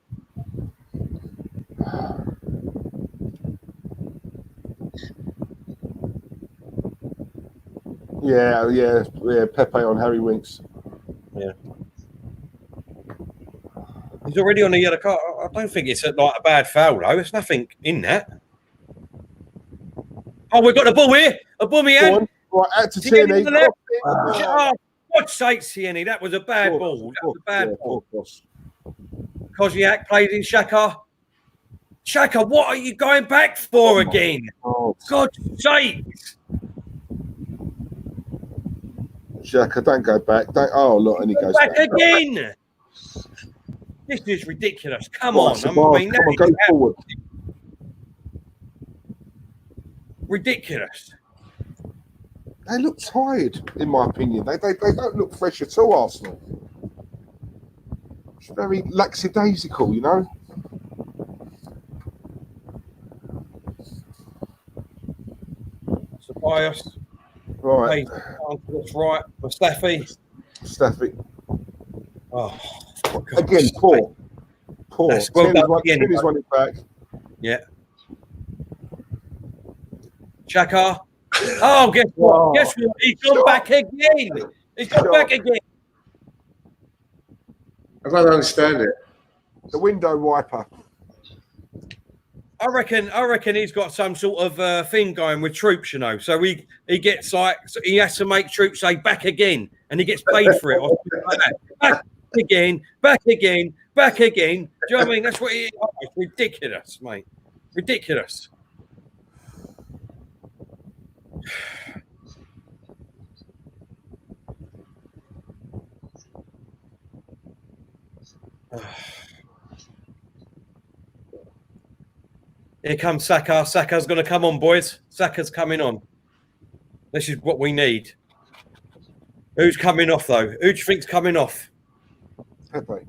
Yeah. Pepe on Harry Winks. Yeah. He's already on the yellow card. I don't think it's like a bad foul, though. There's nothing in that. Oh, we've got the ball here. A bummy hand. Right, out to Tierney. Oh, God's sake, Tierney. That was a bad ball. That was a bad ball. Kozniak played in Xhaka. Xhaka, what are you going back for again? God's sake. Xhaka, don't go back. Look, and he goes back again. This is ridiculous. Come on. Go forward. Ridiculous. They look tired, in my opinion. They don't look fresh at all, Arsenal. It's very lackadaisical, you know? Ceballos. Right. That's right. Mustafi. Oh, again, poor. That's well done. Tierney's running back. Yeah. Xhaka. Oh, guess what? Guess what? He's gone back again. He's gone back again. I don't understand it. The window wiper. I reckon he's got some sort of thing going with troops, you know. So he gets he has to make troops say back again, and he gets paid for it. Or like that. Back again. Do you know what I mean? That's what it is. Oh, it's ridiculous, mate. Ridiculous. Here comes Saka. Saka's going to come on, boys. Saka's coming on. This is what we need. Who's coming off, though? Who do you think's coming off? Pepe.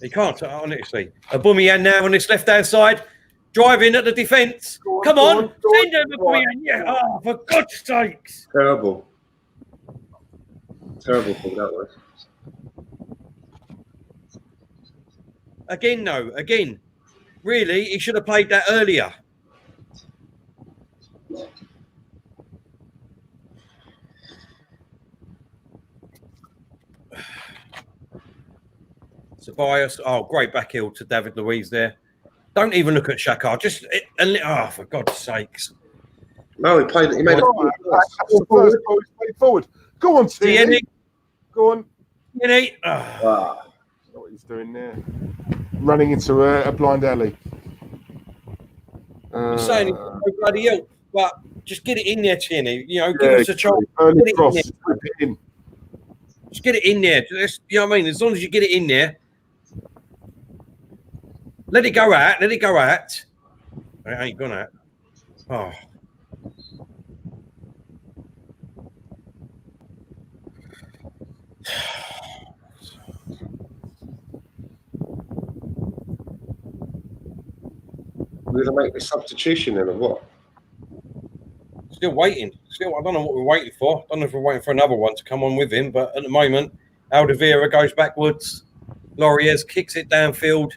He can't, honestly. Aubameyang now on this left-hand side. Driving at the defence. Come on. Send him, Aubameyang. Yeah. Oh, for God's sakes. Terrible ball that was. Again. Really, he should have played that earlier. Ceballos. Oh, great back heel to David Luiz there. Don't even look at Xhaka. For God's sakes. No, he made forward. Go on, Tierney. Go on. Tierney. What he's doing there. Running into a blind alley. I'm saying it's no bloody help, but just get it in there, Tierney. You know, give us a chance. Early cross. Just get it in there. You know what I mean? As long as you get it in there. Let it go out. It ain't gonna. Oh. We're gonna make the substitution then, or what? Still waiting. Still, I don't know what we're waiting for. I don't know if we're waiting for another one to come on with him. But at the moment, Alderweireld goes backwards. Loriez kicks it downfield.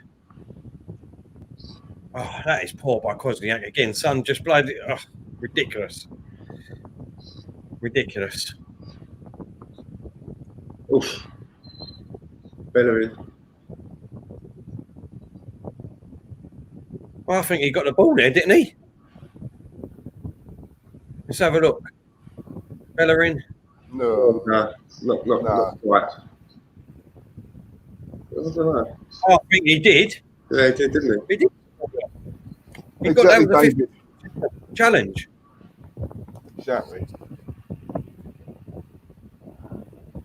Oh, that is poor by Kosniak again. Son just bloody ridiculous. Ridiculous. Oof. Bellerin. Well, I think he got the ball there, didn't he? Let's have a look. Bellerin. No, not quite. I don't know. I think he did. Yeah, he did, didn't he? He did. He exactly, got down to the David. 50th challenge. Exactly.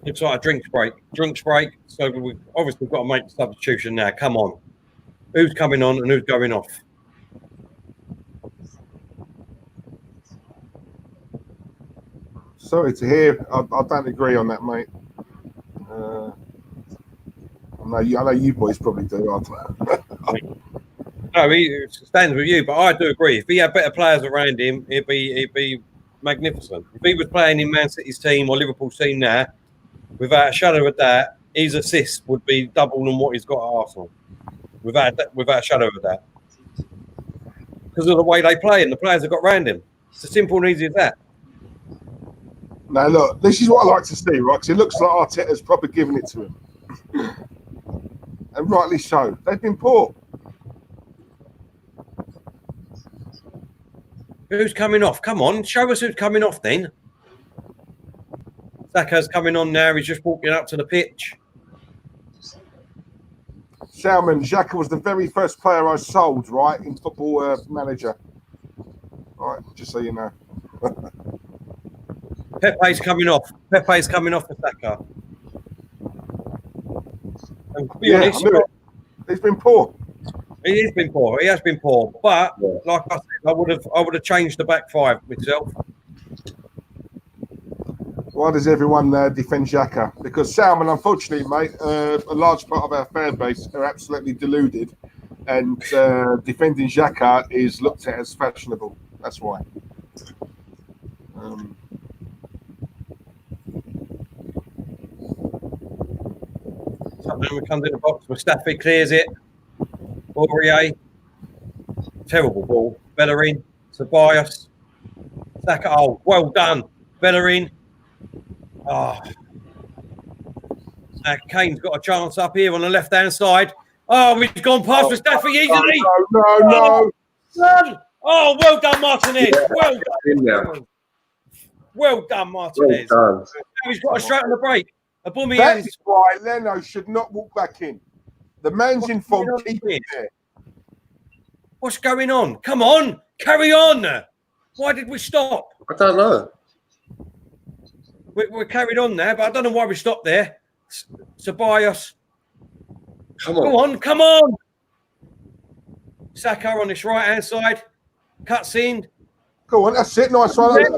Looks like a drinks break. Drinks break. So we've obviously got to make the substitution now. Come on. Who's coming on and who's going off? Sorry to hear. I don't agree on that, mate. I know you boys probably do. No, he stands with you, but I do agree. If he had better players around him, he'd be magnificent. If he was playing in Man City's team or Liverpool's team now, without a shadow of a doubt, his assists would be double than what he's got at Arsenal. Without a shadow of a doubt. Because of the way they play and the players have got around him. It's as simple and easy as that. Now, look, this is what I like to see, right? Because it looks like Arteta's probably giving it to him. And rightly so. They've been poor. Who's coming off? Come on, show us who's coming off then. Saka's coming on now. He's just walking up to the pitch. Salman, Xhaka was the very first player I sold, right, in Football Manager. All right, just so you know. Pepe's coming off. Pepe's coming off for Saka. And to be honest, I knew it. He's been poor. He has been poor. He has been poor. But like I said, I would have changed the back five myself. Why does everyone defend Xhaka? Because Salman, unfortunately, mate, a large part of our fan base are absolutely deluded, and defending Xhaka is looked at as fashionable. That's why. Something comes in the box. Mustafi clears it. Aurier. Terrible ball. Bellerin. Ceballos. Saka. Oh, well done. Bellerin. Oh. Now Kane's got a chance up here on the left-hand side. Oh, he's gone past Mustafi easily. No. Oh, well done, Martinez. Yeah. Well done, Martinez. Well done. He's got a straight on the break. That's why Leno should not walk back in. The man's in form. Keep it there. What's going on? Come on, carry on. Why did we stop? I don't know. We're carried on there, but I don't know why we stopped there. Ceballos. Come on. Come on. Saka on this right-hand side. Cuts in. Go on, that's it. Nice one. Get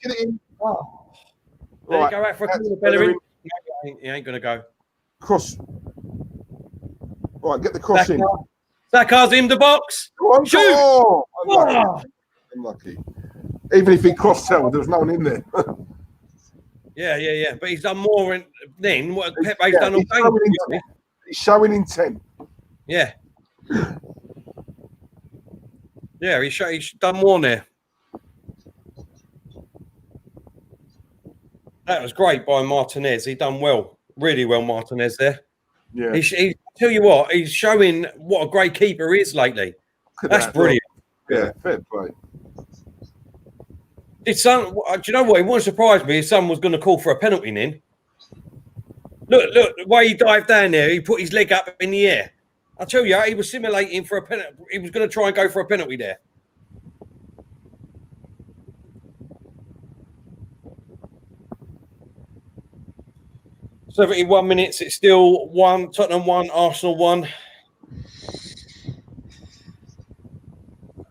it in. There you go out for a corner, Bellerin. He ain't going to go. Cross. Right, get the cross in. Saka's in the box. Go on, shoot. Unlucky. Even if he cross-held, there was no one in there. Yeah. But he's done more than what Pepe's done all day. He's showing intent. Yeah. Yeah, he's done more there. That was great by Martinez. He done well, really well, Martinez there. Yeah. He tell you what, he's showing what a great keeper he is lately. That's brilliant. Yeah, fair play. His son, do you know what? It wouldn't surprise me if someone was going to call for a penalty then. Look, the way he dived down there, he put his leg up in the air. I tell you, he was simulating for a penalty. He was going to try and go for a penalty there. "71 minutes, it's still 1, Tottenham 1, Arsenal 1.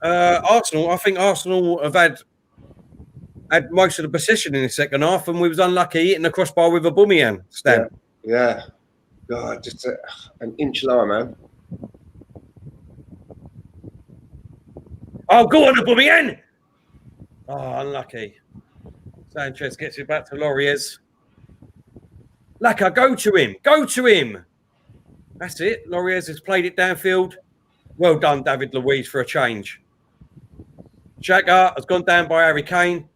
Arsenal. I think Arsenal have had most of the possession in the second half, and we was unlucky hitting the crossbar with a Aubameyang. Stan. Yeah. God, just an inch lower, man. Oh, go on, Aubameyang! Oh, unlucky. Sanchez gets it back to Lauriez. Laka, go to him. Go to him. That's it. Lauriez has played it downfield. Well done, David Luiz, for a change. Xhaka has gone down by Harry Kane.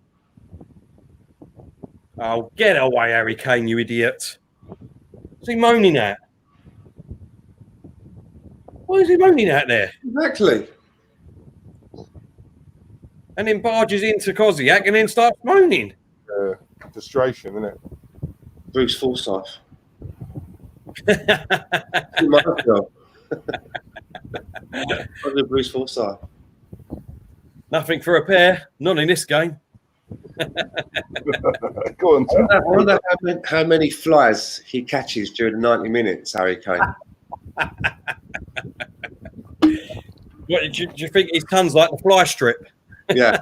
Oh, get away, Harry Kane, you idiot. What's he moaning at? What is he moaning at there? Exactly. And then barges into Koziak and then starts moaning. Frustration, isn't it? Bruce Forsyth. Bruce Forsyth. Nothing for a pair. Not in this game. Go on, Tom. I wonder how many flies he catches during the 90 minutes, Harry Kane. What, do you think his tongue's like the fly strip? Yeah.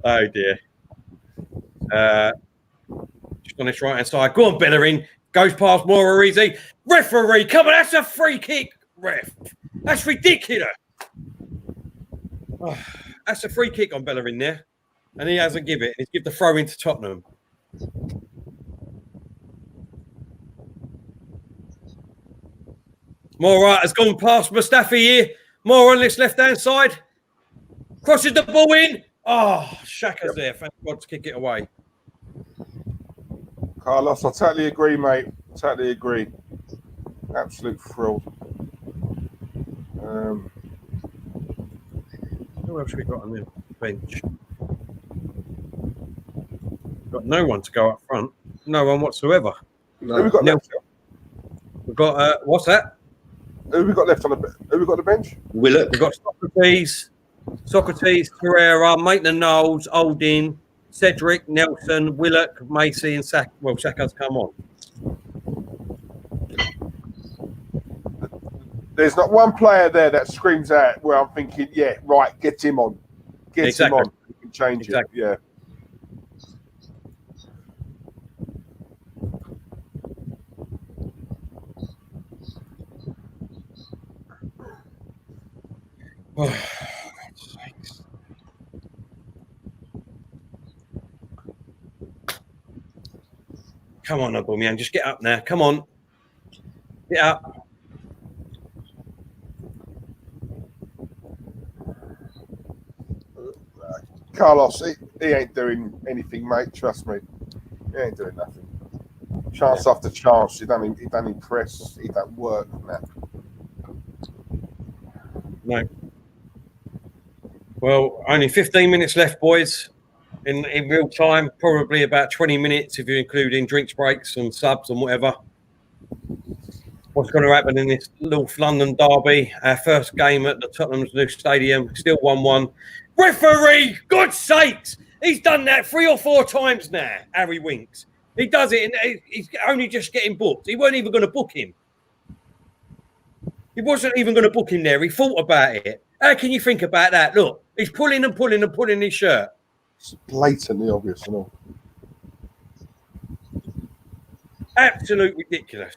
Oh dear. Just on this right hand side. Go on, Bellerin. Goes past Morarizi. Referee, come on, that's a free kick. Ref. That's ridiculous. Oh, that's a free kick on Bellerin there. And he hasn't given it. He's given the throw into Tottenham. Morat has gone past Mustafi here. More on this left-hand side. Crosses the ball in. Oh, Xhaka's there. Thank God to kick it away. Carlos, I totally agree, mate. Totally agree. Absolute thrill. Who else we got on the bench? Got no one to go up front. No one whatsoever. No. Who we got left? We've got what's that? Who we got left on the? Who we got on the bench? Willock. We've got Socrates, Pereira, Maitland-Niles, Oldin, Cedric, Nelson, Willock, Macy, and Saka. Well, Saka's come on. There's not one player there that screams out where I'm thinking, yeah, right, get him on. Get him on. You can change it. Yeah. Come on, Aubameyang, just get up now. Come on. Get up. Carlos, he ain't doing anything, mate. Trust me. He ain't doing nothing. Chance after chance. He don't impress. He don't work. No. Well, only 15 minutes left, boys. In real time, probably about 20 minutes if you're including drinks breaks and subs and whatever. What's going to happen in this North London derby? Our first game at the Tottenham's new stadium, still 1-1. Referee, God's sakes! He's done that 3 or 4 times now, Harry Winks. He does it, and he's only just getting booked. He weren't even going to book him. He wasn't even going to book him there. He thought about it. How can you think about that? Look, he's pulling and pulling and pulling his shirt. It's blatantly obvious, you know. Absolute ridiculous.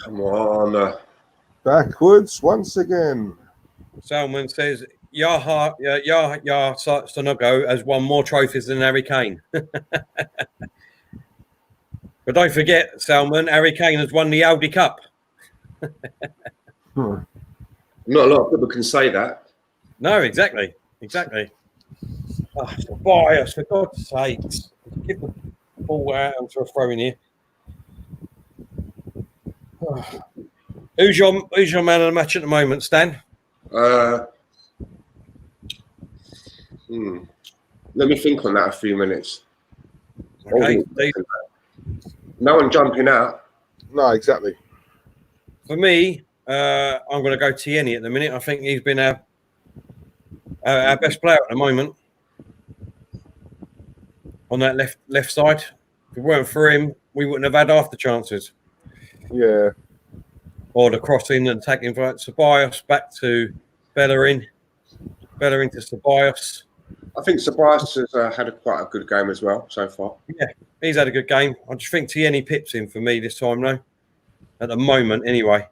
Come on. Backwards once again. Salman says, Yahya Sonogo has won more trophies than Harry Kane. But don't forget, Salman, Harry Kane has won the Audi Cup. Not a lot of people can say that. No, exactly. Oh, it's a bias, for God's sakes. Give the ball out onto a throw in here. Oh. Who's your man of the match at the moment, Stan? Let me think on that a few minutes. Okay. No one jumping out. No, exactly. For me, I'm going to go Tierney at the minute. I think he's been our best player at the moment. on that left side. If it weren't for him, we wouldn't have had half the chances. Yeah. Or the crossing and attacking for Ceballos back to Bellerin. Bellerin to Ceballos. I think Ceballos has had quite a good game as well so far. Yeah, he's had a good game. I just think Tierney pips him for me this time, though. At the moment, anyway.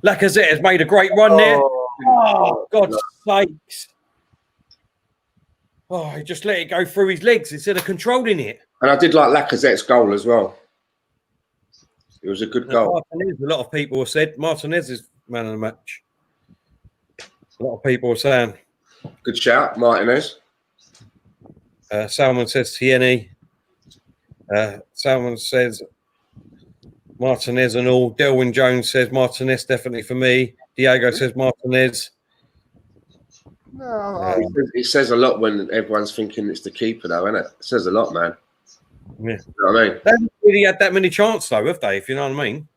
Lacazette has made a great run there. Oh, God's sakes. Oh, he just let it go through his legs instead of controlling it. And I did like Lacazette's goal as well. It was a good goal. Martinez, a lot of people have said Martinez is man of the match. A lot of people are saying. Good shout, Martinez. Salmon says Tierney. Salmon says Martinez and all. Delwyn Jones says Martinez definitely for me. Diego says Martinez. No, It says a lot when everyone's thinking it's the keeper, though, isn't it? It says a lot, man. Yeah. You know what I mean? They haven't really had that many chances, though, have they? If you know what I mean.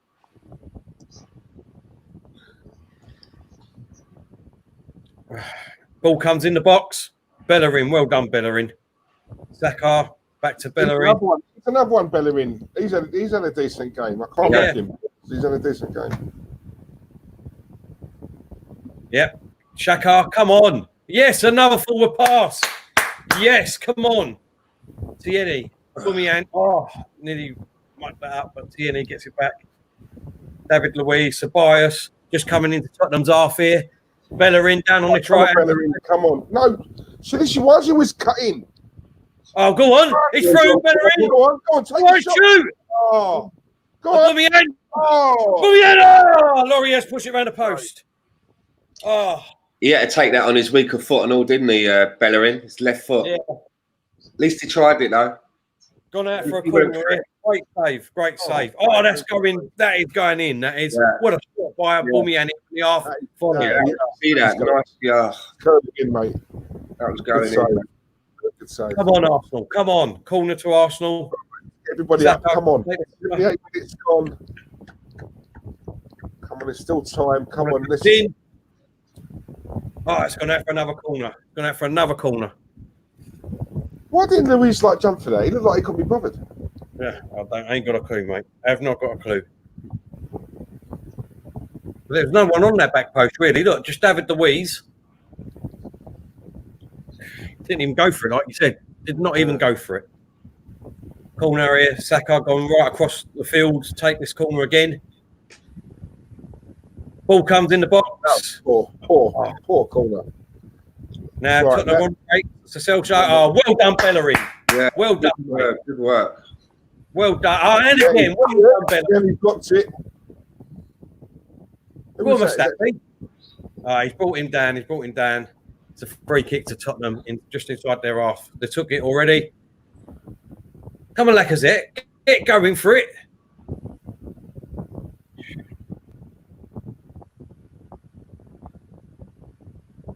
Ball comes in the box. Bellerin, well done, Bellerin. Saka back to Bellerin. It's another one, Bellerin. He's had a decent game. I can't back him. He's had a decent game. Yep. Saka, come on. Yes, another forward pass. Yes, come on. Tierney. Oh, nearly mucked that up, but Tierney gets it back. David Luiz, Ceballos, just coming into Tottenham's half here. Bellerin down on the right. Bellerin, come on. No. So this why he was cut in. Oh, go on. He's through Bellerin. Go on, take a shot. Shoot. Oh, go on. Bumien. Oh. Oh, Laurie push it around the post. Oh. He had to take that on his weaker foot and all, didn't he, Bellerin? His left foot. Yeah. At least he tried it, though. Gone out for a corner. Great save. Great save. Oh, that's going. That is going in. That is. Yeah. What a shot by Bumien in the half. See that? Nice. Yeah. Go again, mate. That was going in. Good save. Come on, Arsenal. Come on. Corner to Arsenal. Everybody up. Come on. 38 minutes gone. Come on, there's still time. Come on, listen. Oh, it's gone out for another corner. Gone out for another corner. Why didn't Luiz jump for that? He looked like he couldn't be bothered. Yeah, I ain't got a clue, mate. I have not got a clue. There's no one on that back post, really. Look, just David Luiz. Didn't even go for it, like you said. Did not even go for it. Corner here. Saka gone right across the field to take this corner again. Ball comes in the box. Poor corner. Now, Tottenham on break. Oh, well done, Bellerin. Yeah, well done. Good work. Well done. Oh, and again, well done, Bellerin. He blocked it. What must that be? He's brought him down. He's brought him down. It's a free kick to Tottenham, just inside their half. They took it already. Come on, Lacazette. Get going for it.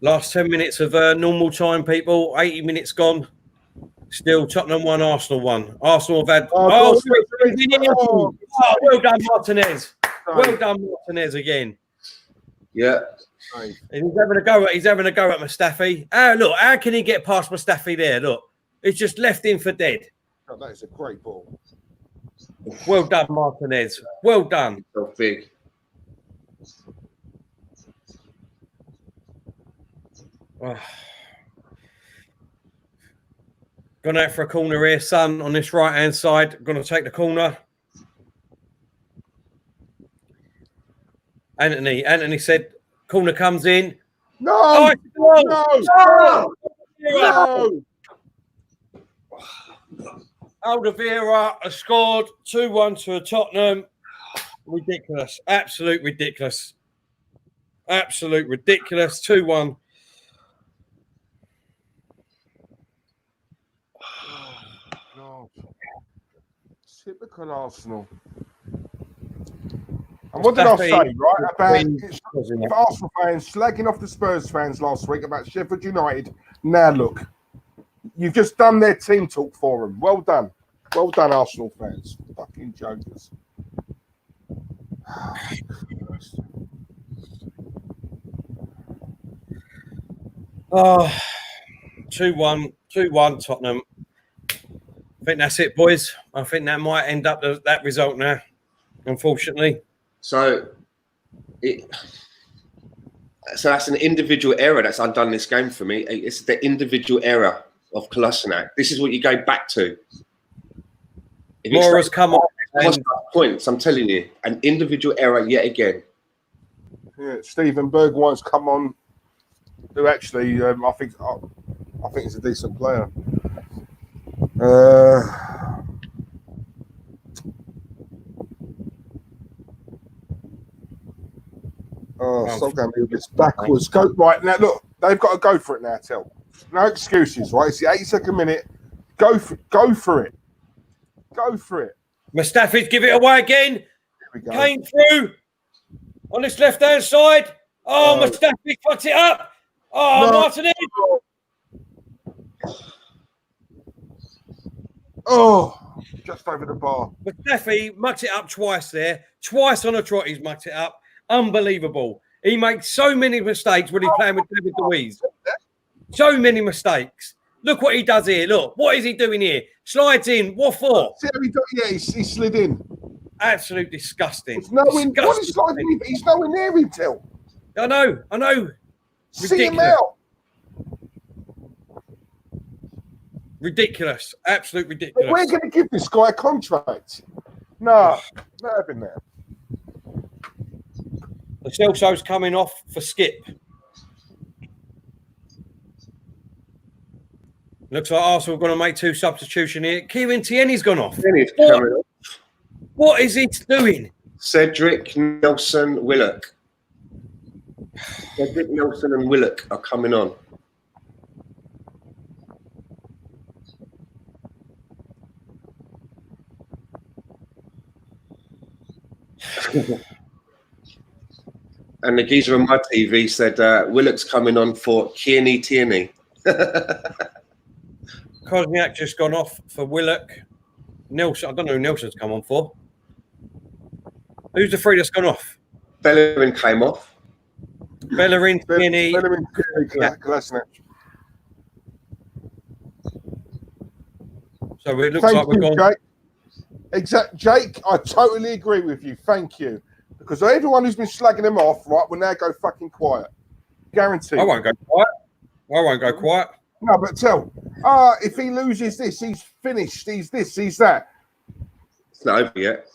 Last 10 minutes of normal time, people. 80 minutes gone. Still Tottenham 1, Arsenal 1. Arsenal have had... well done, Martinez. Well done, Martinez again. Yeah. He's having a go at Mustafi. Look, how can he get past Mustafi there? Look, he's just left him for dead. Oh, that is a great ball. Well done, Martinez. Well done. So big. Oh. Gone out for a corner here. Son on this right-hand side. Going to take the corner. Anthony said, corner comes in. No! No! Alderweireld has scored 2-1 to Tottenham. Ridiculous. Absolute ridiculous. Absolute ridiculous. 2-1. Typical Arsenal. And what did I say, right, about Arsenal fans slagging off the Spurs fans last week about Sheffield United? Now look, you've just done their team talk for them. Well done. Well done, Arsenal fans. Fucking jokers. Oh, 2-1 Tottenham. I think that's it, boys. I think that might end up that result now, unfortunately. So that's an individual error that's undone this game for me. It's the individual error of Kolasinac. This is what you go back to. Mora's come on. Points, I'm telling you, an individual error yet again. Yeah, Stephen Bergwine's come on. Who actually, I think he's a decent player. Stop going to this backwards. Go right now. Look, they've got to go for it now. No excuses, right? It's the 82nd minute. Go for it. Go for it. Mustafi's give it away again. Came through on this left-hand side. Oh, Mustafi fucks it up. Oh, no. Martinez. Oh, just over the bar. Mustafi mucked it up twice there. Twice on a trot, he's mucked it up. Unbelievable. He makes so many mistakes when he's playing with David Luiz. So many mistakes. Look what he does here. Look, what is he doing here? Slides in. What for? See how he slid in. Absolute disgusting. It's nowhere, what is sliding in? He's nowhere near him, Till. I know. Ridiculous. See him out. Ridiculous. Absolute ridiculous. But we're going to give this guy a contract. No, not having that. The Celso's coming off for Skip. Looks like Arsenal are going to make 2 substitutions here. Kieran Tierney's gone off. What is he doing? Cedric, Nelson, Willock. Cedric, Nelson and Willock are coming on. And the geezer on my TV said Willock's coming on for Tierney. Kozniak just gone off for Willock. Nelson, I don't know who Nelson's come on for. Who's the 3 that's gone off? Bellerin came off. Bellerin, Tierney. Bellerin, Kolasinac. So it looks like we've gone. Jake. Jake, I totally agree with you. Thank you. Because everyone who's been slagging him off, right, will now go fucking quiet. Guaranteed. I won't go quiet. No, but if he loses this, he's finished. He's this, he's that. It's not over yet.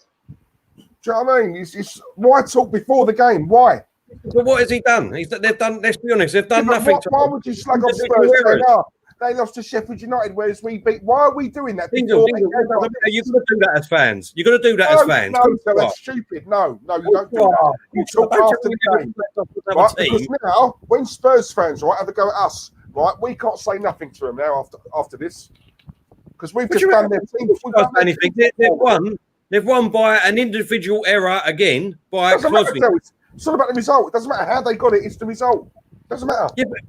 Do you know what I mean? It's why talk before the game? Why? But what has he done? They've done. Let's be honest. They've done nothing. Why would you slag off Spurs? They lost to Sheffield United, whereas we beat. Why are we doing that? You've got to do that as fans. You've got to do that as fans. No, so that's stupid. No, you don't do that. You talk after the game. Right? Because now, when Spurs fans have a go at us, right, we can't say nothing to them now after this. Because we've just done their team. They've won by an individual error again by Crosby. It's all about the result. It doesn't matter how they got it. It's the result. It doesn't matter. Yeah, but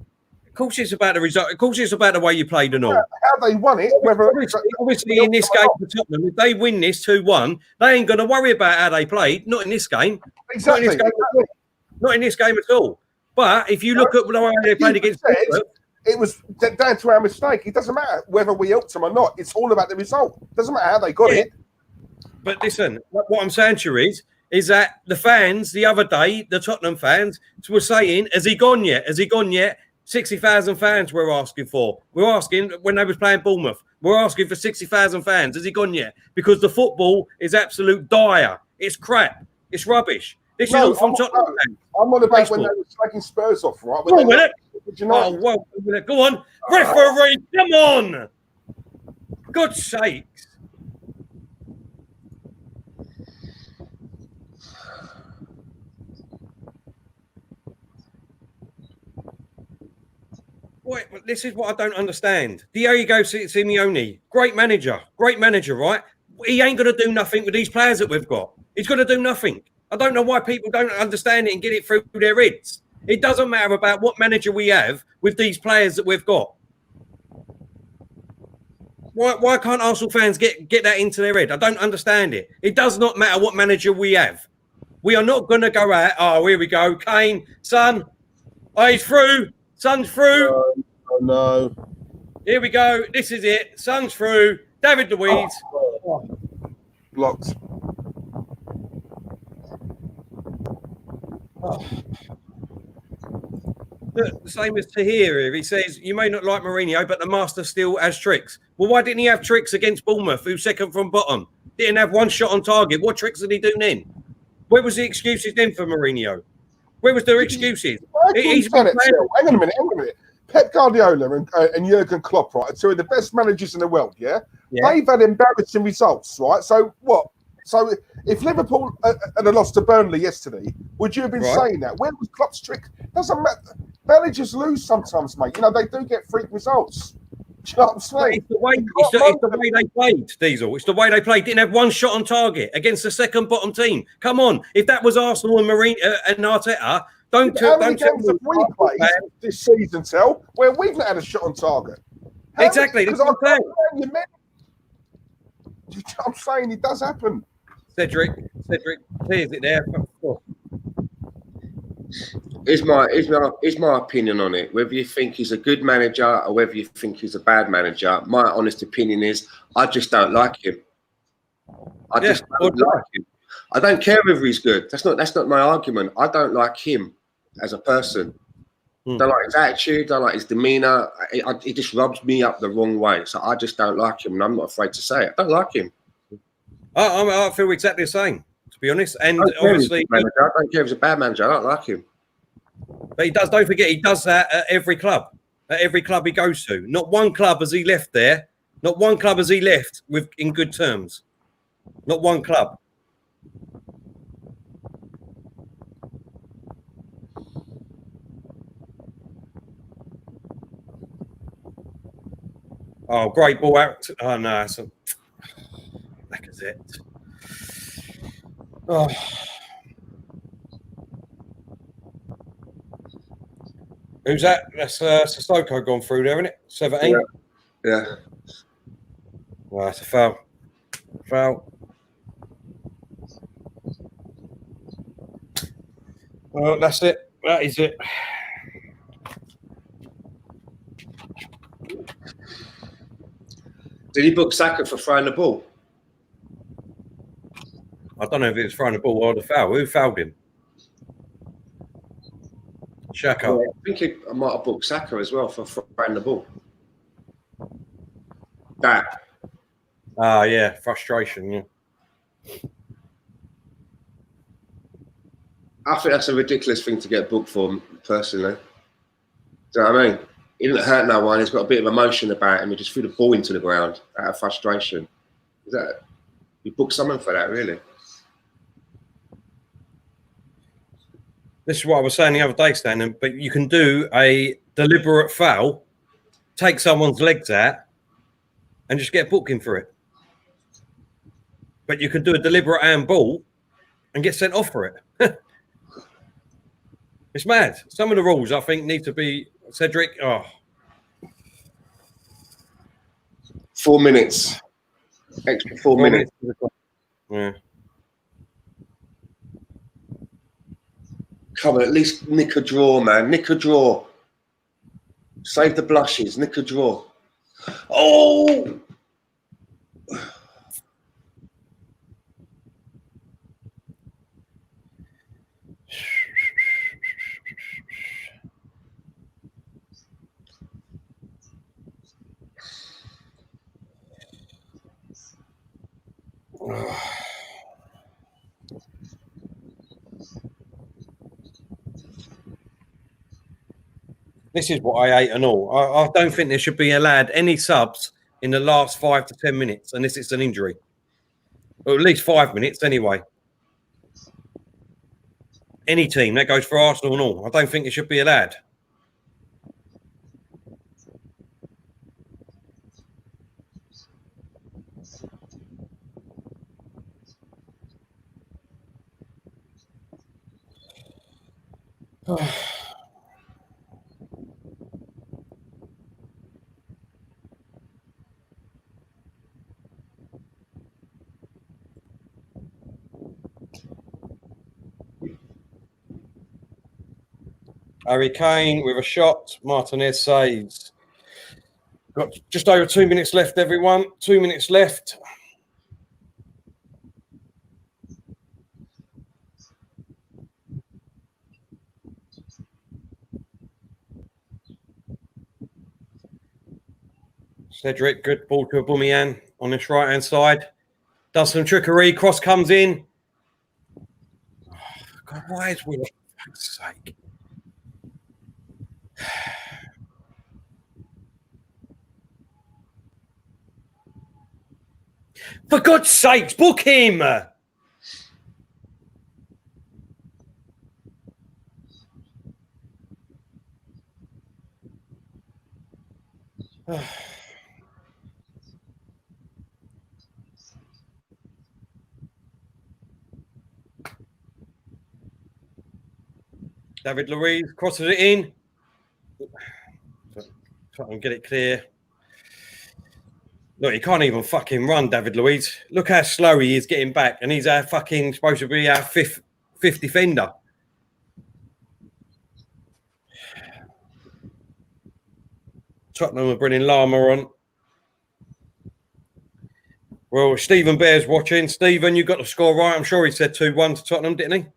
of course it's about the result. Of course it's about the way you played and all. Yeah, how they won it. Obviously in this game for Tottenham, if they win this 2-1, they ain't going to worry about how they played. Not in this game. Exactly. Not in this game at all. But if you look at the way they played against Tottenham, it was down to our mistake. It doesn't matter whether we helped them or not. It's all about the result. It doesn't matter how they got it. But listen, what I'm saying to you is that the fans the other day, the Tottenham fans, were saying, has he gone yet? Has he gone yet? 60,000 fans we're asking for. We're asking when they was playing Bournemouth. We're asking for 60,000 fans. Has he gone yet? Because the football is absolute dire. It's crap. It's rubbish. This is all from Tottenham fans. I'm on about when they were slagging Spurs off, right? Go on. Referee, come on. God's sakes. Wait, this is what I don't understand. Diego Simeone, great manager, right? He ain't going to do nothing with these players that we've got. He's going to do nothing. I don't know why people don't understand it and get it through their heads. It doesn't matter about what manager we have with these players that we've got. Why can't Arsenal fans get that into their head? I don't understand it. It does not matter what manager we have. We are not going to go out, here we go, Kane, son, he's through. Son's through. No. Here we go. This is it. Son's through. David Luiz. Blocked. Look, the same as Tahir. He says, you may not like Mourinho, but the master still has tricks. Well, why didn't he have tricks against Bournemouth, who's second from bottom? Didn't have one shot on target. What tricks did he do then? Where was the excuses then for Mourinho? Where was their excuses? He's done it. Hang on a minute. Pep Guardiola and Jurgen Klopp, right, are two of the best managers in the world, yeah? They've had embarrassing results, right? So what? So if Liverpool had lost to Burnley yesterday, would you have been saying that? Where was Klopp's trick? Doesn't matter. Managers lose sometimes, mate. You know, they do get freak results. Do you know what I'm saying? It's the way they played, Diesel. It's the way they played. Didn't have one shot on target against the second bottom team. Come on. If that was Arsenal and Mourinho and Arteta, don't tell me we played this season, where we've not had a shot on target. Exactly. Because I'm saying it does happen. Cedric, here's it there. Is my opinion on it. Whether you think he's a good manager or whether you think he's a bad manager, my honest opinion is I just don't like him. I just don't like him. I don't care whether he's good. That's not my argument. I don't like him as a person. Don't like his attitude. Don't like his demeanour. It just rubs me up the wrong way. So I just don't like him, and I'm not afraid to say it. I don't like him. I feel exactly the same, to be honest. And obviously, I don't care if he's a bad manager. I don't like him. But he does. Don't forget, he does that at every club. At every club he goes to. Not one club has he left there. Not one club has he left in good terms. Not one club. Oh, great ball out. Oh no, it's a Lacazette. Oh. Who's that? That's Sissoko gone through there, isn't it? 17? Yeah. Well, that's a foul. Well, that's it. That is it. Did he book Saka for throwing the ball? I don't know if it was throwing the ball or the foul. Who fouled him? Shaka. Yeah, I think I might have booked Saka as well for throwing the ball. That. Ah, yeah. Frustration, yeah. I think that's a ridiculous thing to get booked for, personally. Do you know what I mean? He didn't hurt no one. He's got a bit of emotion about him. He just threw the ball into the ground out of frustration. You booked someone for that, really? This is what I was saying the other day, Stan, but you can do a deliberate foul, take someone's legs out, and just get booking for it. But you can do a deliberate handball and get sent off for it. It's mad. Some of the rules, I think, need to be... Cedric, 4 minutes. Extra 4 minutes. Yeah. Come on, at least nick a draw, man. Nick a draw. Save the blushes. Nick a draw. Oh! This is what I hate and all. I don't think there should be allowed any subs in the last 5 to 10 minutes unless it's an injury. Or at least 5 minutes anyway. Any team, that goes for Arsenal and all. I don't think it should be allowed. Harry Kane with a shot. Martinez saves. Got just over 2 minutes left, everyone. 2 minutes left. Cedric, good ball to Aubameyang on this right-hand side. Does some trickery. Cross comes in. Oh, God, why is Will? For fuck's sake. For God's sakes, book him. David Luiz crosses it in. Try and get it clear. Look, he can't even fucking run, David Luiz. Look how slow he is getting back, and he's our fucking supposed to be our fifth defender. Tottenham are bringing Lama on. Well, Stephen Bear's watching. Stephen, you got the score right. I'm sure he said 2-1 to Tottenham, didn't he?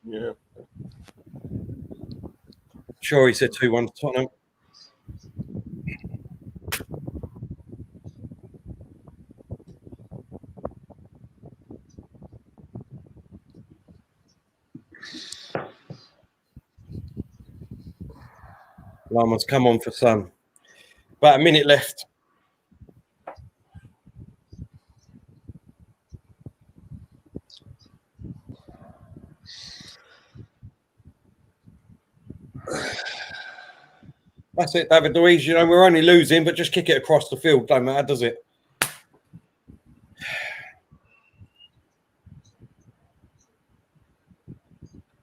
Yeah. Sure, he said 2-1 to Tottenham. Lama's come on for Son. About a minute left. That's it, David Luiz. You know, we're only losing, but just kick it across the field. Don't matter, does it?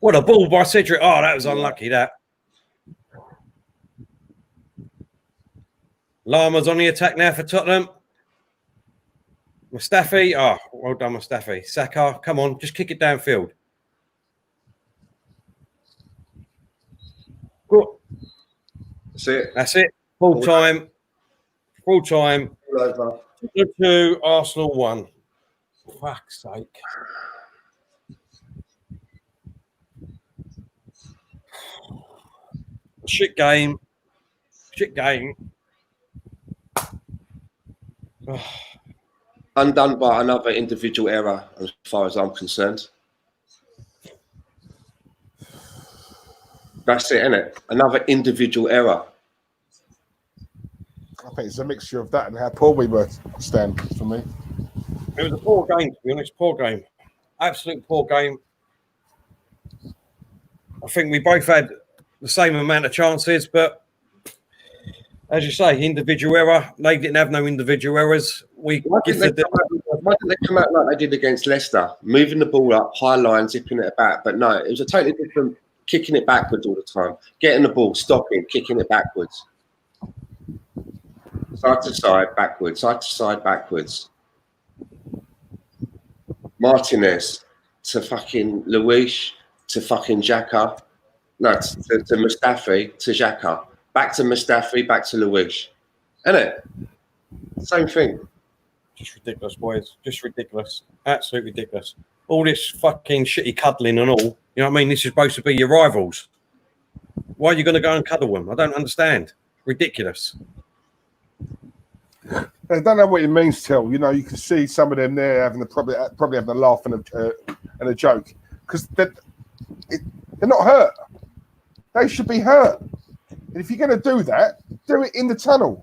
What a ball by Cedric. Oh, that was unlucky, that. Lama's on the attack now for Tottenham. Mustafi. Oh, well done, Mustafi. Saka, come on, just kick it downfield. Good. That's it. That's it. Full time. Full time. 2, Arsenal 1. For fuck's sake. Shit game. Shit game. Undone by another individual error, as far as I'm concerned. That's it, isn't it? Another individual error. I think it's a mixture of that and how poor we were stand for me. It was a poor game, to be honest. Poor game. Absolute poor game. I think we both had the same amount of chances, but as you say, individual error. They didn't have no individual errors. Why didn't they come out like they did against Leicester, moving the ball up, high line, zipping it back? But no, it was a totally different, kicking it backwards all the time, getting the ball, stopping, kicking it backwards. Side to side, backwards, side to side, backwards. Martinez to fucking Luiz to fucking Xhaka. No, to Mustafi to Xhaka. Back to Mustafi, back to Luiz. Isn't it? Same thing. Just ridiculous, boys. Just ridiculous. Absolutely ridiculous. All this fucking shitty cuddling and all. You know what I mean? This is supposed to be your rivals. Why are you going to go and cuddle them? I don't understand. Ridiculous. I don't know what it means, Till. You know, you can see some of them there having probably having a laugh and a joke because they're not hurt. They should be hurt. And if you're going to do that, do it in the tunnel.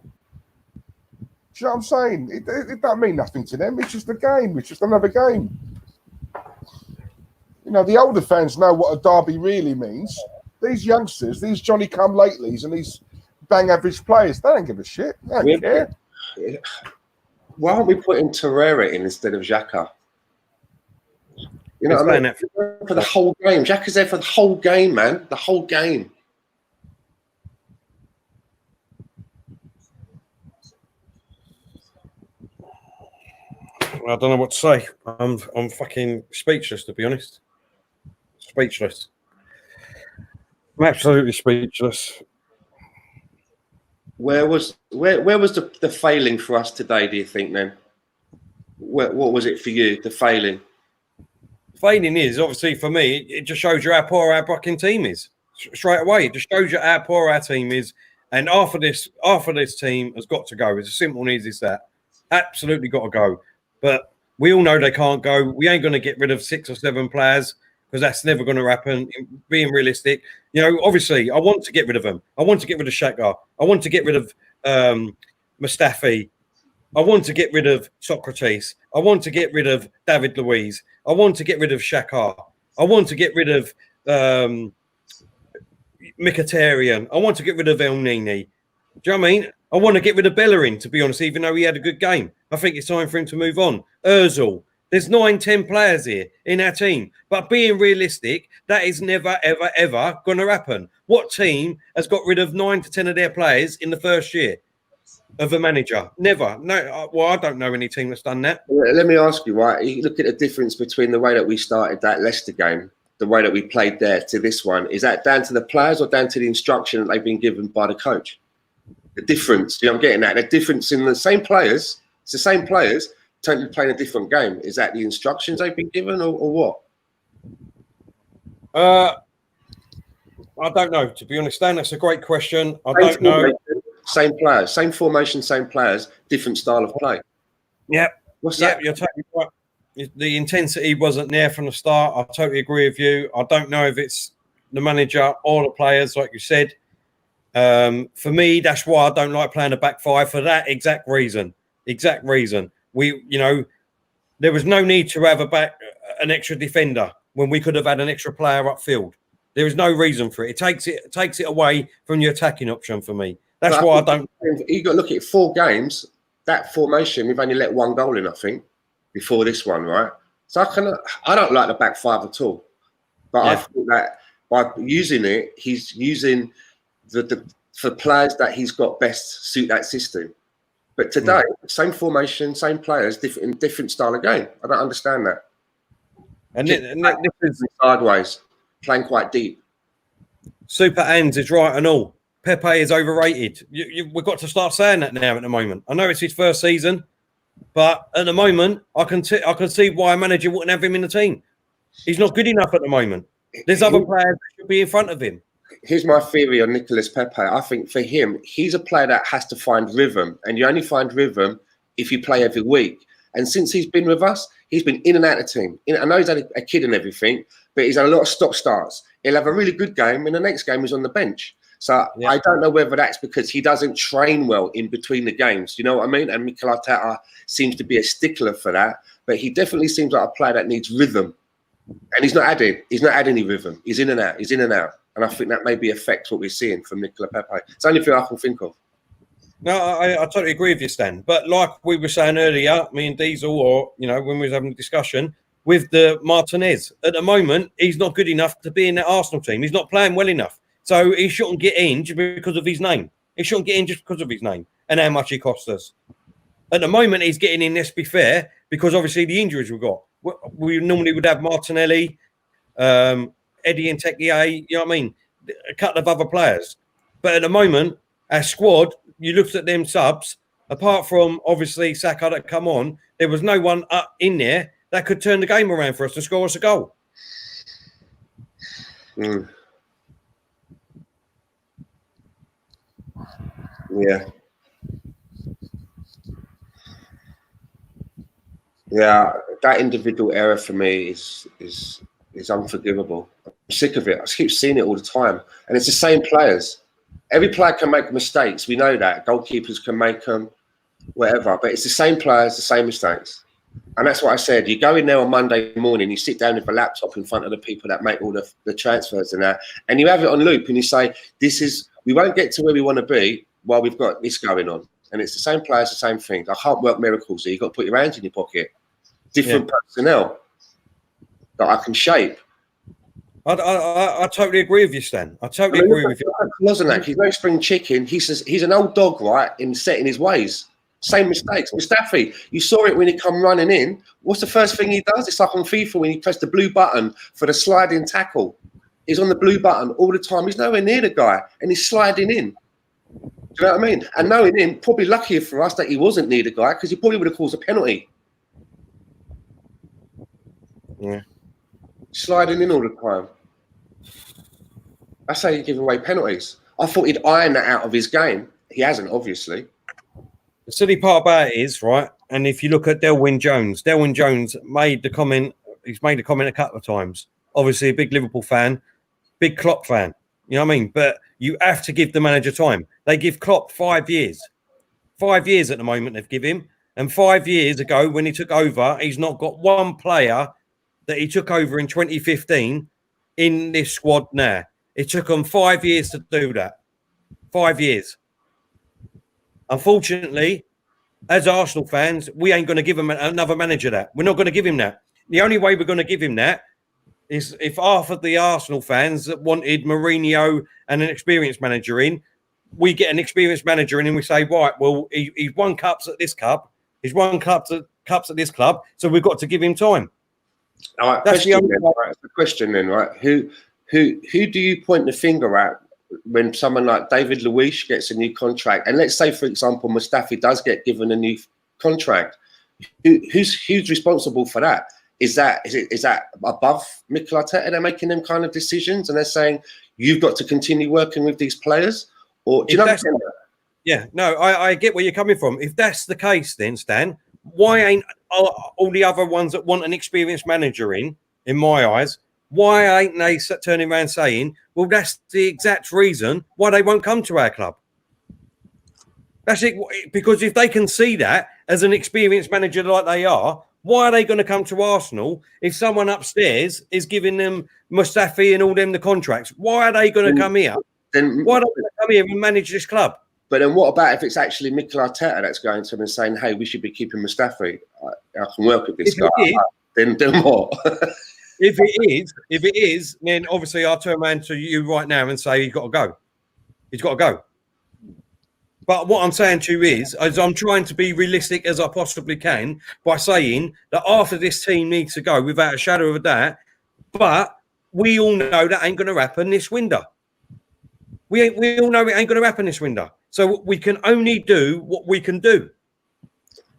Do you know what I'm saying? It don't mean nothing to them. It's just a game. It's just another game. You know, the older fans know what a derby really means. These youngsters, these Johnny-come-latelys and these bang average players, they don't give a shit. They don't care. Why aren't we putting Torreira in instead of Xhaka? You know what I mean? For the whole game. Xhaka's there for the whole game, man. The whole game. I don't know what to say. I'm fucking speechless, to be honest. Speechless. I'm absolutely speechless. Where was the failing for us today? Do you think then? What was it for you? The failing. Failing is obviously for me. It just shows you how poor our fucking team is straight away. It just shows you how poor our team is. And after this team has got to go. It's as simple and easy as that. Absolutely got to go. But we all know they can't go. We ain't going to get rid of 6 or 7 players because that's never going to happen. Being realistic, obviously, I want to get rid of them. I want to get rid of Xhaka. I want to get rid of Mustafi. I want to get rid of Socrates. I want to get rid of David Luiz. I want to get rid of Xhaka. I want to get rid of Mkhitaryan. I want to get rid of El Nini. Do you know what I mean? I want to get rid of Bellerin, to be honest, even though he had a good game. I think it's time for him to move on. Ozil. There's 9-10 players here in our team. But being realistic, that is never, ever, ever going to happen. What team has got rid of 9 to 10 of their players in the first year of a manager? Never. No. Well, I don't know any team that's done that. Let me ask you, right? You look at the difference between the way that we started that Leicester game, the way that we played there to this one. Is that down to the players or down to the instruction that they've been given by the coach? The difference, I'm getting at. The difference in the same players, it's the same players, totally playing a different game. Is that the instructions they've been given or what? I don't know, to be honest, Dan. That's a great question. I don't know. Same players, same formation, same players, different style of play. Yep. What's that? You're totally right. The intensity wasn't there from the start. I totally agree with you. I don't know if it's the manager or the players, like you said. For me, that's why I don't like playing a back five for that exact reason. We, there was no need to have an extra defender when we could have had an extra player upfield. There is no reason for it. It takes it away from your attacking option for me. That's why I don't. You got to look at 4 games. That formation, we've only let 1 goal in, I think, before this one, right? So I don't like the back five at all. But I thought that by using it, he's using for players that he's got best suit that system. But today, same formation, same players, different style of game. I don't understand that. And this is sideways, playing quite deep. Super Ends is right and all. Pepe is overrated. We've got to start saying that now at the moment. I know it's his first season, but at the moment, I can see why a manager wouldn't have him in the team. He's not good enough at the moment. There's other players that should be in front of him. Here's my theory on Nicolas Pepe. I think for him, he's a player that has to find rhythm. And you only find rhythm if you play every week. And since he's been with us, he's been in and out of the team. I know he's had a kid and everything, but he's had a lot of stop-starts. He'll have a really good game, and the next game he's on the bench. So I don't know whether that's because he doesn't train well in between the games. You know what I mean? And Mikel Arteta seems to be a stickler for that. But he definitely seems like a player that needs rhythm. And he's not adding any rhythm. He's in and out. And I think that maybe affects what we're seeing from Nicolas Pepe. It's the only thing I can think of. No, I totally agree with you, Stan. But like we were saying earlier, me and Diesel, or when we was having a discussion with the Martinez, at the moment he's not good enough to be in that Arsenal team. He's not playing well enough, so he shouldn't get in just because of his name. He shouldn't get in just because of his name and how much he cost us. At the moment, he's getting in. Let's be fair, because obviously the injuries we've got. We normally would have Martinelli, Eddie Nketiah, you know what I mean? A couple of other players. But at the moment, our squad, you looked at them subs, apart from obviously Saka that come on, there was no one up in there that could turn the game around for us to score us a goal. Yeah. Yeah, that individual error for me is unforgivable. I'm sick of it. I keep seeing it all the time. And it's the same players. Every player can make mistakes. We know that. Goalkeepers can make them, whatever. But it's the same players, the same mistakes. And that's what I said. You go in there on Monday morning, you sit down with a laptop in front of the people that make all the transfers and that, and you have it on loop and you say, we won't get to where we want to be while we've got this going on. And it's the same players, the same things. I can't work miracles here. You've got to put your hands in your pocket. Different personnel that I can shape. I totally agree with you, Stan. I totally agree with you. Lozanac, he's no spring chicken. He's an old dog, right, in setting his ways. Same mistakes. Mustafi, you saw it when he come running in. What's the first thing he does? It's like on FIFA when he pressed the blue button for the sliding tackle. He's on the blue button all the time. He's nowhere near the guy, and he's sliding in. Do you know what I mean? And knowing him, probably luckier for us that he wasn't near the guy, because he probably would have caused a penalty. Yeah. Sliding in all the time. That's how you give away penalties. I thought he'd iron that out of his game. He hasn't, obviously. The silly part about it is, right, and if you look at Delwyn Jones made the comment, he's made a comment a couple of times. Obviously, a big Liverpool fan, big Klopp fan. You know what I mean? But you have to give the manager time. They give Klopp 5 years. 5 years at the moment they've given him. And 5 years ago, when he took over, he's not got one player that he took over in 2015 in this squad now. It took him 5 years to do that. 5 years. Unfortunately, as Arsenal fans, we ain't going to give him another manager that. We're not going to give him that. The only way we're going to give him that is if half of the Arsenal fans that wanted Mourinho and an experienced manager in, we get an experienced manager in and we say, right, well, he's won cups at this club. He's won cups at this club. So we've got to give him time. All right, that's the question then, right? Who do you point the finger at when someone like David Luiz gets a new contract? And let's say, for example, Mustafi does get given a new contract. Who's responsible for that? Is that above Mikel Arteta? They're making them kind of decisions and they're saying, you've got to continue working with these players? Or do you know what I'm saying? Yeah, no, I get where you're coming from. If that's the case, then, Stan, why ain't all the other ones that want an experienced manager in my eyes, why ain't they turning around saying, well, that's the exact reason why they won't come to our club? That's it. Because if they can see that as an experienced manager like they are, why are they going to come to Arsenal if someone upstairs is giving them Mustafi and all them the contracts? Why are they going to come here? Why don't they come here and manage this club? But then what about if it's actually Mikel Arteta that's going to them and saying, hey, we should be keeping Mustafi. I can work with this guy. Then what? If it is, then obviously I'll turn around to you right now and say he's got to go. He's got to go. But what I'm saying to you is I'm trying to be realistic as I possibly can by saying that half of this team needs to go without a shadow of a doubt. But we all know that ain't going to happen this window. We all know it ain't going to happen this window. So we can only do what we can do.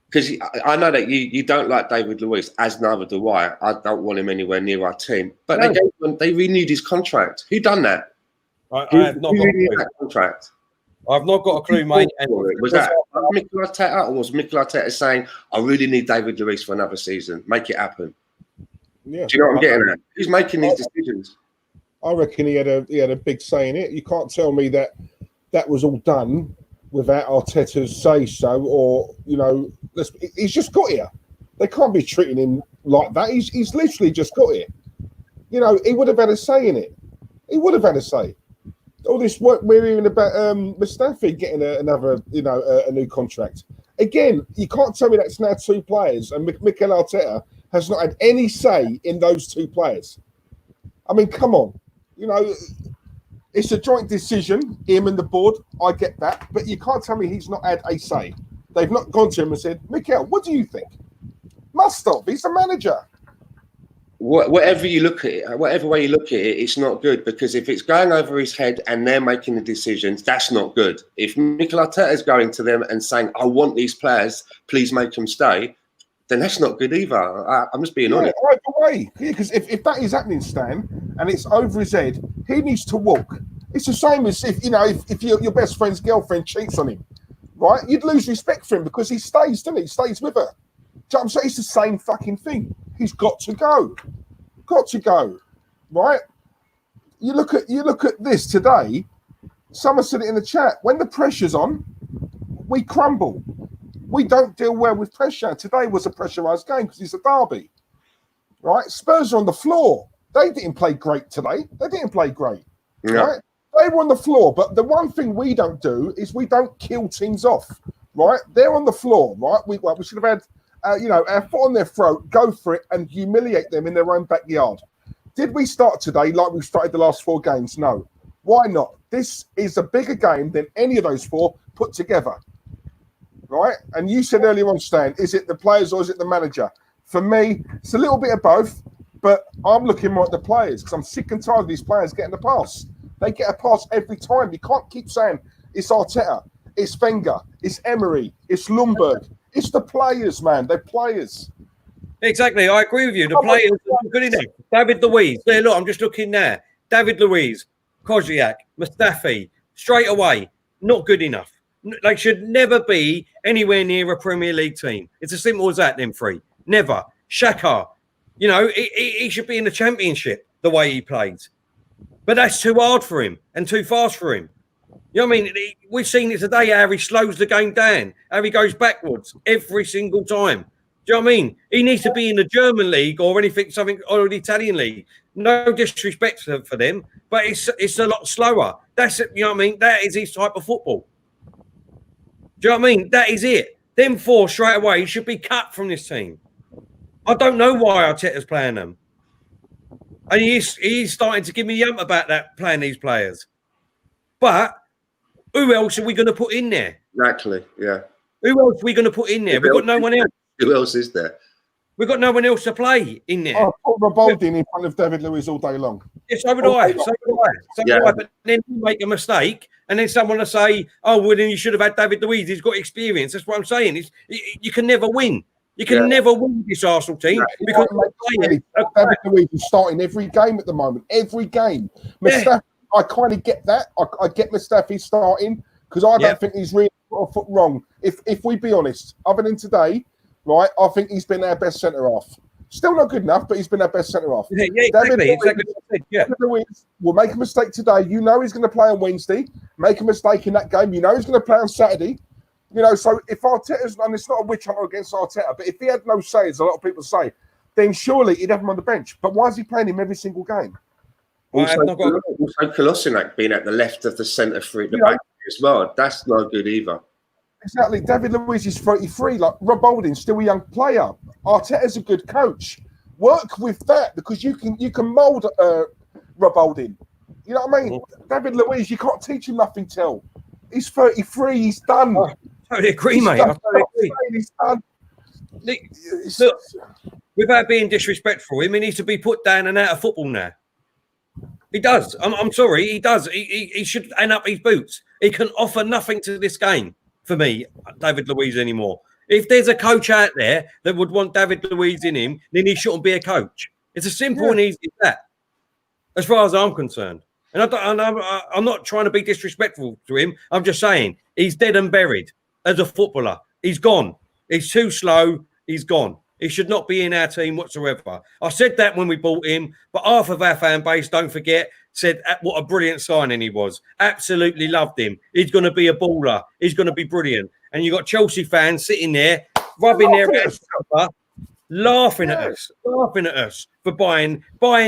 Because I know that you don't like David Luiz, as neither do I. I don't want him anywhere near our team. But they renewed his contract. Who done that? I have not got a clue. That contract? I've not got a clue, mate. And was that Mikel Arteta, or was Mikel Arteta saying, I really need David Luiz for another season? Make it happen. Yeah. Do you know what I'm getting at? Who's making these decisions? I reckon he had a big say in it. You can't tell me that was all done without Arteta's say so, or he's just got here. They can't be treating him like that. He's literally just got here. He would have had a say in it. He would have had a say. All this work we're hearing about Mustafi getting a new contract. Again, you can't tell me that's now two players, and Mikel Arteta has not had any say in those two players. I mean, come on. It's a joint decision, him and the board. I get that. But you can't tell me he's not had a say. They've not gone to him and said, Mikel, what do you think? Must have. He's the manager. Whatever way you look at it, it's not good, because if it's going over his head and they're making the decisions, that's not good. If Mikel Arteta is going to them and saying, I want these players, please make them stay, then that's not good either. I'm just being honest. Either way, because if that is happening, Stan, and it's over his head, he needs to walk. It's the same as if your best friend's girlfriend cheats on him, right? You'd lose respect for him because he stays, doesn't he? He stays with her. Do you know what I'm saying? It's the same fucking thing. He's got to go. Got to go, right? You look at this today. Someone said it in the chat. When the pressure's on, we crumble. We don't deal well with pressure. Today was a pressurised game because it's a derby, right? Spurs are on the floor. They didn't play great today. They didn't play great, right? They were on the floor. But the one thing we don't do is we don't kill teams off, right? They're on the floor, right? We should have had our foot on their throat, go for it and humiliate them in their own backyard. Did we start today like we started the last 4 games? No. Why not? This is a bigger game than any of those 4 put together, right? And you said earlier on, Stan, is it the players or is it the manager? For me, it's a little bit of both, but I'm looking more at the players because I'm sick and tired of these players getting the pass. They get a pass every time. You can't keep saying it's Arteta. It's Wenger. It's Emery. It's Lundberg. It's the players, man. They're players. Exactly. I agree with you. The players are good enough. David Luiz. There, look, I'm just looking there. David Luiz, Kozyak, Mustafi, straight away, not good enough. They should never be anywhere near a Premier League team. It's as simple as that, them three. Never. Xhaka, you know, he should be in the Championship the way he plays. But that's too hard for him and too fast for him. You know what I mean? We've seen it today, how he slows the game down, how he goes backwards every single time. Do you know what I mean? He needs to be in the German league or anything, something, or the Italian league. No disrespect for them, but it's a lot slower. That's it. You know what I mean? That is his type of football. Do you know what I mean? That is it. Them four straight away should be cut from this team. I don't know why Arteta's playing them. And he's starting to give me yump about that, playing these players. But who else are we going to put in there? Exactly, yeah. Who else are we going to put in there? We've got no one else. Who else is there? We've got no one else to play in there. Oh, put Rebalding in front of David Luiz all day long. Yeah, so would I. So would I. But then you make a mistake, and then someone will say, "Oh, well, then you should have had David Luiz. He's got experience." That's what I'm saying. You can never win. You can never win this Arsenal team because David Luiz is starting every game at the moment. Every game. Mustafi, I kind of get that. I get Mustafi starting because I don't think he's really got a foot wrong. If we be honest, other than today, right? I think he's been our best centre half. Still not good enough, but he's been our best centre half. Yeah, exactly. David Luiz will make a mistake today. You know he's going to play on Wednesday. Make a mistake in that game. You know he's going to play on Saturday. You know, so if Arteta's, and it's not a witch hunt against Arteta, but if he had no say, as a lot of people say, then surely he'd have him on the bench. But why is he playing him every single game? Also, Kolasinac being at the left of the centre through the back as well. That's not good either. Exactly. David Luiz is 33. Like Rob Holding, still a young player. Arteta's a good coach. Work with that because you can mould Rob Holding. You know what I mean? David Luiz, you can't teach him nothing. Till he's 33. He's done. I totally agree, mate. I totally agree. He's done. Look, without being disrespectful, he needs to be put down and out of football now. He does. I'm sorry. He does. He should hang up his boots. He can offer nothing to this game for me, David Luiz, anymore. If there's a coach out there that would want David Luiz in him, then he shouldn't be a coach. It's as simple and easy as that, as far as I'm concerned. And I'm not trying to be disrespectful to him. I'm just saying he's dead and buried as a footballer. He's gone. He's too slow. He's gone. He should not be in our team whatsoever. I said that when we bought him, but half of our fan base, don't forget, said what a brilliant signing he was. Absolutely loved him. He's going to be a baller. He's going to be brilliant. And you got Chelsea fans sitting there, rubbing their heads, laughing at us for buying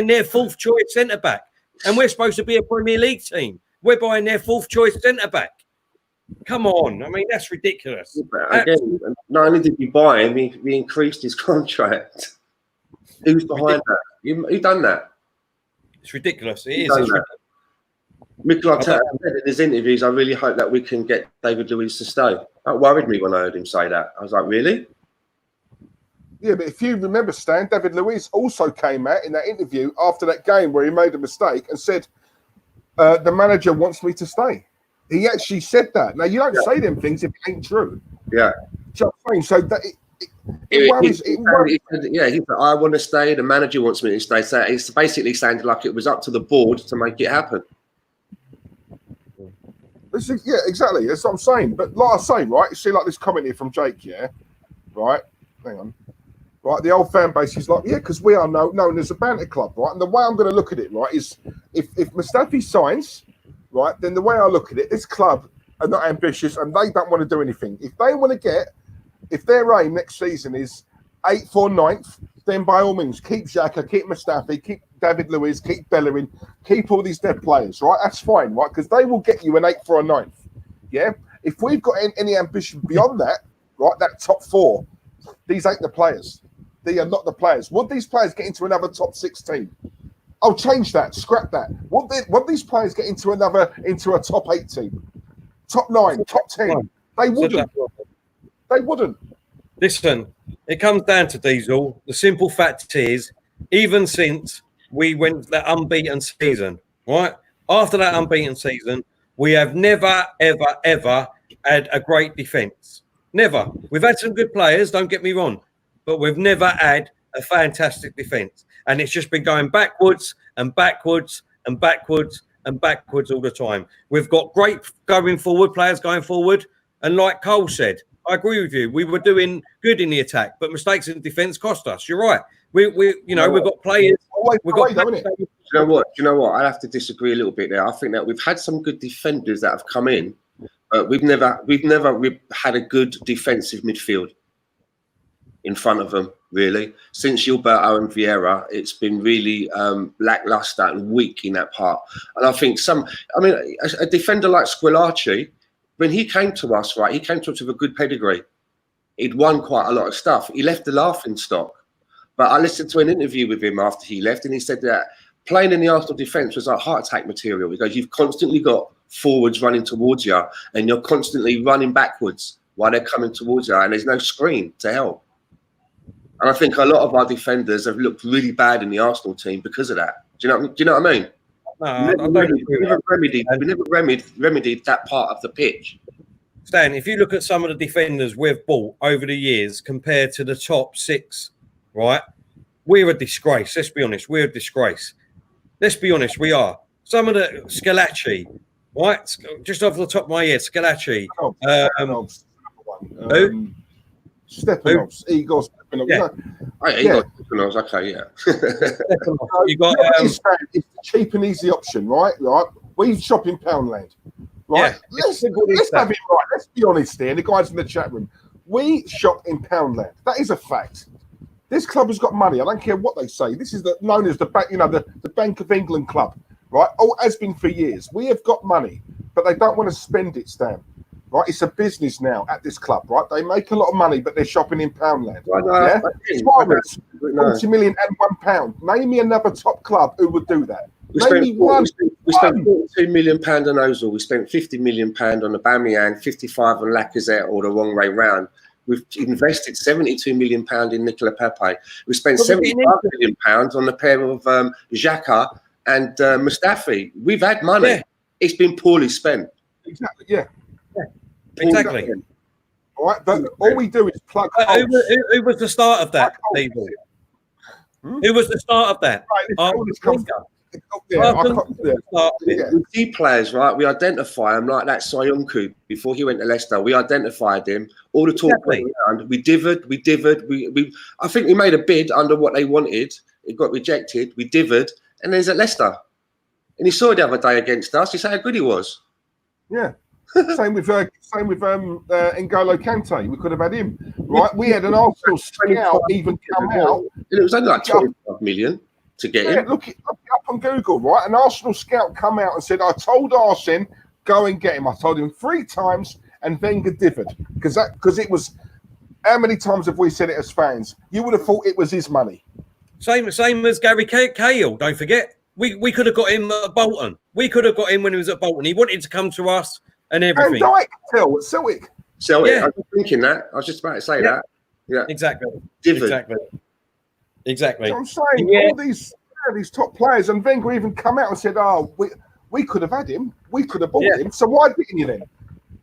their fourth choice centre back. And we're supposed to be a Premier League team. We're buying their fourth choice centre back. Come on. I mean, that's ridiculous. Again, not only did we buy him, we increased his contract. Who's behind that? Who done that? It's ridiculous. It is. Mikel Arteta said in his interviews, I really hope that we can get David Luiz to stay. That worried me when I heard him say that. I was like, really? Yeah, but if you remember, Stan, David Luiz also came out in that interview after that game where he made a mistake and said, the manager wants me to stay. He actually said that. Now, you don't say them things if it ain't true. Yeah. Do you know what I'm saying? So that it worries. He said, I want to stay. The manager wants me to stay. So it's basically sounded like it was up to the board to make it happen. Yeah, exactly. That's what I'm saying. But like I say, right, you see like this comment here from Jake, yeah? Right? Hang on. Right, the old fan base is like, yeah, because we are known as a banter club, right? And the way I'm going to look at it, right, is if Mustafi signs, right, then the way I look at it, this club are not ambitious and they don't want to do anything. If they want to if their aim next season is 8th or 9th, then by all means, keep Xhaka, keep Mustafi, keep David Luiz, keep Bellerin, keep all these dead players, right? That's fine, right? Because they will get you an 8th or a 9th, yeah? If we've got any ambition beyond that, right, that top 4, these ain't the players. They are not the players. Would these players get into another top 6 team? I'll change that. Scrap that. Would these players get into a top 8 team? Top 9, top 10? They wouldn't. They wouldn't. Listen, it comes down to Diesel. The simple fact is, even since we went that unbeaten season, right? After that unbeaten season, we have never, ever, ever had a great defence. Never. We've had some good players, don't get me wrong, but we've never had a fantastic defence. And it's just been going backwards and backwards and backwards and backwards all the time. We've got great players going forward. And like Cole said, I agree with you. We were doing good in the attack, but mistakes in defence cost us. You're right. We've got players. Do you know what? I have to disagree a little bit there. I think that we've had some good defenders that have come in, but we've never had a good defensive midfield in front of them, really. Since Gilberto and Vieira, it's been really lackluster and weak in that part. And I think a defender like Squillaci, when he came to us, right, he came to us with a good pedigree. He'd won quite a lot of stuff. He left the laughing stock. But I listened to an interview with him after he left, and he said that playing in the Arsenal defence was like heart attack material. He goes, you've constantly got forwards running towards you, and you're constantly running backwards while they're coming towards you, and there's no screen to help. And I think a lot of our defenders have looked really bad in the Arsenal team because of that. Do you know what I mean? No, we never remedied that part of the pitch. Stan, if you look at some of the defenders we've bought over the years compared to the top 6, right? We're a disgrace. Let's be honest. We're a disgrace. Let's be honest. We are. Some of the Squillaci, right? Just off the top of my head, Squillaci. Stepanovs, Igor Stepanovs. Yeah. Igor Stepanovs, okay, yeah. You got it's the cheap and easy option, right? We shop in Poundland, right? Yeah. Let's have it right. Let's be honest here. The guys in the chat room, we shop in Poundland. That is a fact. This club has got money. I don't care what they say. This is known as the Bank of England club, right? Oh, has been for years. We have got money, but they don't want to spend it, Stan. Right, it's a business now at this club, right? They make a lot of money, but they're shopping in Poundland. Yeah, Suarez, 40 million and £1. Name me another top club who would do that. We spent £42 million on Ozil. We spent £50 million on Aubameyang, 55 on Lacazette, or the wrong way round. We've invested £72 million in Nicola Pepe. We spent £75 million on the pair of Xhaka and Mustafi. We've had money. Yeah. It's been poorly spent. Exactly. Yeah. Exactly. All right, but all we do is plug. Who was the start of that, people? Who was the start of that? We see players, right? We identify them like that Soyuncu before he went to Leicester. We identified him. All the talk went around. We divered. I think we made a bid under what they wanted. It got rejected. We divered, and then he's at Leicester. And he saw the other day against us. He said how good he was. Yeah. Same with N'Golo Kante. We could have had him, right? We had an Arsenal scout even come out. It was only like 25 million to get him. Look it up on Google, right? An Arsenal scout come out and said, "I told Arsene go and get him." I told him 3 times, and Wenger differed because it was. How many times have we said it as fans? You would have thought it was his money. Same as Gary Cahill. Don't forget, we could have got him at Bolton. We could have got him when he was at Bolton. He wanted to come to us. And everything. And Celtic. Yeah. I was thinking that. I was just about to say that. Yeah. Exactly. Divid. Exactly. So I'm saying all these top players, and Wenger even come out and said, "Oh, we could have had him. We could have bought him. So why didn't you then?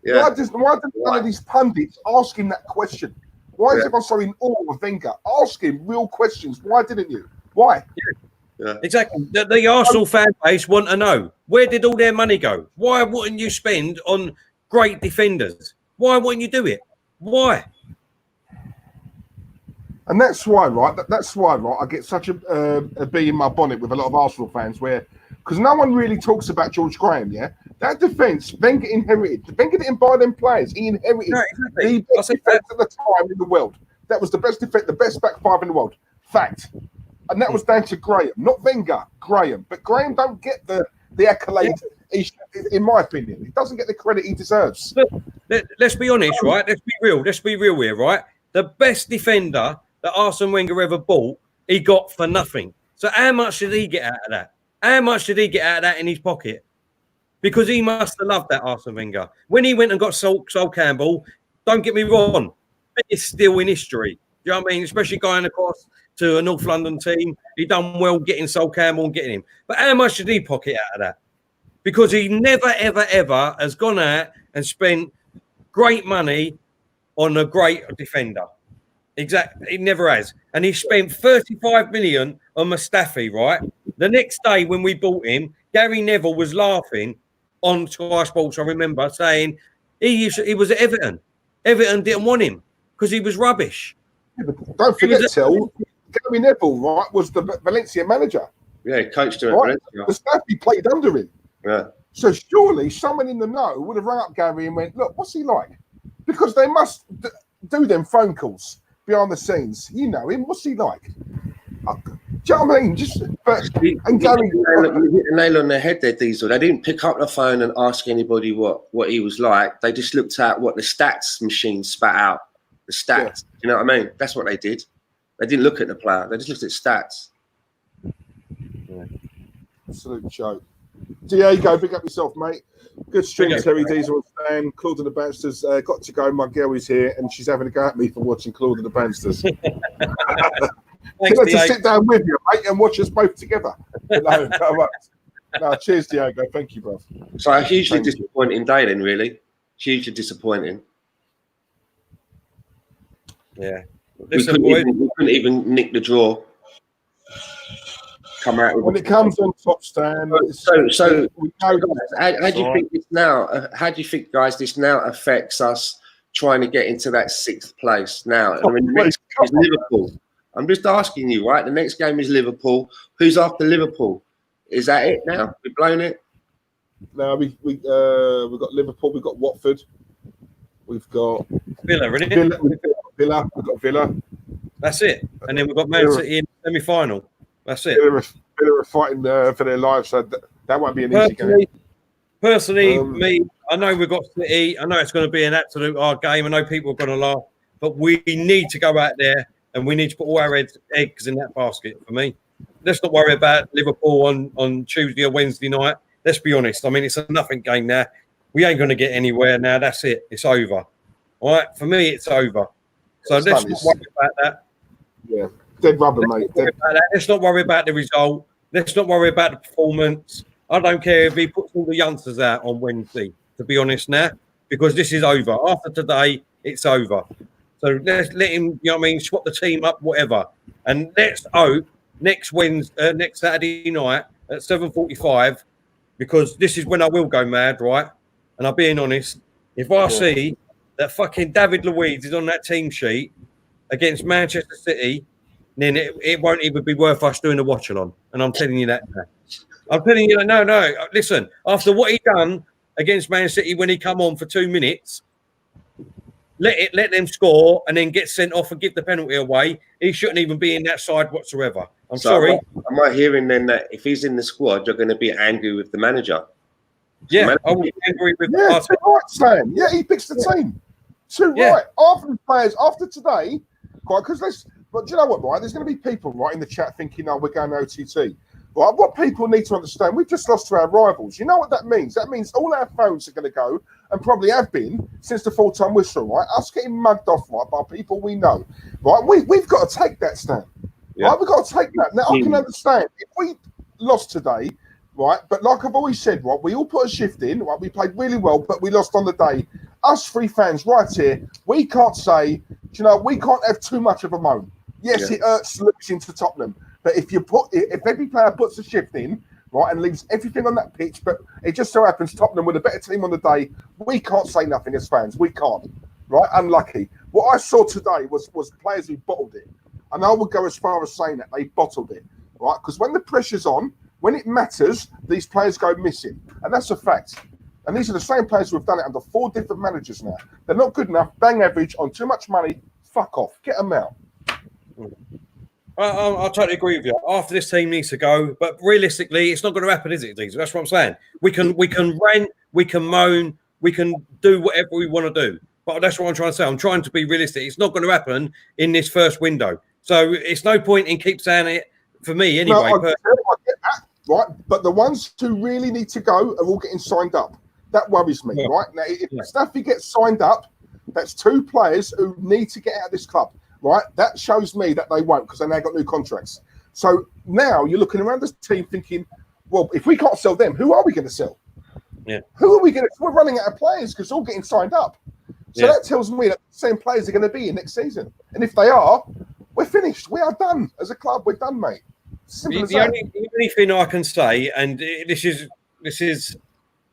Yeah. Why didn't none of these pundits ask him that question? Why is everyone so in awe of Wenger? Ask him real questions. Why didn't you? Why? Yeah. Exactly. The Arsenal fan base want to know, where did all their money go? Why wouldn't you spend on great defenders? Why wouldn't you do it? Why? And that's why, right? That's why, right? I get such a bee in my bonnet with a lot of Arsenal fans, because no one really talks about George Graham. Yeah, that defence Wenger inherited. Wenger didn't buy them players. He inherited the best defence at the time in the world. That was the best defence, the best back 5 in the world. Fact. And that was down to Graham, not Wenger, Graham. But Graham don't get the accolade, in my opinion. He doesn't get the credit he deserves. Let's be honest, right? Let's be real. Let's be real here, right? The best defender that Arsene Wenger ever bought, he got for nothing. So how much did he get out of that? How much did he get out of that in his pocket? Because he must have loved that Arsene Wenger. When he went and got Sol Campbell, don't get me wrong, it's still in history. Do you know what I mean? Especially going across to a North London team. He done well getting Sol Campbell and getting him. But how much did he pocket out of that? Because he never, ever, ever has gone out and spent great money on a great defender. Exactly, it never has. And he spent 35 million on Mustafi, right? The next day when we bought him, Gary Neville was laughing on Sky Sports, I remember, saying he was at Everton. Everton didn't want him because he was rubbish. Yeah, but don't forget, Gary Neville, right, was the Valencia manager. Yeah, he coached him at Valencia. Valencia. Mustafi played under him. Yeah. So surely someone in the know would have rung up Gary and went, look, what's he like? Because they must do them phone calls behind the scenes. You know him. What's he like? Do you know what I mean? And Gary, you hit the nail on the head there, Diesel. They didn't pick up the phone and ask anybody what he was like. They just looked at what the stats machine spat out. The stats. Yeah. You know what I mean? That's what they did. They didn't look at the player. They just looked at stats. Yeah. Absolute joke. Diego, big up yourself, mate. Good stream, Terry Diesel and Claude and the Bansters. Got to go. My girl is here, and she's having a go at me for watching Claude and the Bansters. Thanks, to sit down with you, mate, and watch us both together. No, cheers, Diego. Thank you, bro. So a hugely disappointing day, then, really. Hugely disappointing. Yeah. We couldn't even nick the draw. Come out when it comes on top stand. So how do you think this now? How do you think, guys, this now affects us trying to get into that 6th place now? I mean, the next game is Liverpool. I'm just asking you, right? The next game is Liverpool. Who's after Liverpool? Is that it now? We've blown it. No, we've got Liverpool. We've got Watford. We've got Villa. Really? Villa. We've got Villa. That's it. And then we've got Man City in semi-final. That's it. Villa are fighting for their lives, so that won't be an easy game. Personally, I know we've got City. I know it's going to be an absolute hard game. I know people are going to laugh, but we need to go out there and we need to put all our eggs in that basket. For me, let's not worry about Liverpool on Tuesday or Wednesday night. Let's be honest. I mean, it's a nothing game now. We ain't going to get anywhere now. That's it. It's over. All right. For me, it's over. So let's not worry about that. Yeah. Dead rubber, mate. Let's not worry about the result. Let's not worry about the performance. I don't care if he puts all the youngsters out on Wednesday, to be honest now, because this is over. After today, it's over. So let's let him, you know what I mean, swap the team up, whatever. And let's hope next Saturday night at 7:45, because this is when I will go mad, right? And I'm being honest. If I see that fucking David Luiz is on that team sheet against Manchester City, then it won't even be worth us doing a watch-along. And I'm telling you that now. I'm telling you that, no. Listen, after what he done against Man City when he come on for 2 minutes, let them score and then get sent off and give the penalty away. He shouldn't even be in that side whatsoever. I'm sorry. Am I hearing then that if he's in the squad, you're going to be angry with the manager? Yeah, I will be angry with the manager. Right, Sam. Yeah, he picks the team. Right. After the players, after today, because but do you know what, right? There's going to be people, right, in the chat thinking, we're going OTT. Right? What people need to understand, we've just lost to our rivals. You know what that means? That means all our phones are going to go, and probably have been, since the full-time whistle, right? Us getting mugged off, right, by people we know. Right? We've got to take that stand. Yeah. Right? We've got to take that. Now, I can understand. If we lost today, right, but like I've always said, right, we all put a shift in, right? We played really well, but we lost on the day. Us 3 fans right here, we can't say, we can't have too much of a moan. Yes, it hurts losing to Tottenham, but if every player puts a shift in, right, and leaves everything on that pitch, but it just so happens Tottenham with a better team on the day, we can't say nothing as fans. We can't, right? Unlucky. What I saw today was players who bottled it, and I would go as far as saying that they bottled it, right? Because when the pressure's on, when it matters, these players go missing, and that's a fact. And these are the same players who have done it under 4 different managers now. They're not good enough, bang average, on too much money. Fuck off. Get them out. I totally agree with you. After this team needs to go, but realistically, it's not going to happen, is it, Diesel? That's what I'm saying. We can rant, we can moan, we can do whatever we want to do. But that's what I'm trying to say. I'm trying to be realistic. It's not going to happen in this first window. So it's no point in keep saying it for me anyway. No, I get that, right? But the ones who really need to go are all getting signed up. That worries me, right? Now, if Mustafi gets signed up, that's 2 players who need to get out of this club. Right, that shows me that they won't because they now got new contracts. So now you're looking around this team thinking, well, if we can't sell them, who are we going to sell? Yeah, who are we going to? We're running out of players because they're all getting signed up. So that tells me that the same players are going to be in next season. And if they are, we're finished. We are done. As a club, we're done, mate. Simple as that. The only thing I can say, and this is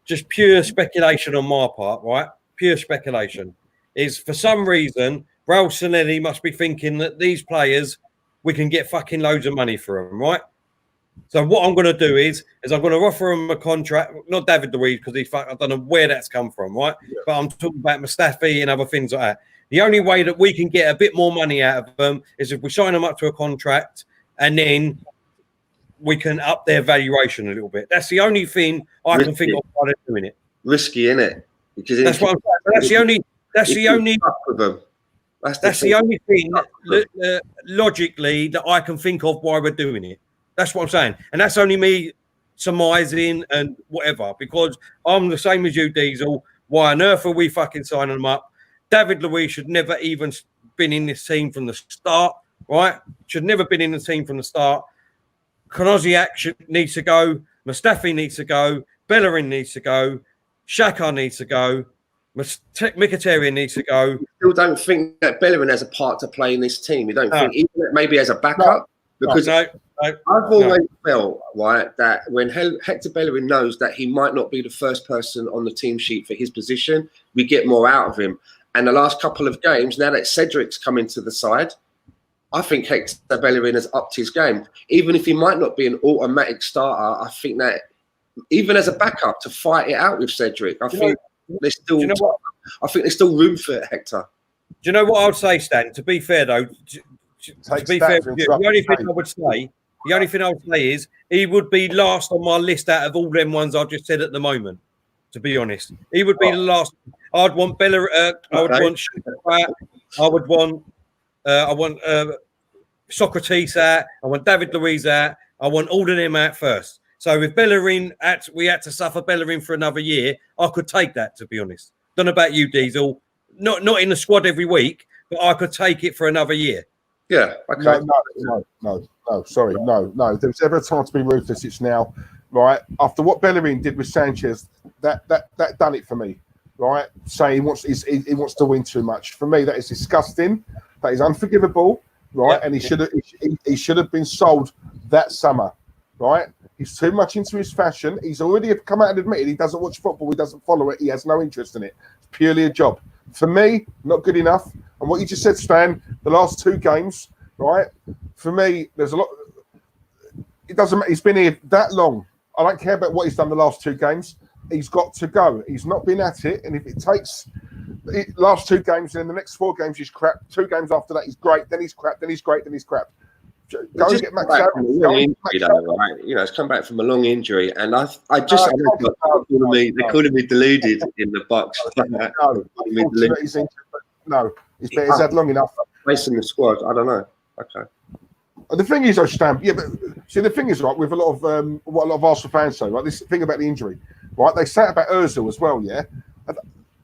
just pure speculation on my part, right? Pure speculation, is for some reason, Raul Sanelli must be thinking that these players, we can get fucking loads of money for them, right? So what I'm going to do is I'm going to offer him a contract, not David Luiz, because I don't know where that's come from, right? Yeah. But I'm talking about Mustafi and other things like that. The only way that we can get a bit more money out of them is if we sign them up to a contract and then we can up their valuation a little bit. That's the only thing I can think of why they're doing it. Risky, isn't it? Because that's what I'm saying. That's the only thing logically that I can think of why we're doing it. That's what I'm saying. And that's only me surmising and whatever, because I'm the same as you, Diesel. Why on earth are we fucking signing them up? David Luiz should never even been in this team from the start, right? Should never been in the team from the start. Konoziak needs to go. Mustafi needs to go. Bellerin needs to go. Xhaka needs to go. Mkhitaryan needs to go. You still don't think that Bellerin has a part to play in this team? You don't think even maybe as a backup? Because I've always felt, right, that when Hector Bellerin knows that he might not be the first person on the team sheet for his position, we get more out of him. And the last couple of games, now that Cedric's come into the side, I think Hector Bellerin has upped his game. Even if he might not be an automatic starter, I think that even as a backup to fight it out with Cedric, I think there's still room for Hector. Do you know what I would say, Stan? To be fair, though, the only thing I would say is he would be last on my list out of all them ones I just said at the moment. To be honest, he would be the last. I'd want Bellerin. I would want Xhaka. I want Socrates out. I want David Luiz out. I want all of them out first. So if Bellerin, we had to suffer Bellerin for another year, I could take that, to be honest. Don't know about you, Diesel. Not in the squad every week, but I could take it for another year. Yeah. Okay. No. Sorry, no. If there was ever a time to be ruthless, it's now. Right after what Bellerin did with Sanchez, that done it for me. Right, saying he wants to win too much. For me, that is disgusting. That is unforgivable. Right, and he should have been sold that summer. Right, he's too much into his fashion. He's already come out and admitted he doesn't watch football. He doesn't follow it. He has no interest in it. It's purely a job. For me, not good enough. And what you just said, Stan, the last two games, right? For me, there's a lot. It doesn't matter. He's been here that long. I don't care about what he's done the last two games. He's got to go. He's not been at it. And if it takes last two games and then the next 4 games he's crap, 2 games after that he's great, then he's crap, then he's great, then he's crap. Go and get Max Aaron. It's come back from a long injury, and they're calling me deluded in the box. No, he's had long enough. Placing the squad, I don't know. Okay. The thing is, the thing is, right, with a lot of what a lot of Arsenal fans say, right, this thing about the injury, right, they say about Ozil as well, yeah.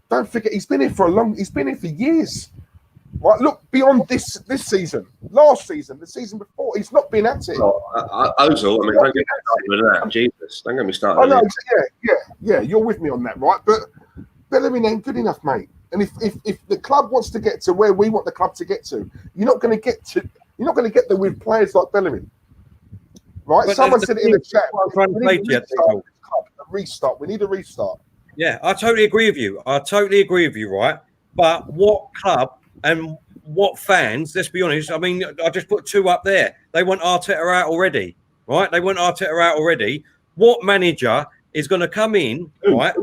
Don't forget, he's been here for years. Right, look beyond this season, last season, the season before, he's not been at it. Ozil, don't get me started with that. Jesus, don't get me started. I know, yeah, you're with me on that, right? But Bellerin ain't good enough, mate. And if the club wants to get to where we want the club to get to, you're not going to get there with players like Bellerin. Right? But someone said it in the chat. Restart. We need a restart. Yeah, I totally agree with you. Right? But what club and what fans, let's be honest, I mean, I just put 2 up there. They want Arteta out already, right? What manager is going to come in, right?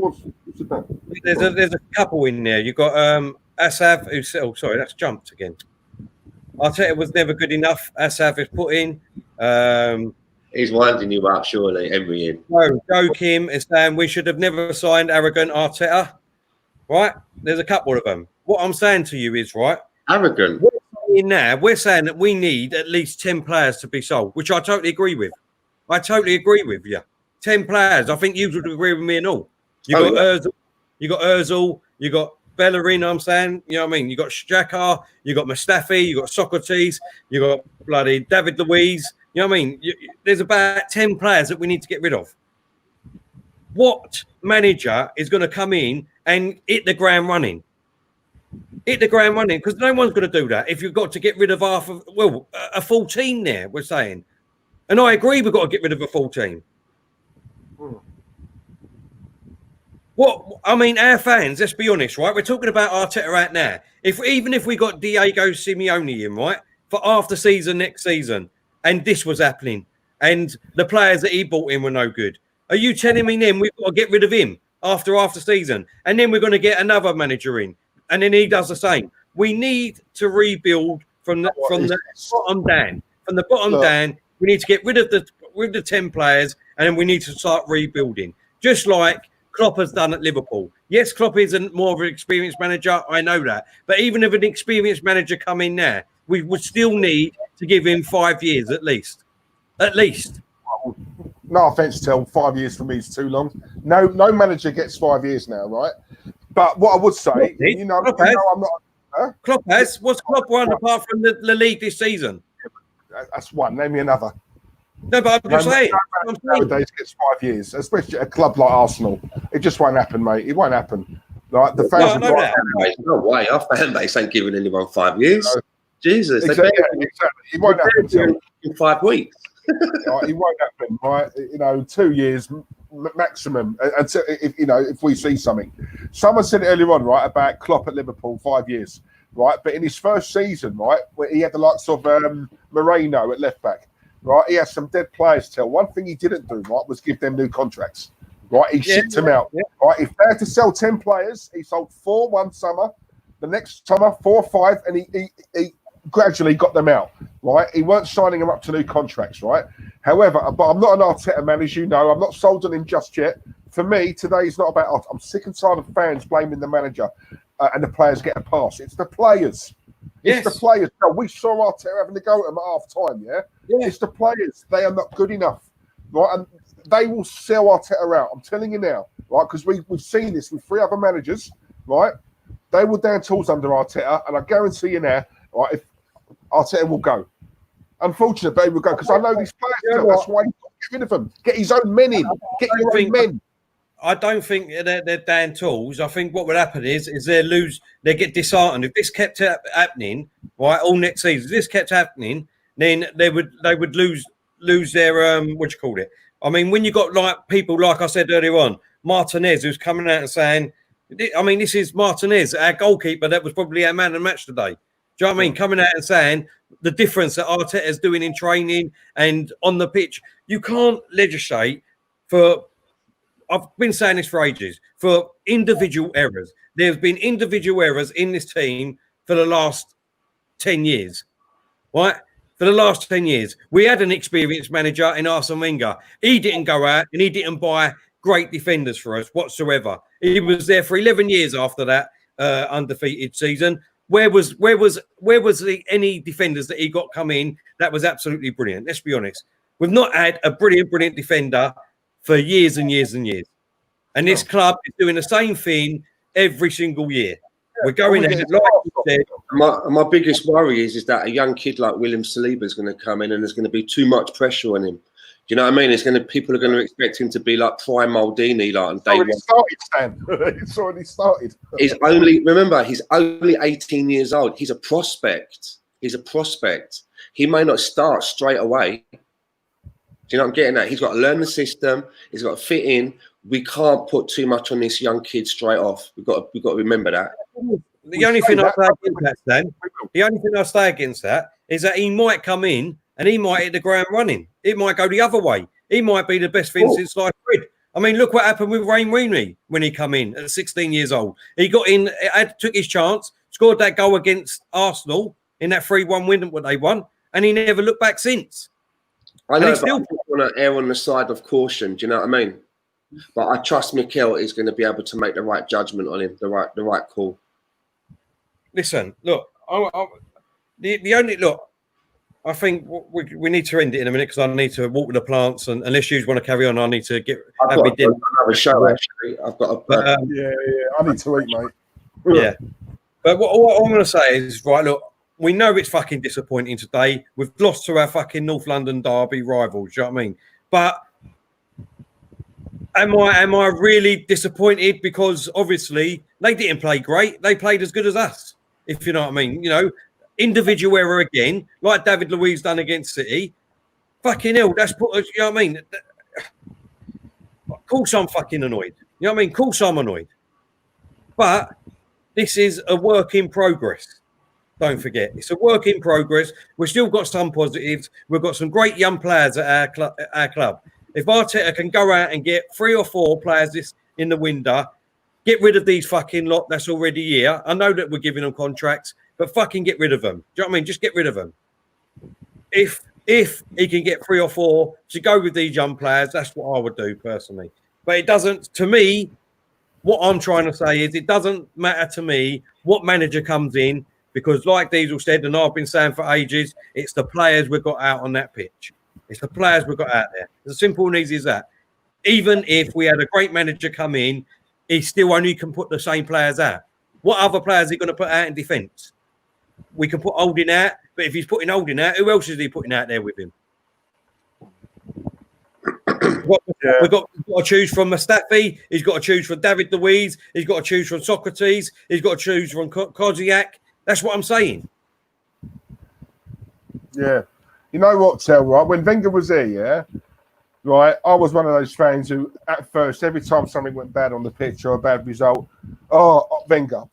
There's a couple in there. You've got Asaf, sorry, that's jumped again. Arteta was never good enough. Asaf is put in. He's winding you up, surely, every year. No, Joe Kim is saying we should have never signed arrogant Arteta. Right? There's a couple of them. What I'm saying to you is, right? Arrogant. We're saying that we need at least 10 players to be sold, which I totally agree with. You. 10 players. I think you would agree with me and all. You got Ozil, you got Bellerin, I'm saying, you know what I mean? You got Xhaka, you got Mustafi, you got Socrates, you got bloody David Luiz. You know what I mean? There's about 10 players that we need to get rid of. What manager is going to come in and hit the ground running? hit the ground running, because no one's going to do that if you've got to get rid of half of, well, a full team there, we're saying. And I agree we've got to get rid of a full team. What, I mean, our fans, let's be honest, right? We're talking about Arteta right now. Even if we got Diego Simeone in, right, for half the season next season, and this was happening, and the players that he brought in were no good, are you telling me then we've got to get rid of him after half the season, and then we're going to get another manager in, and then he does the same? We need to rebuild from the bottom down. From the bottom down, we need to get rid of the 10 players, and then we need to start rebuilding, just like Klopp has done at Liverpool. Yes, Klopp isn't more of an experienced manager, I know that. But even if an experienced manager come in there, we would still need to give him 5 years at least. At least. No offence, Tel, 5 years for me is too long. No manager gets 5 years now, right? But what I would say, I'm not. Huh? Klopp has. What's Klopp won apart from the league this season? That's one. Name me another. No, but I'm just saying. Nowadays gets 5 years, especially at a club like Arsenal. It just won't happen, mate. It won't happen. Like the fans. No way. Our fan base ain't giving anyone 5 years. No. Jesus. Exactly. It won't happen in 5 weeks. It won't happen, right? 2 years maximum. Until if we see something. Someone said earlier on, right, about Klopp at Liverpool, 5 years, right? But in his first season, right, where he had the likes of Moreno at left back. Right, he has some dead players. One thing he didn't do, right, was give them new contracts. Right, he shipped them out. Yeah. Right, if they had to sell 10 players, he sold 4 one summer, the next summer 4 or 5, and he gradually got them out. Right, he weren't signing them up to new contracts. Right, however, but I'm not an Arteta man, as you know. I'm not sold on him just yet. For me, today is not about Arteta. I'm sick and tired of fans blaming the manager and the players get a pass. It's the players. It's the players. No, we saw Arteta having to go at them at half time, yeah? It's the players. They are not good enough, right? And they will sell Arteta out. I'm telling you now, right? Because we've seen this with 3 other managers, right? They were down tools under Arteta, and I guarantee you now, right, if Arteta will go. Unfortunately, they will go, because I know these players, that's why he's got to get rid of them. Get his own men in. Get your own men. I don't think they're down tools. I think what would happen is they get disheartened. If this kept happening, right, all next season, if this kept happening, then they would lose their I mean, when you got like people like I said earlier on, Martinez, who's coming out and saying, I mean, this is Martinez, our goalkeeper that was probably our man of the match today. Do you know what I mean? Coming out and saying the difference that Arteta's doing in training and on the pitch. You can't legislate for. I've been saying this for ages, for individual errors. There's been individual errors in this team for the last 10 years, right? For the last 10 years. We had an experienced manager in Arsene Wenger. He didn't go out and he didn't buy great defenders for us whatsoever. He was there for 11 years after that undefeated season. Where was any defenders that he got come in that was absolutely brilliant? Let's be honest. We've not had a brilliant defender for years and years and years. And this club is doing the same thing every single year. We're going ahead. Like you said. My biggest worry is that a young kid like William Saliba is going to come in and there's going to be too much pressure on him. Do you know what I mean? People are going to expect him to be like prime Maldini, like on day one. It's already started. He's only 18 years old. He's a prospect. He may not start straight away. Do you know what I'm getting at? He's got to learn the system. He's got to fit in. We can't put too much on this young kid straight off. We've got to remember that. The only thing I say against that is that he might come in and he might hit the ground running. It might go the other way. He might be the best thing since sliced bread. I mean, look what happened with Wayne Rooney when he come in at 16 years old. He got in, took his chance, scored that goal against Arsenal in that 3-1 win that they won, and he never looked back since. I know, but I want to err on the side of caution. Do you know what I mean? But I trust Mikel is going to be able to make the right judgment on him, the right call. Listen, look, I think we need to end it in a minute because I need to walk with the plants, and unless you want to carry on, I need to have another show. Actually, I've got a. I need to eat, mate. Yeah, but what I'm going to say is, right, look. We know it's fucking disappointing today. We've lost to our fucking North London derby rivals. Do you know what I mean? But am I really disappointed? Because obviously they didn't play great. They played as good as us. if you know what I mean. You know, individual error again, like David Luiz done against City. Fucking hell, that's put us, you know what I mean? Of course I'm fucking annoyed. You know what I mean? Of course I'm annoyed. But this is a work in progress. Don't forget, it's a work in progress. We've still got some positives. We've got some great young players at our club. If Arteta can go out and get 3 or 4 players this in the window, get rid of these fucking lot that's already here. I know that we're giving them contracts, but fucking get rid of them. Do you know what I mean? Just get rid of them. If he can get 3 or 4 to go with these young players, that's what I would do personally. But it doesn't, to me, what I'm trying to say is it doesn't matter to me what manager comes in, because like Diesel said, and I've been saying for ages, it's the players we've got out on that pitch. It's the players we've got out there. It's as simple and easy as that. Even if we had a great manager come in, he still only can put the same players out. What other players are he going to put out in defence? We can put Holding out, but if he's putting Holding out, who else is he putting out there with him? We've got to choose from Mustafi. He's got to choose from David Luiz. He's got to choose from Socrates. He's got to choose from Koziak. That's what I'm saying. Yeah. You know what, Tel, right? When Wenger was here, yeah, right, I was one of those fans who, at first, every time something went bad on the pitch or a bad result, Wenger.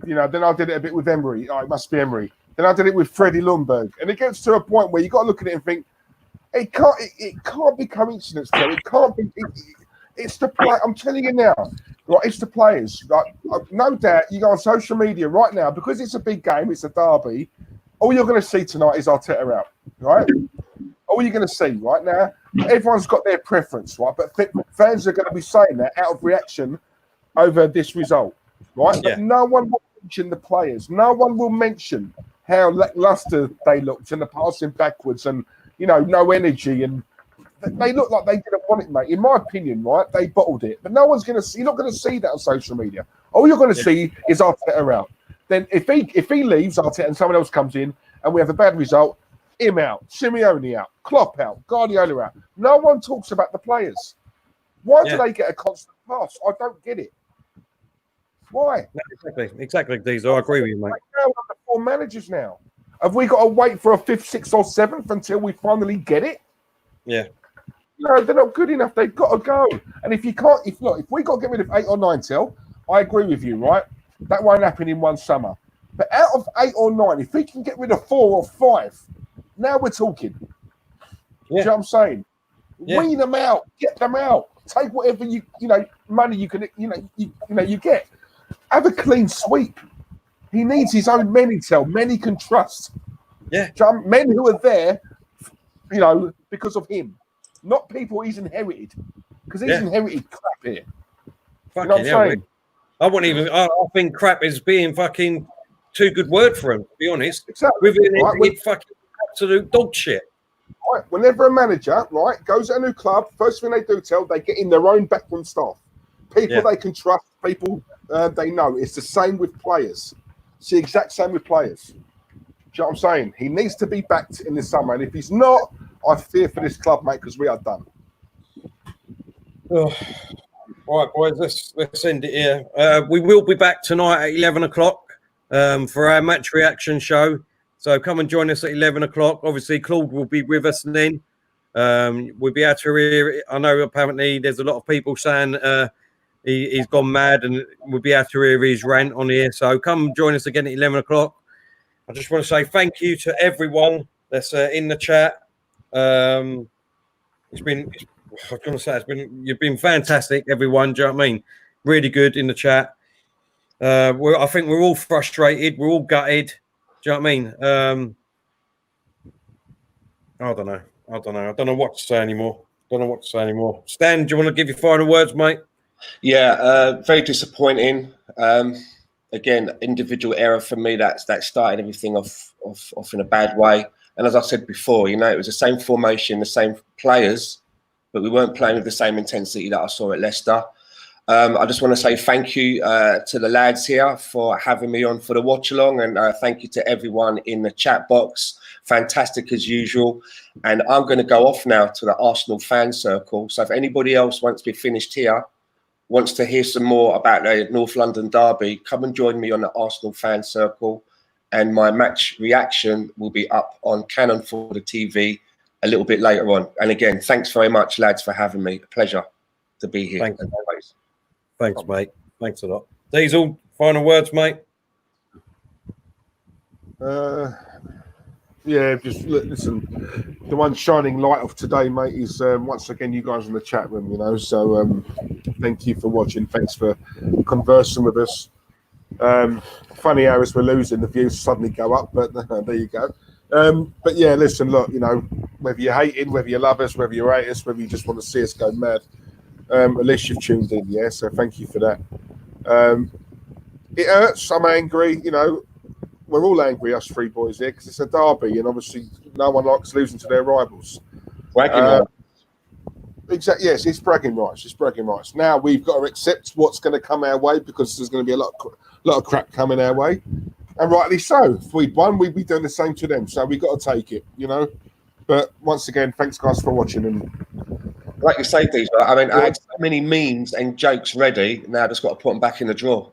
You know, then I did it a bit with Emery. Oh, it must be Emery. Then I did it with Freddie Ljungberg. And it gets to a point where you got to look at it and think, it can't be coincidence, Tel. It can't be. It's the play. I'm telling you now, right? It's the players. Like, no doubt, you go on social media right now because it's a big game. It's a derby. All you're going to see tonight is Arteta out, right? All you're going to see right now. Everyone's got their preference, right? But fans are going to be saying that out of reaction over this result, right? Yeah. But no one will mention the players. No one will mention how lackluster they looked and the passing backwards and, you know, no energy, and they look like they didn't want it, mate. In my opinion, right, they bottled it. But no one's going to see. You're not going to see that on social media. All you're going to see is Arteta out. Then if he leaves, Arteta, and someone else comes in, and we have a bad result, him out, Simeone out, Klopp out, Guardiola out. No one talks about the players. Why do they get a constant pass? I don't get it. Why? Exactly, Diesel. I agree with you, mate. We're under 4 managers now. Have we got to wait for a 5th, 6th, or 7th until we finally get it? Yeah. No, they're not good enough. They've got to go. And if you can't, if we got to get rid of 8 or 9, Tel, I agree with you, right? That won't happen in one summer. But out of 8 or 9, if we can get rid of 4 or 5, now we're talking. Yeah. Do you know what I'm saying? Yeah. Wean them out, get them out. Take whatever money you can, you get. Have a clean sweep. He needs his own men, men he can trust. Yeah. Men who are there, because of him. Not people he's inherited. Because he's inherited crap here. Fucking, you know what I'm saying? I wouldn't even. I think crap is being fucking too good word for him, to be honest. Exactly. With fucking absolute dog shit. Right. Whenever a manager, right, goes to a new club, first thing they do, they get in their own backroom staff. People they can trust, people they know. It's the same with players. It's the exact same with players. Do you know what I'm saying? He needs to be backed in the summer. And if he's not, I fear for this club, mate, because we are done. Oh. All right, boys, let's end it here. We will be back tonight at 11 o'clock for our match reaction show. So come and join us at 11 o'clock. Obviously, Claude will be with us then. We'll be able to hear it. I know apparently there's a lot of people saying he's gone mad, and we'll be able to hear his rant on here. So come join us again at 11 o'clock. I just want to say thank you to everyone that's in the chat. I was going to say you've been fantastic, everyone. Do you know what I mean? Really good in the chat. I think we're all frustrated. We're all gutted. Do you know what I mean? I don't know. I don't know what to say anymore. Stan, do you want to give your final words, mate? Yeah, very disappointing. Again, individual error for me. That started everything off in a bad way. And as I said before, it was the same formation, the same players, but we weren't playing with the same intensity that I saw at Leicester. I just want to say thank you to the lads here for having me on for the watch along, and thank you to everyone in the chat box. Fantastic as usual. And I'm going to go off now to the Arsenal fan circle. So if anybody else wants to be finished here, wants to hear some more about the North London derby, come and join me on the Arsenal Fan Circle. And my match reaction will be up on Canon for the TV a little bit later on. And again, thanks very much, lads, for having me. A pleasure to be here. Thanks, thanks, mate. Thanks a lot. Diesel, final words, mate. Yeah, just listen. The one shining light of today, mate, is once again you guys in the chat room. You know, so thank you for watching. Thanks for conversing with us. Funny how as we're losing, the views suddenly go up, but there you go. But yeah, listen, look, you know, whether you're hating, whether you love us, whether you hate us, whether you just want to see us go mad, at least you've tuned in, yeah. So thank you for that. It hurts. I'm angry. You know, we're all angry, us three boys here, because it's a derby, and obviously no one likes losing to their rivals. Exactly. Yes, it's bragging rights. It's bragging rights. Now we've got to accept what's going to come our way, because there's going to be a lot of crap coming our way, and rightly so. If we'd won, we'd be doing the same to them. So we've got to take it, you know. But once again, thanks guys for watching. And like you say, Diesel, I mean, I had so many memes and jokes ready. Now I just got to put them back in the drawer.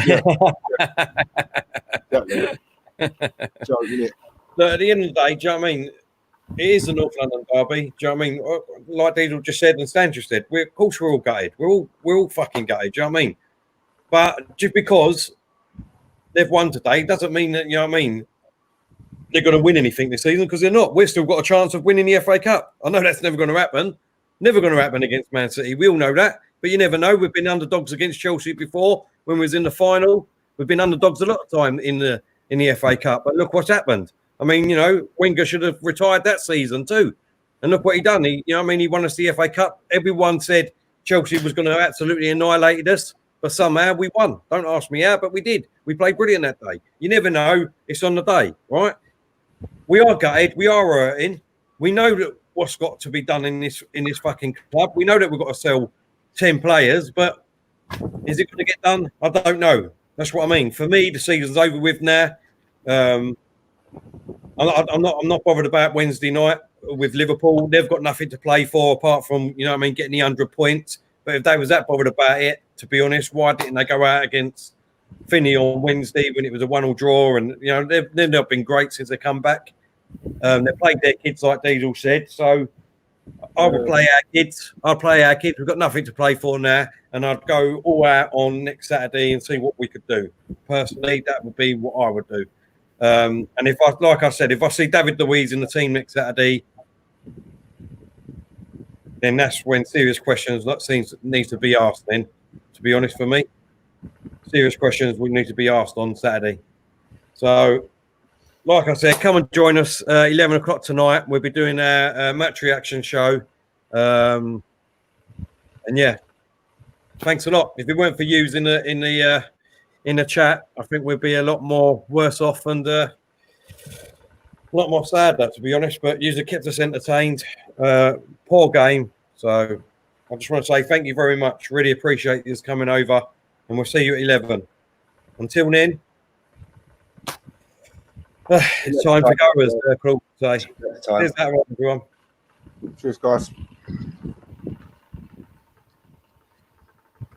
Yeah. Exactly. Joke, isn't it? Look, at the end of the day, do you know what I mean? It is the North London derby. Do you know what I mean? Like Diesel just said and Stan just said, of course we're all gutted. We're all fucking gutted. Do you know what I mean? But just because they've won today doesn't mean that, you know what I mean, they're going to win anything this season, because they're not. We've still got a chance of winning the FA Cup. I know that's never going to happen. Never going to happen against Man City. We all know that. But you never know. We've been underdogs against Chelsea before when we was in the final. We've been underdogs a lot of time in the FA Cup. But look what's happened. I mean, you know, Wenger should have retired that season too. And look what he done. He won us the FA Cup. Everyone said Chelsea was going to absolutely annihilate us, but somehow we won. Don't ask me how, but we did. We played brilliant that day. You never know. It's on the day, right? We are gutted. We are hurting. We know that what's got to be done in this fucking club. We know that we've got to sell 10 players, but is it going to get done? I don't know. That's what I mean. For me, the season's over with now. I'm not bothered about Wednesday night with Liverpool. They've got nothing to play for apart from, you know what I mean, getting the 100 points. But if they was that bothered about it, to be honest, why didn't they go out against Finney on Wednesday when it was a 1-1 draw? And, you know, they've not been great since they come back. They played their kids, like Diesel said. So I would play our kids. I'd play our kids. We've got nothing to play for now. And I'd go all out on next Saturday and see what we could do. Personally, that would be what I would do. And if I see David Luiz in the team next Saturday, then that's when serious questions needs to be asked. Then, to be honest, for me, serious questions would need to be asked on Saturday. So, like I said, come and join us 11 o'clock tonight. We'll be doing our match reaction show. And yeah, thanks a lot. If it weren't for you in the chat, I think we'd be a lot more worse off and a lot more sad, to be honest. But you kept us entertained. Poor game. So I just want to say thank you very much. Really appreciate you coming over, and we'll see you at 11. Until then, it's time to go, as Claude say. Cheers, everyone. Cheers, guys.